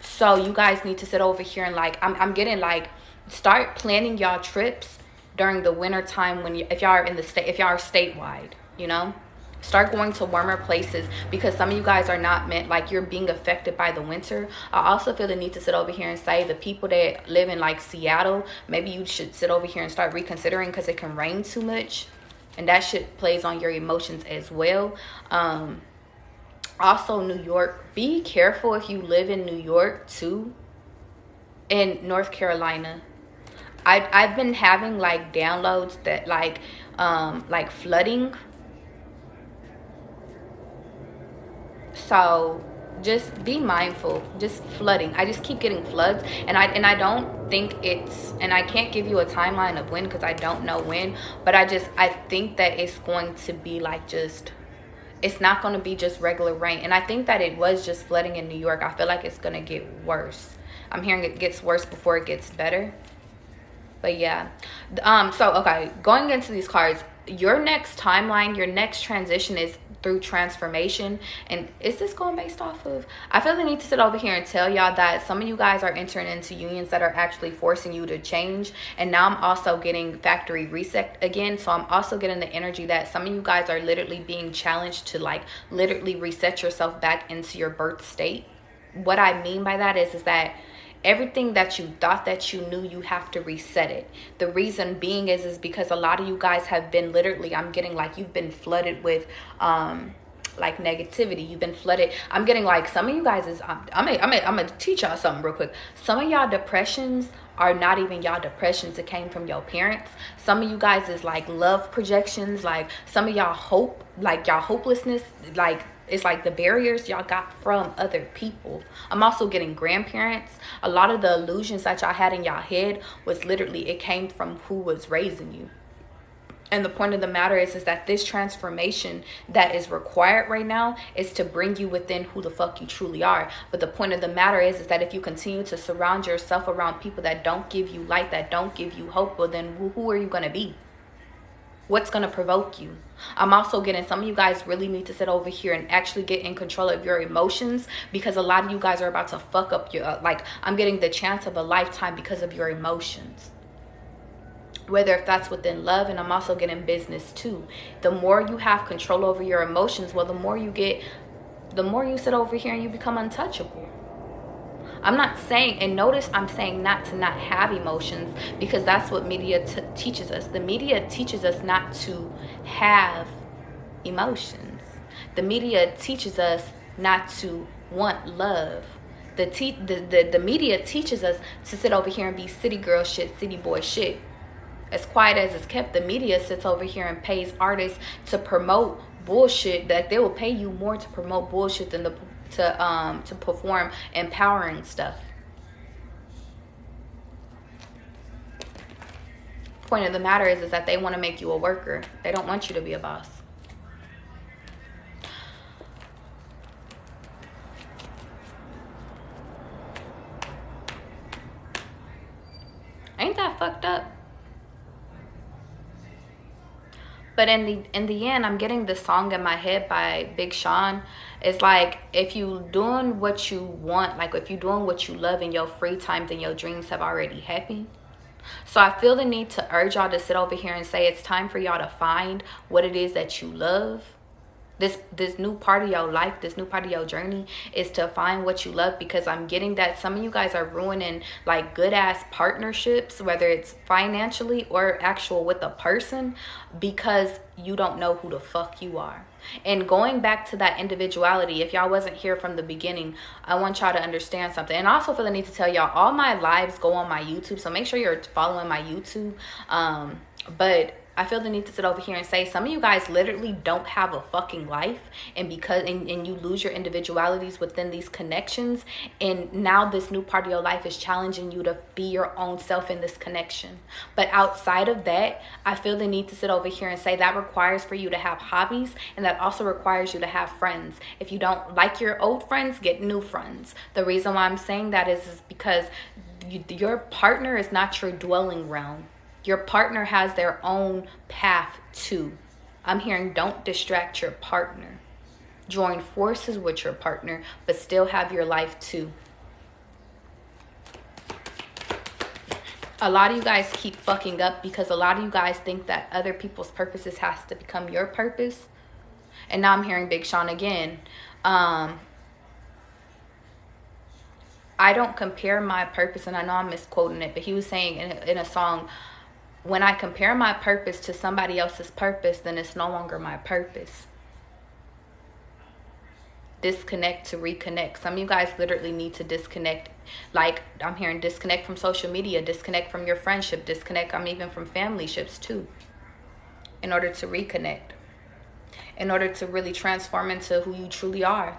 So you guys need to sit over here and like, I'm getting like, start planning y'all trips during the winter time when if y'all are in the state, if y'all are statewide, you know, start going to warmer places, because some of you guys are not meant, like you're being affected by the winter. I also feel the need to sit over here and say, the people that live in like Seattle, maybe you should sit over here and start reconsidering, because it can rain too much, and that shit plays on your emotions as well. Also New York, be careful if you live in New York too, in North Carolina. I've been having like downloads that like flooding. So just be mindful. Just flooding. I just keep getting floods, and I don't think it's, and I can't give you a timeline of when, because I don't know when, but I think that it's going to be like just, it's not going to be just regular rain. And I think that it was just flooding in New York. I feel like it's going to get worse. I'm hearing it gets worse before it gets better. But yeah, so okay, going into these cards, your next timeline, your next transition is through transformation. And is this going based off of, I feel the need to sit over here and tell y'all that some of you guys are entering into unions that are actually forcing you to change. And now I'm also getting factory reset again. So I'm also getting the energy that some of you guys are literally being challenged to like literally reset yourself back into your birth state. What I mean by that is that everything that you thought that you knew, you have to reset it. The reason being is because a lot of you guys have been literally, I'm getting like you've been flooded with like negativity. You've been flooded. I'm getting like some of you guys is I'm gonna teach y'all something real quick. Some of y'all depressions are not even y'all depressions. It came from your parents. Some of you guys is like love projections. Like some of y'all hope, like y'all hopelessness, like it's like the barriers y'all got from other people. I'm also getting grandparents. A lot of the illusions that y'all had in y'all head was literally, it came from who was raising you. And the point of the matter is that this transformation that is required right now is to bring you within who the fuck you truly are. But the point of the matter is that if you continue to surround yourself around people that don't give you light, that don't give you hope, well then who are you going to be? What's going to provoke you? I'm also getting some of you guys really need to sit over here and actually get in control of your emotions, because a lot of you guys are about to fuck up your like I'm getting the chance of a lifetime because of your emotions, whether if that's within love. And I'm also getting business too. The more you have control over your emotions, well, the more you sit over here and you become untouchable. I'm not saying, and notice I'm saying not to not have emotions, because that's what media teaches us. The media teaches us not to have emotions. The media teaches us not to want love. The media teaches us to sit over here and be city girl shit, city boy shit. As quiet as it's kept, the media sits over here and pays artists to promote bullshit, that they will pay you more to promote bullshit than to perform empowering stuff. Point of the matter is that they want to make you a worker. They don't want you to be a boss. Ain't that fucked up? But in the end, I'm getting this song in my head by Big Sean. It's like, if you doing what you want, like if you doing what you love in your free time, then your dreams have already happened. So I feel the need to urge y'all to sit over here and say it's time for y'all to find what it is that you love. This new part of your life, this new part of your journey is to find what you love, because I'm getting that some of you guys are ruining like good ass partnerships, whether it's financially or actual with a person, because you don't know who the fuck you are. And going back to that individuality, if y'all wasn't here from the beginning, I want y'all to understand something. And also feel the need to tell y'all, all my lives go on my YouTube, so make sure you're following my YouTube. But I feel the need to sit over here and say some of you guys literally don't have a fucking life, and you lose your individualities within these connections, and now this new part of your life is challenging you to be your own self in this connection. But outside of that, I feel the need to sit over here and say that requires for you to have hobbies, and that also requires you to have friends. If you don't like your old friends, get new friends. The reason why I'm saying that is because your partner is not your dwelling ground. Your partner has their own path too. I'm hearing don't distract your partner. Join forces with your partner, but still have your life too. A lot of you guys keep fucking up because a lot of you guys think that other people's purposes has to become your purpose. And now I'm hearing Big Sean again. I don't compare my purpose, and I know I'm misquoting it, but he was saying in a song, when I compare my purpose to somebody else's purpose, then it's no longer my purpose. Disconnect to reconnect. Some of you guys literally need to disconnect. Like I'm hearing disconnect from social media, disconnect from your friendship, disconnect, even from family ships too, in order to reconnect, in order to really transform into who you truly are.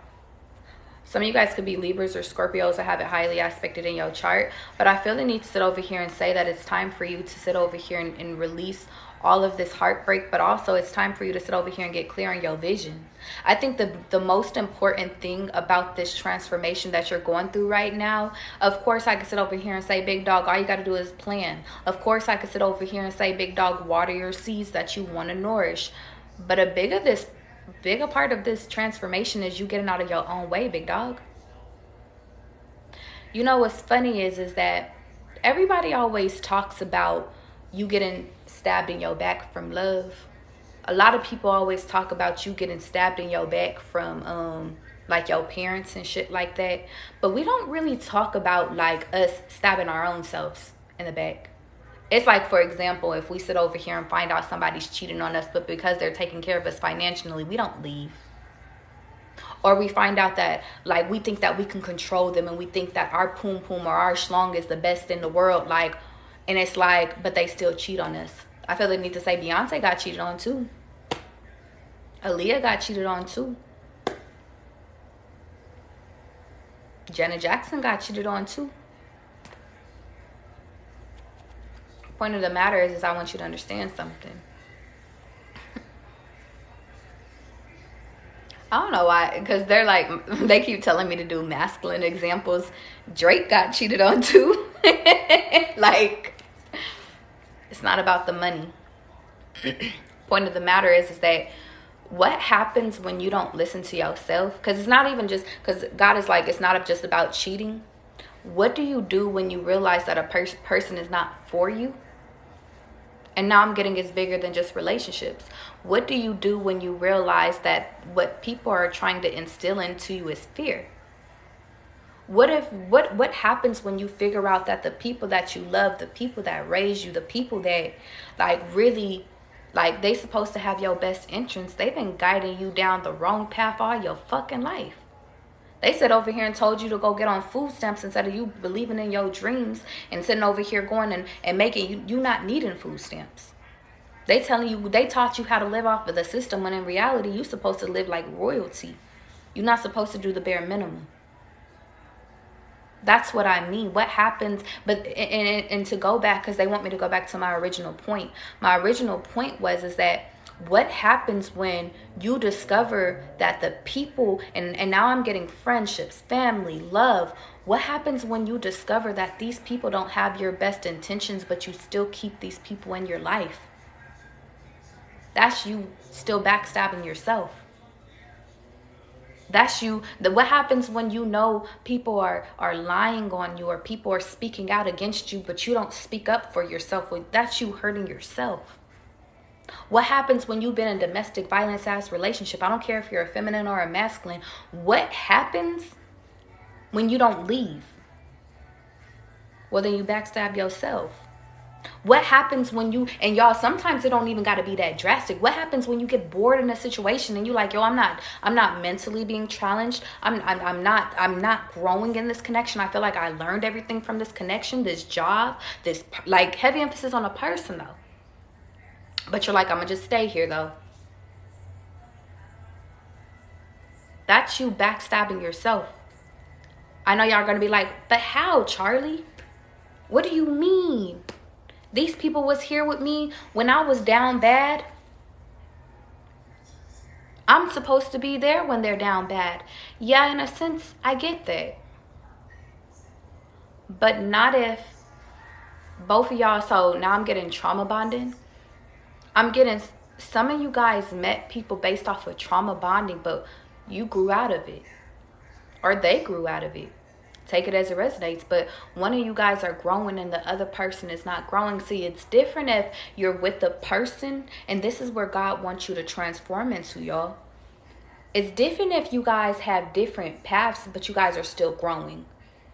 Some of you guys could be Libras or Scorpios that have it highly aspected in your chart. But I feel the need to sit over here and say that it's time for you to sit over here and release all of this heartbreak. But also it's time for you to sit over here and get clear on your vision. I think the most important thing about this transformation that you're going through right now, of course I could sit over here and say, big dog, all you got to do is plan. Of course I could sit over here and say, big dog, water your seeds that you want to nourish. But a big of this bigger part of this transformation is you getting out of your own way, big dog. You know what's funny is that everybody always talks about you getting stabbed in your back from love. A lot of people always talk about you getting stabbed in your back from like your parents and shit like that. But we don't really talk about like us stabbing our own selves in the back. It's like, for example, if we sit over here and find out somebody's cheating on us, but because they're taking care of us financially, we don't leave. Or we find out that, like, we think that we can control them, and we think that our poom poom or our schlong is the best in the world. Like, and it's like, but they still cheat on us. I feel the need to say Beyonce got cheated on too. Aaliyah got cheated on too. Janet Jackson got cheated on too. Point of the matter is I want you to understand something. I don't know why, because they're like, they keep telling me to do masculine examples. Drake got cheated on too. Like, it's not about the money. Point of the matter is that what happens when you don't listen to yourself? Because it's not even just, because God is like, it's not just about cheating. What do you do when you realize that a person is not for you? And now I'm getting it's bigger than just relationships. What do you do when you realize that what people are trying to instill into you is fear? What happens when you figure out that the people that you love, the people that raise you, the people that like really, like, they supposed to have your best interests, they've been guiding you down the wrong path all your fucking life. They sit over here and told you to go get on food stamps instead of you believing in your dreams and sitting over here going and making you not needing food stamps. They telling you, they taught you how to live off of the system, when in reality you're supposed to live like royalty. You're not supposed to do the bare minimum. That's what I mean. What happens, but and to go back, because they want me to go back to my original point. My original point is that what happens when you discover that the people, and now I'm getting friendships, family, love. What happens when you discover that these people don't have your best intentions, but you still keep these people in your life? That's you still backstabbing yourself. That's you. What happens when you know people are lying on you, or people are speaking out against you, but you don't speak up for yourself? That's you hurting yourself. What happens when you've been in a domestic violence ass relationship? I don't care if you're a feminine or a masculine. What happens when you don't leave? Well, then you backstab yourself. What happens when you, and y'all, sometimes it don't even got to be that drastic. What happens when you get bored in a situation and you're like, yo, I'm not mentally being challenged. I'm not growing in this connection. I feel like I learned everything from this connection, this job, this, like, heavy emphasis on a person though. But you're like, I'm going to just stay here, though. That's you backstabbing yourself. I know y'all are going to be like, but how, Charlie? What do you mean? These people was here with me when I was down bad. I'm supposed to be there when they're down bad. Yeah, in a sense, I get that. But not if both of y'all, so now I'm getting trauma bonding. I'm getting, some of you guys met people based off of trauma bonding, but you grew out of it. Or they grew out of it. Take it as it resonates. But one of you guys are growing and the other person is not growing. See, it's different if you're with the person, and this is where God wants you to transform into, y'all. It's different if you guys have different paths, but you guys are still growing.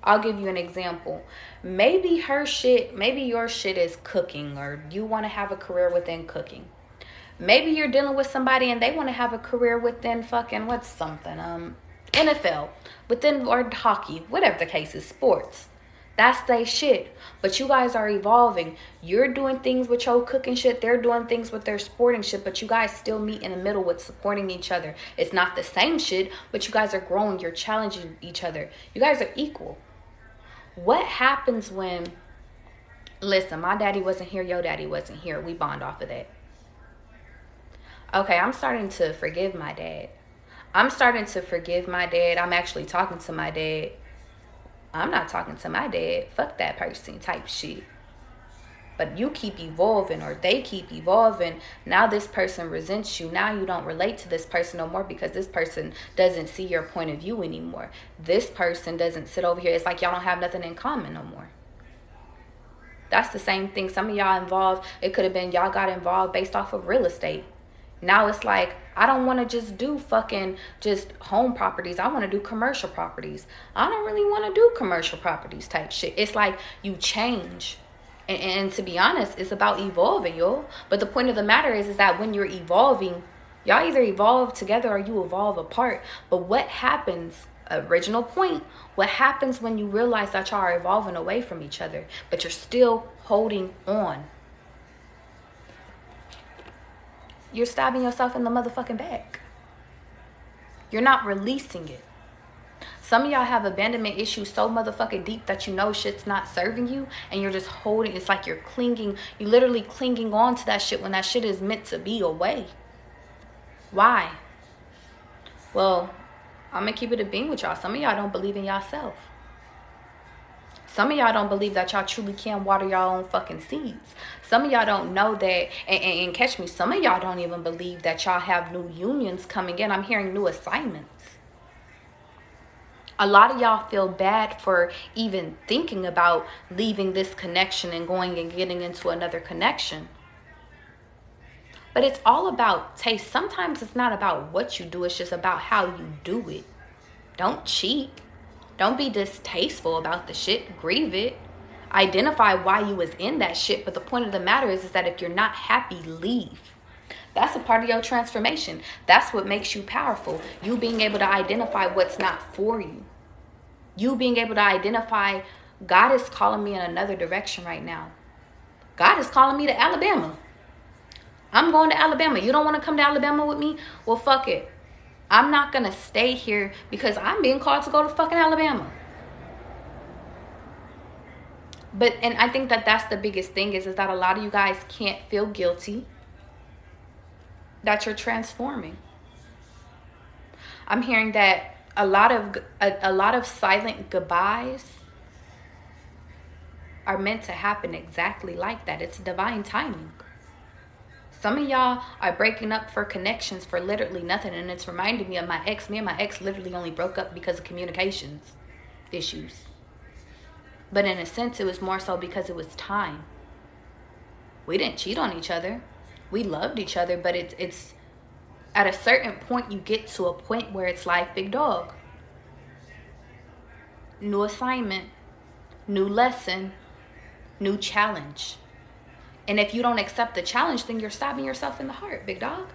I'll give you an example. Maybe her shit, maybe your shit is cooking, or you want to have a career within cooking. Maybe you're dealing with somebody and they want to have a career within fucking, what's something, NFL, within, or hockey, whatever the case is, sports. That's their shit. But you guys are evolving. You're doing things with your cooking shit. They're doing things with their sporting shit. But you guys still meet in the middle with supporting each other. It's not the same shit, but you guys are growing. You're challenging each other. You guys are equal. What happens when, listen, my daddy wasn't here, your daddy wasn't here. We bond off of that. Okay, I'm starting to forgive my dad. I'm actually talking to my dad. I'm not talking to my dad. Fuck that person type shit. But you keep evolving, or they keep evolving. Now this person resents you. Now you don't relate to this person no more because this person doesn't see your point of view anymore. This person doesn't sit over here. It's like y'all don't have nothing in common no more. That's the same thing. Some of y'all involved, it could have been y'all got involved based off of real estate. Now it's like, I don't want to just do fucking just home properties. I want to do commercial properties. I don't really want to do commercial properties type shit. It's like you change. And to be honest, it's about evolving, yo. But the point of the matter is that when you're evolving, y'all either evolve together or you evolve apart. But what happens, original point, what happens when you realize that y'all are evolving away from each other, but you're still holding on? You're stabbing yourself in the motherfucking back. You're not releasing it. Some of y'all have abandonment issues so motherfucking deep that you know shit's not serving you, and you're just holding. It's like you're clinging. You literally clinging on to that shit when that shit is meant to be away. Why? Well, I'm gonna keep it a being with y'all. Some of y'all don't believe in yourself. Some of y'all don't believe that y'all truly can water y'all own fucking seeds. Some of y'all don't know that, and catch me, some of y'all don't even believe that y'all have new unions coming in. I'm hearing new assignments. A lot of y'all feel bad for even thinking about leaving this connection and going and getting into another connection. But it's all about taste. Sometimes it's not about what you do. It's just about how you do it. Don't cheat. Don't be distasteful about the shit. Grieve it. Identify why you was in that shit. But the point of the matter is that if you're not happy, leave. That's a part of your transformation. That's what makes you powerful. You being able to identify what's not for you. You being able to identify, God is calling me in another direction right now. God is calling me to Alabama. I'm going to Alabama. You don't want to come to Alabama with me? Well, fuck it. I'm not going to stay here because I'm being called to go to fucking Alabama. But, and I think that that's the biggest thing is that a lot of you guys can't feel guilty that you're transforming. I'm hearing that a lot of silent goodbyes are meant to happen exactly like that. It's divine timing. Some of y'all are breaking up for connections for literally nothing, and it's reminding me of my ex. Me and my ex literally only broke up because of communications issues. But in a sense, it was more so because it was time. We didn't cheat on each other. We loved each other, but it's at a certain point, you get to a point where it's like, big dog. New assignment, new lesson, new challenge. And if you don't accept the challenge, then you're stabbing yourself in the heart, big dog.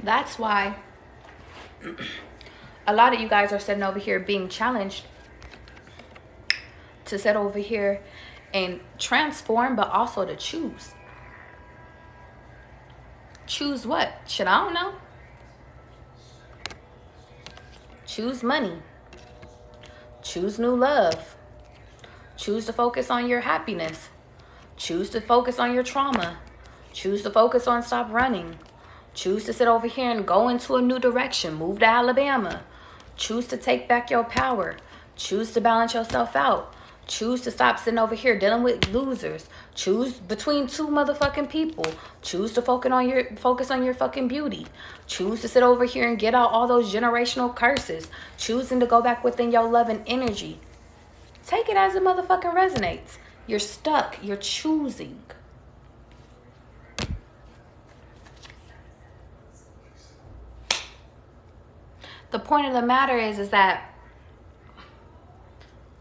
That's why a lot of you guys are sitting over here being challenged to sit over here and transform, but also to choose. Choose what? Shit, I don't know. Choose money. Choose new love. Choose to focus on your happiness. Choose to focus on your trauma. Choose to focus on stop running. Choose to sit over here and go into a new direction. Move to Alabama. Choose to take back your power. Choose to balance yourself out. Choose to stop sitting over here dealing with losers. Choose between two motherfucking people. Choose to focus on your fucking beauty. Choose to sit over here and get out all those generational curses. Choosing to go back within your loving energy. Take it as it motherfucking resonates. You're stuck. You're choosing. The point of the matter is that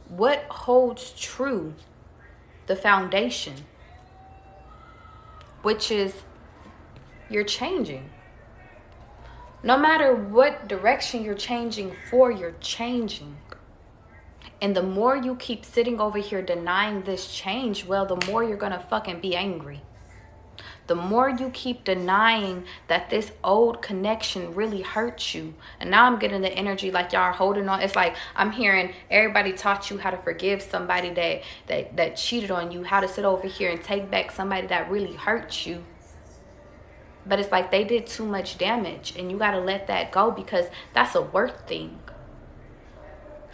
what holds true, the foundation, which is you're changing. No matter what direction you're changing for, you're changing. And the more you keep sitting over here denying this change, well, the more you're gonna fucking be angry. The more you keep denying that this old connection really hurts you. And now I'm getting the energy like y'all are holding on. It's like I'm hearing everybody taught you how to forgive somebody that cheated on you, how to sit over here and take back somebody that really hurt you. But it's like they did too much damage and you got to let that go because that's a worth thing.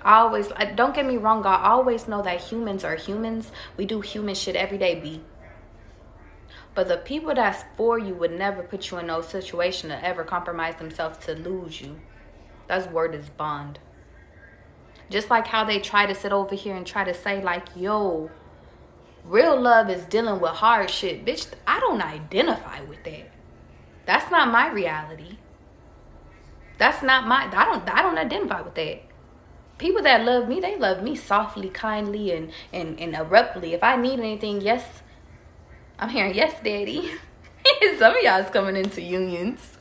Don't get me wrong, I always know that humans are humans. We do human shit every day, B. But the people that's for you would never put you in no situation to ever compromise themselves to lose you. That's word is bond. Just like how they try to sit over here and try to say like, yo, real love is dealing with hard shit. Bitch, I don't identify with that. That's not my reality. That's not my, I don't identify with that. People that love me, they love me softly, kindly, and abruptly. If I need anything, yes, I'm hearing yes, daddy. Some of y'all is coming into unions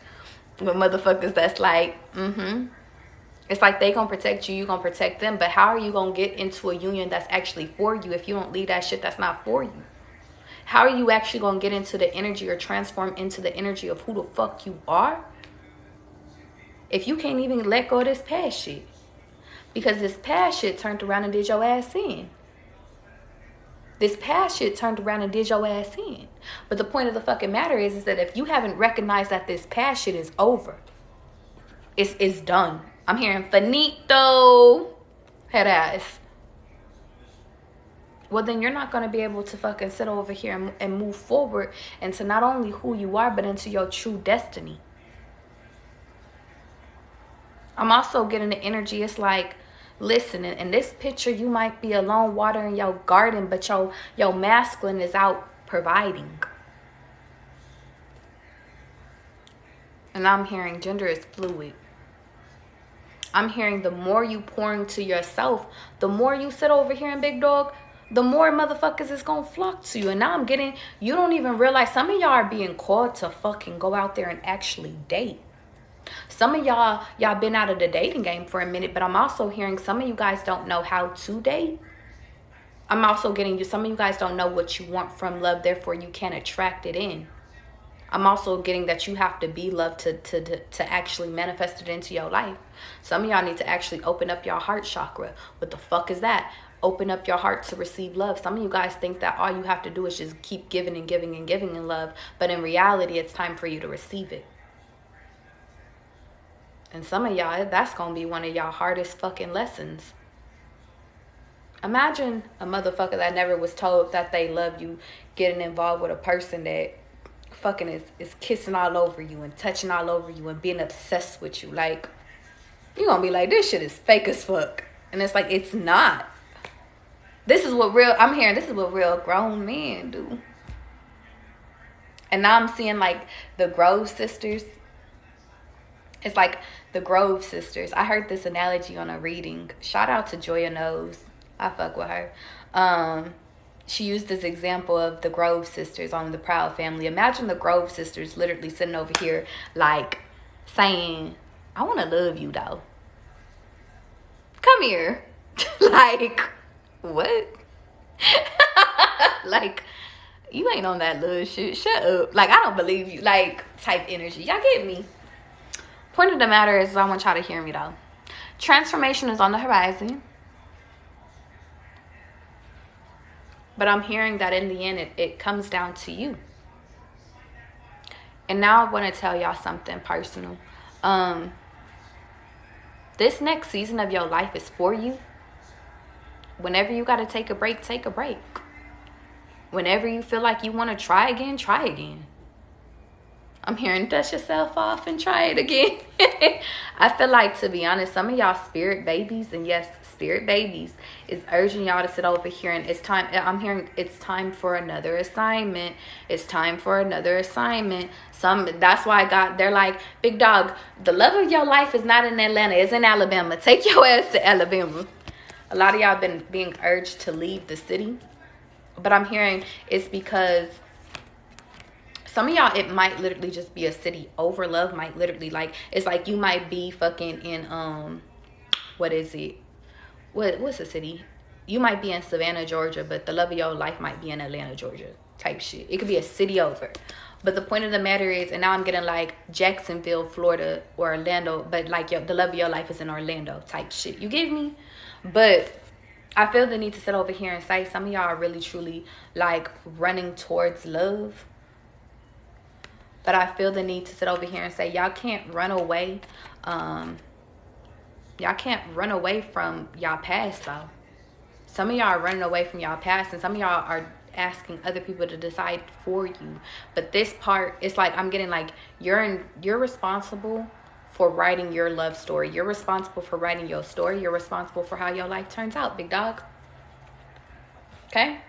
with motherfuckers that's like, It's like they gonna protect you, you gonna protect them. But how are you gonna get into a union that's actually for you if you don't leave that shit that's not for you? How are you actually gonna get into the energy or transform into the energy of who the fuck you are if you can't even let go of this past shit? Because this past shit turned around and did your ass in. This past shit turned around and did your ass in. But the point of the fucking matter is that if you haven't recognized that this past shit is over, it's done. I'm hearing finito. Head ass. Well, then you're not going to be able to fucking sit over here and move forward into not only who you are, but into your true destiny. I'm also getting the energy. It's like, listen, in this picture, you might be alone watering your garden, but your masculine is out providing. And I'm hearing gender is fluid. I'm hearing the more you pour into yourself, the more you sit over here and big dog, the more motherfuckers is gonna flock to you. And now I'm getting, you don't even realize some of y'all are being called to fucking go out there and actually date. Some of y'all been out of the dating game for a minute, but I'm also hearing some of you guys don't know how to date. I'm also getting you, some of you guys don't know what you want from love, therefore you can't attract it in. I'm also getting that you have to be loved to actually manifest it into your life. Some of y'all need to actually open up your heart chakra. What the fuck is that? Open up your heart to receive love. Some of you guys think that all you have to do is just keep giving and giving and giving in love. But in reality, it's time for you to receive it. And some of y'all, that's going to be one of y'all hardest fucking lessons. Imagine a motherfucker that never was told that they love you getting involved with a person that fucking is kissing all over you and touching all over you and being obsessed with you. Like, you're gonna be like, this shit is fake as fuck. And it's like, it's not. This is what real, I'm hearing, this is what real grown men do. And now I'm seeing like the Grove sisters. It's like the Grove sisters. I heard this analogy on a reading. Shout out to Joya Knows. I fuck with her. She used this example of the Grove sisters on the Proud Family. Imagine the Grove sisters literally sitting over here like saying, I want to love you though. Come here. Like, what? Like, you ain't on that little shit. Shut up. Like, I don't believe you. Like, type energy. Y'all get me? Point of the matter is, I want y'all to hear me though. Transformation is on the horizon. But I'm hearing that in the end, it comes down to you. And now I want to tell y'all something personal. This next season of your life is for you. Whenever you got to take a break, take a break. Whenever you feel like you want to try again, try again. I'm hearing dust yourself off and try it again. I feel like, to be honest, some of y'all spirit babies, and yes, spirit babies, is urging y'all to sit over here and it's time. I'm hearing it's time for another assignment. It's time for another assignment. That's why they're like, big dog, the love of your life is not in Atlanta, it's in Alabama. Take your ass to Alabama. A lot of y'all been being urged to leave the city. But I'm hearing it's because some of y'all, it might literally just be a city over. Love might literally, like, it's like you might be fucking in, what is it? What's the city? You might be in Savannah, Georgia, but the love of your life might be in Atlanta, Georgia type shit. It could be a city over. But the point of the matter is, and now I'm getting like Jacksonville, Florida, or Orlando, but like the love of your life is in Orlando type shit. You get me? But I feel the need to sit over here and say some of y'all are really, truly like running towards love. But I feel the need to sit over here and say, y'all can't run away. Y'all Y'all can't run away from y'all past though. Some of y'all are running away from y'all past, and some of y'all are asking other people to decide for you. But this part, it's like I'm getting like you're responsible for writing your love story. You're responsible for writing your story. You're responsible for how your life turns out, big dog. Okay?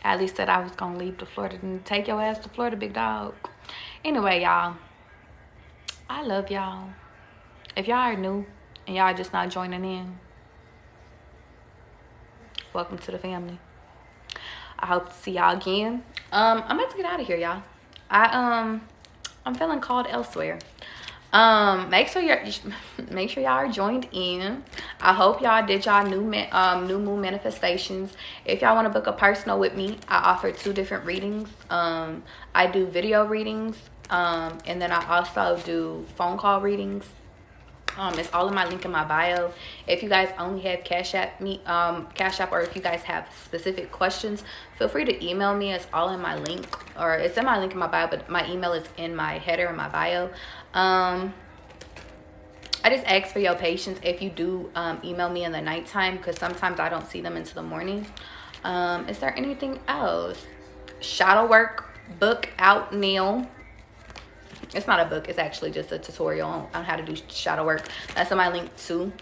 At least said I was gonna leave to Florida and take your ass to Florida, big dog. Anyway, y'all, I love y'all. If y'all are new and y'all just not joining in, welcome to the family. I hope to see y'all again. I'm about to get out of here, y'all. I'm feeling called elsewhere. Make sure y'all are joined in. I hope y'all did y'all new moon manifestations. If y'all want to book a personal with me, I offer 2 different readings. I do video readings, and then I also do phone call readings. It's all in my link in my bio. If you guys only have Cash App, or if you guys have specific questions, feel free to email me. It's all in my link, or it's in my link in my bio, but my email is in my header in my bio. I just ask for your patience if you do email me in the nighttime, because sometimes I don't see them until the morning. Is there anything else? Shadow work book out now. It's not a book, it's actually just a tutorial on how to do shadow work. That's in my link too.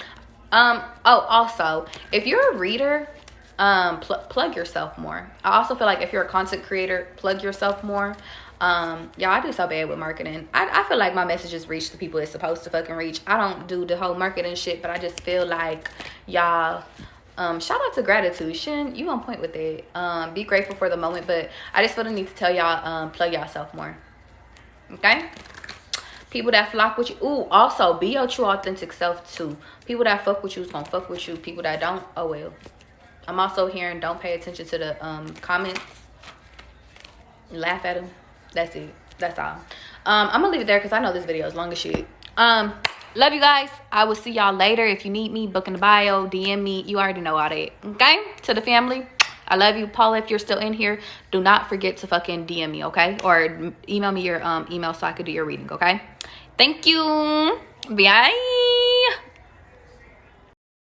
Also, if you're a reader, plug yourself more. I also feel like if you're a content creator, plug yourself more. Y'all, I do so bad with marketing. I feel like my messages reach the people it's supposed to fucking reach. I don't do the whole marketing shit, but I just feel like y'all, shout out to gratitude. Shin, you on point with it. Be grateful for the moment, but I just feel the need to tell y'all, plug yourself more. Okay? People that flock with you. Ooh, also be your true authentic self too. People that fuck with you is gonna fuck with you. People that don't, oh well. I'm also hearing don't pay attention to the comments. Laugh at them. That's it. That's all. I'm gonna leave it there because I know this video is long as shit. Love you guys. I will see y'all later. If you need me, book in the bio, DM me. You already know all that. Okay? To the family, I love you. Paula, if you're still in here, do not forget to fucking DM me, okay? Or email me your email so I could do your reading, okay? Thank you. Bye.